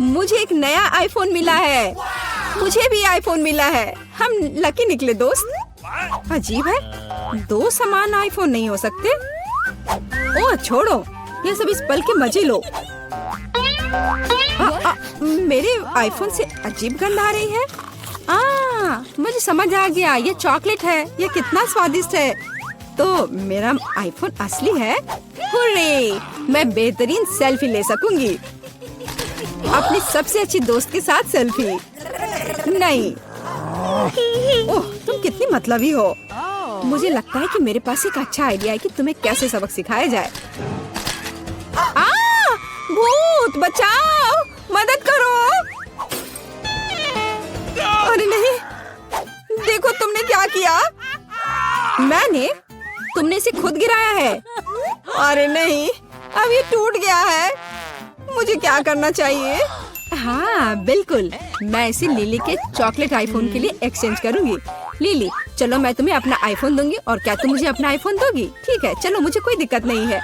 मुझे एक नया आईफोन मिला है। मुझे भी आईफोन मिला है। हम लकी निकले दोस्त। अजीब है, दो समान आईफोन नहीं हो सकते। ओह छोड़ो, ये सब इस पल के मजे लो। मेरे आईफोन से अजीब गंध आ रही है। मुझे समझ आ गया, ये चॉकलेट है। ये कितना स्वादिष्ट है। तो मेरा आईफोन असली है। हुर्रे, मैं बेहतरीन सेल्फी ले सकूंगी। अपनी सबसे अच्छी दोस्त के साथ सेल्फी। नहीं। ओह, तुम कितनी मतलबी हो। मुझे लगता है कि मेरे पास एक अच्छा आइडिया है कि तुम्हें कैसे सबक सिखाया जाए। भूत बचाओ, मदद करो। अरे नहीं, देखो तुमने क्या किया। मैंने? तुमने इसे खुद गिराया है। अरे नहीं, अब अब ये टूट गया है। मुझे क्या करना चाहिए? हाँ बिल्कुल, मैं इसे लिली के चॉकलेट आईफोन के लिए एक्सचेंज करूंगी। लिली चलो, मैं तुम्हें अपना आईफोन दूंगी और क्या तुम मुझे अपना आईफोन दोगी? ठीक है चलो, मुझे कोई दिक्कत नहीं है।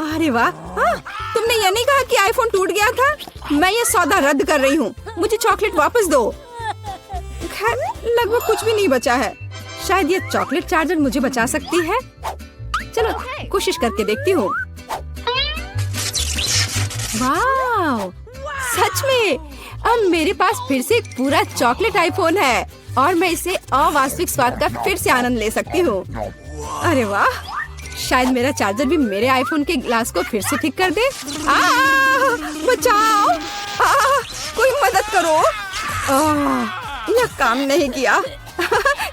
अरे वाह, तुमने ये नहीं कहा कि आईफोन टूट गया था? मैं ये सौदा रद्द कर रही हूँ, मुझे चॉकलेट वापस दो। खैर लगभग कुछ भी नहीं बचा है। शायद ये चॉकलेट चार्जर मुझे बचा सकती है। चलो कोशिश करके देखती हूँ। वाह, सच में अब मेरे पास फिर से एक पूरा चॉकलेट आईफोन है और मैं इसे अवास्तविक स्वाद का फिर से आनंद ले सकती हूँ। अरे वाह, शायद मेरा चार्जर भी मेरे आईफोन के ग्लास को फिर से ठीक कर दे। बचाओ, कोई मदद करो। यह काम नहीं किया।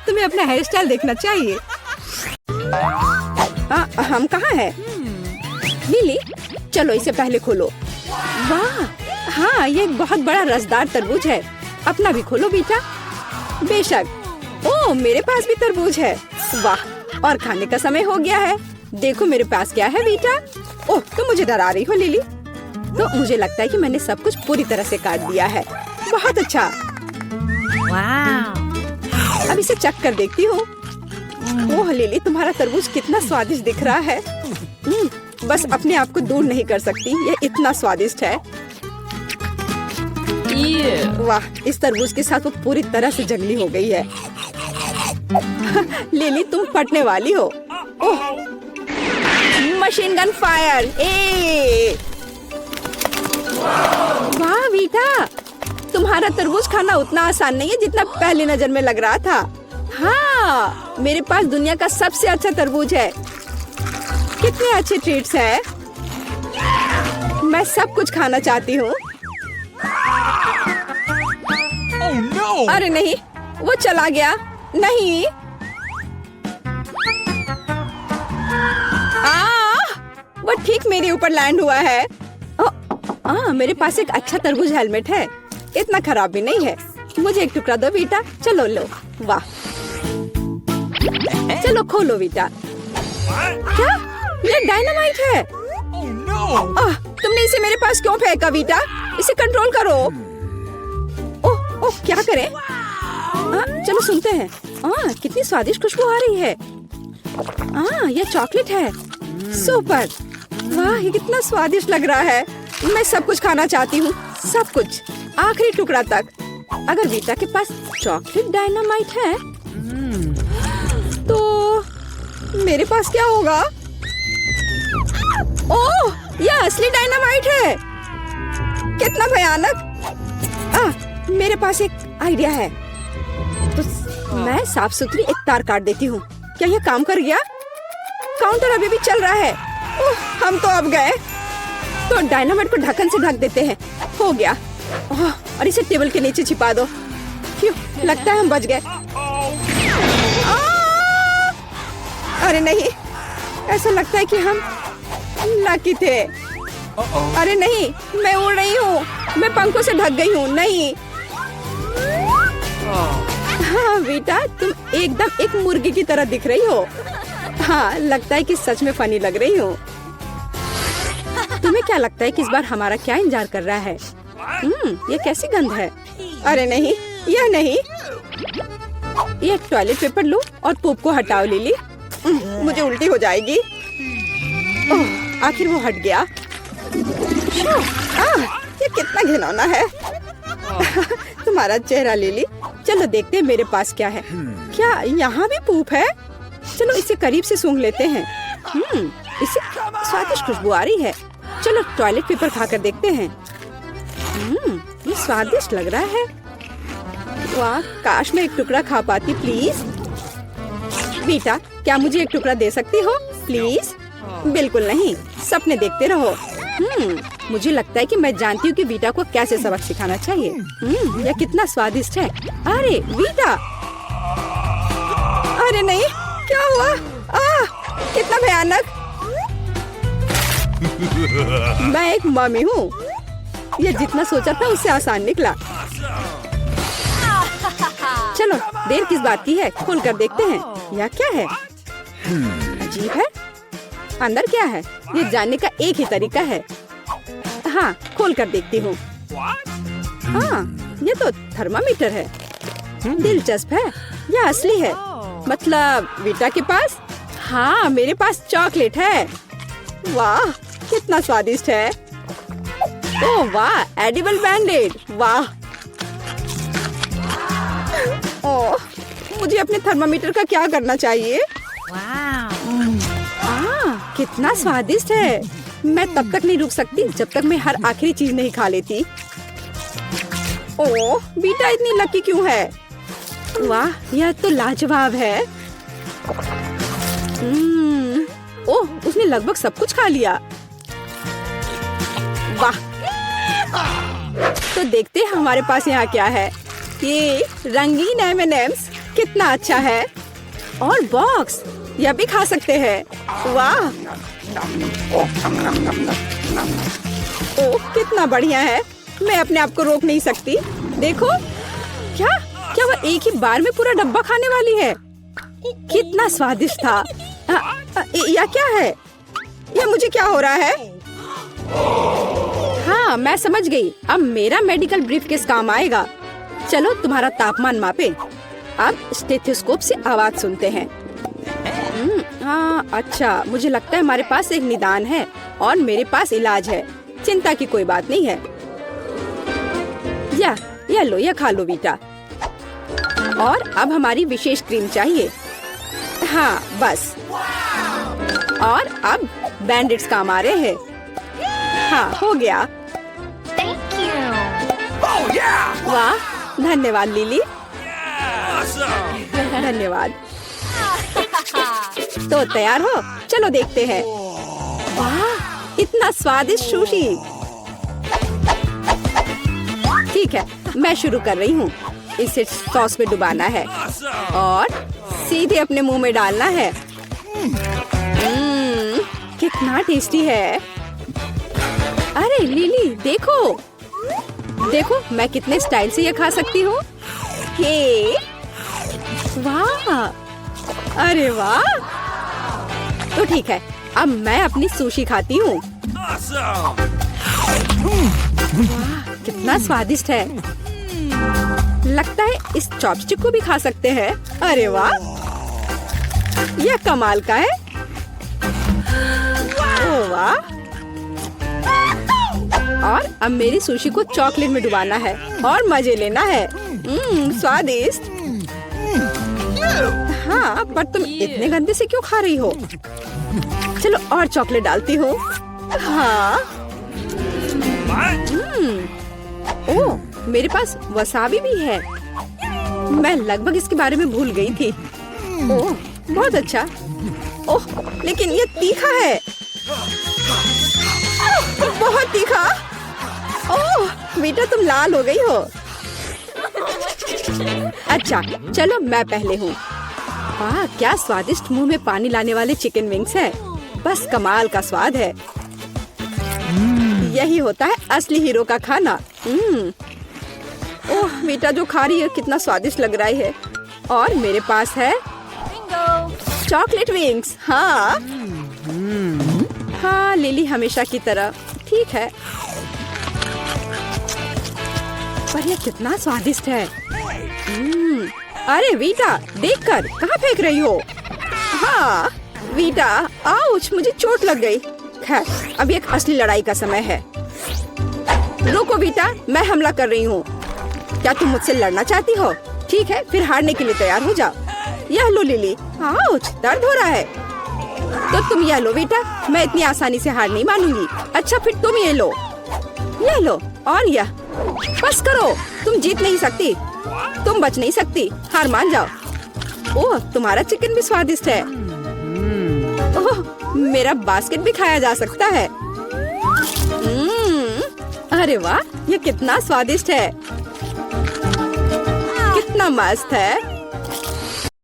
तुम्हें अपना हेयर स्टाइल देखना चाहिए। हम कहाँ हैं? लिली चलो इसे पहले खोलो। वाह, हाँ ये एक बहुत बड़ा रसदार तरबूज है। अपना भी खोलो बेटा। बेशक। ओह मेरे पास भी तरबूज है। वाह, और खाने का समय हो गया है। देखो मेरे पास क्या है बेटा। ओह तुम मुझे डरा रही हो लिली। तो मुझे लगता है कि मैंने सब कुछ पूरी तरह से काट दिया है। बहुत अच्छा। अब इसे चख कर देखती हूँ। ओह लिली, तुम्हारा तरबूज कितना स्वादिष्ट दिख रहा है। बस अपने आप को दूर नहीं कर सकती, यह इतना स्वादिष्ट है। वाह, इस तरबूज के साथ वो पूरी तरह से जंगली हो गई है। लिली तुम फटने वाली हो। ओह, मशीन गन फायर। वाह बेटा, तुम्हारा तरबूज खाना उतना आसान नहीं है जितना पहली नजर में लग रहा था। हाँ, मेरे पास दुनिया का सबसे अच्छा तरबूज है। कितने अच्छे ट्रीट्स हैं। मैं सब कुछ खाना चाहती हूँ। Oh no! अरे नहीं, वो चला गया। नहीं। वो ठीक मेरे ऊपर लैंड हुआ है। मेरे पास एक अच्छा तरबूज हेलमेट है। इतना खराब भी नहीं है। मुझे एक टुकड़ा दो बेटा। चलो लो। वाह, चलो खोलो बेटा। क्या? ये डायनामाइट है। Oh no! तुमने इसे मेरे पास क्यों फेंका बेटा? इसे कंट्रोल करो। ओह ओह, क्या करें? चलो सुनते हैं। कितनी स्वादिष्ट खुशबू आ रही है। ये चॉकलेट है। सुपर। वाह, ये कितना स्वादिष्ट लग रहा है। मैं सब कुछ खाना चाहती हूँ, सब कुछ, आखिरी टुकड़ा तक। अगर बेटा के पास चॉकलेट डायनामाइट है तो मेरे पास क्या होगा? ओह, यह असली डायनामाइट है। कितना भयानक। मेरे पास एक आइडिया है। तो मैं साफ सुथरी एक तार काट देती हूँ। क्या यह काम कर गया? काउंटर अभी भी चल रहा है। हम तो अब गए। तो डायनामाइट को ढक्कन से ढक देते हैं। हो गया। और इसे टेबल के नीचे छिपा दो। क्यों, लगता है हम बच गए। अरे नहीं, ऐसा लगता है कि हम लकी थे। अरे नहीं, मैं उड़ रही हूँ। मैं पंखों से ढक गई हूँ। नहीं। हाँ बेटा, तुम एकदम एक मुर्गी की तरह दिख रही हो। हाँ, लगता है कि सच में फनी लग रही हो। तुम्हें क्या लगता है कि इस बार हमारा क्या इंतजार कर रहा है? ये कैसी गंध है? अरे नहीं, यह नहीं। ये टॉयलेट पेपर लो और पोप को हटाओ लिली। मुझे उल्टी हो जाएगी। आखिर वो हट गया। ये कितना घिनौना है। तुम्हारा चेहरा लिली। चलो देखते हैं मेरे पास क्या है। क्या यहाँ भी पूप है? चलो इसे करीब से सूंघ लेते हैं। इसे स्वादिष्ट खुशबू आ रही है। चलो टॉयलेट पेपर खाकर देखते हैं। ये स्वादिष्ट लग रहा है। वाह, काश मैं एक टुकड़ा खा पाती प्लीज। बेटा, क्या मुझे एक टुकड़ा दे सकती हो प्लीज? बिल्कुल नहीं, सपने देखते रहो। मुझे लगता है कि मैं जानती हूँ कि बीटा को कैसे सबक सिखाना चाहिए। यह कितना स्वादिष्ट है। अरे बीटा, अरे नहीं, क्या हुआ? कितना भयानक। मैं एक मम्मी हूँ। यह जितना सोचा था उससे आसान निकला। चलो, देर किस बात की है, खोल कर देखते हैं। यह क्या है? अजीब है। अंदर क्या है ये जानने का एक ही तरीका है। हाँ, खोल कर देखती हूँ। हाँ, ये तो थर्मामीटर है। दिलचस्प है, यह असली है। मतलब वीटा के पास? हाँ, मेरे पास चॉकलेट है। वाह, कितना स्वादिष्ट है। ओह वाह, एडिबल बैंडेड। वाह। ओह, मुझे अपने थर्मामीटर का क्या करना चाहिए? कितना स्वादिष्ट है। मैं तब तक नहीं रुक सकती जब तक मैं हर आखिरी चीज नहीं खा लेती। ओह, बीटा इतनी लकी क्यों है? वाह, यह तो लाजवाब है। ओह, उसने लगभग सब कुछ खा लिया। वाह। तो देखते हैं हमारे पास यहाँ क्या है। ये रंगीन M&Ms कितना अच्छा है। और बॉक्स, यह भी खा सकते हैं। वाह। ओह, कितना बढ़िया है। मैं अपने आप को रोक नहीं सकती। देखो, क्या क्या वह एक ही बार में पूरा डब्बा खाने वाली है? कितना स्वादिष्ट था। यह क्या है? यह मुझे क्या हो रहा है? हाँ, मैं समझ गई। अब मेरा मेडिकल ब्रीफकेस काम आएगा। चलो तुम्हारा तापमान मापे। अब स्टेथोस्कोप से आवाज सुनते हैं। हाँ, अच्छा, मुझे लगता है हमारे पास एक निदान है और मेरे पास इलाज है। चिंता की कोई बात नहीं है। या लो, यह खा लो बीटा। और अब हमारी विशेष क्रीम चाहिए। हाँ, बस। और अब बैंडेड्स काम आ रहे हैं। हाँ, हो गया। Thank you. वाह, धन्यवाद लिली। धन्यवाद। तो तैयार हो? चलो देखते हैं। वाह, इतना स्वादिष्ट सुशी। ठीक है, मैं शुरू कर रही हूँ। इसे सॉस में डुबाना है और सीधे अपने मुंह में डालना है। कितना टेस्टी है। अरे लिली, देखो देखो, मैं कितने स्टाइल से ये खा सकती हूँ। हे, वाह, अरे वाह। तो ठीक है, अब मैं अपनी सुशी खाती हूँ। वाह, कितना स्वादिष्ट है। लगता है इस चॉपस्टिक को भी खा सकते हैं। अरे वाह, यह कमाल का है। ओह वाह। और अब मेरी सुशी को चॉकलेट में डुबाना है और मजे लेना है। स्वादिष्ट। हाँ, पर तुम इतने गंदे से क्यों खा रही हो? चलो और चॉकलेट डालती हूँ। हाँ। ओह, मेरे पास वसाबी भी है। मैं लगभग इसके बारे में भूल गई थी। ओह, बहुत अच्छा। ओह, लेकिन ये तीखा है। बहुत तीखा। ओह, बेटा तुम लाल हो गई हो। अच्छा, चलो मैं पहले हूँ। वाह, क्या स्वादिष्ट मुंह में पानी लाने वाले चिकन विंग्स है। बस कमाल का स्वाद है। यही होता है असली हीरो का खाना। ओह, बेटा जो खा रही है कितना स्वादिष्ट लग रहा है। और मेरे पास है चॉकलेट विंग्स। हाँ हाँ, लिली हमेशा की तरह। ठीक है, पर यह कितना स्वादिष्ट है। अरे वीटा, देखकर कहाँ फेंक रही हो? हाँ वीटा, आउच, मुझे चोट लग गई। खैर, अभी एक असली लड़ाई का समय है। रुको वीटा, मैं हमला कर रही हूँ। क्या तुम मुझसे लड़ना चाहती हो? ठीक है, फिर हारने के लिए तैयार हो जाओ। यह लो लिली। आउच, दर्द हो रहा है। तो तुम यह लो बेटा, मैं इतनी आसानी से हार नहीं मानूंगी। अच्छा, फिर तुम ये लो। यह लो और यह। बस करो, तुम जीत नहीं सकती, तुम बच नहीं सकती। हार मान जाओ। ओह, तुम्हारा चिकन भी स्वादिष्ट है। ओह, मेरा बास्केट भी खाया जा सकता है। अरे वाह, ये कितना स्वादिष्ट है। कितना मस्त है।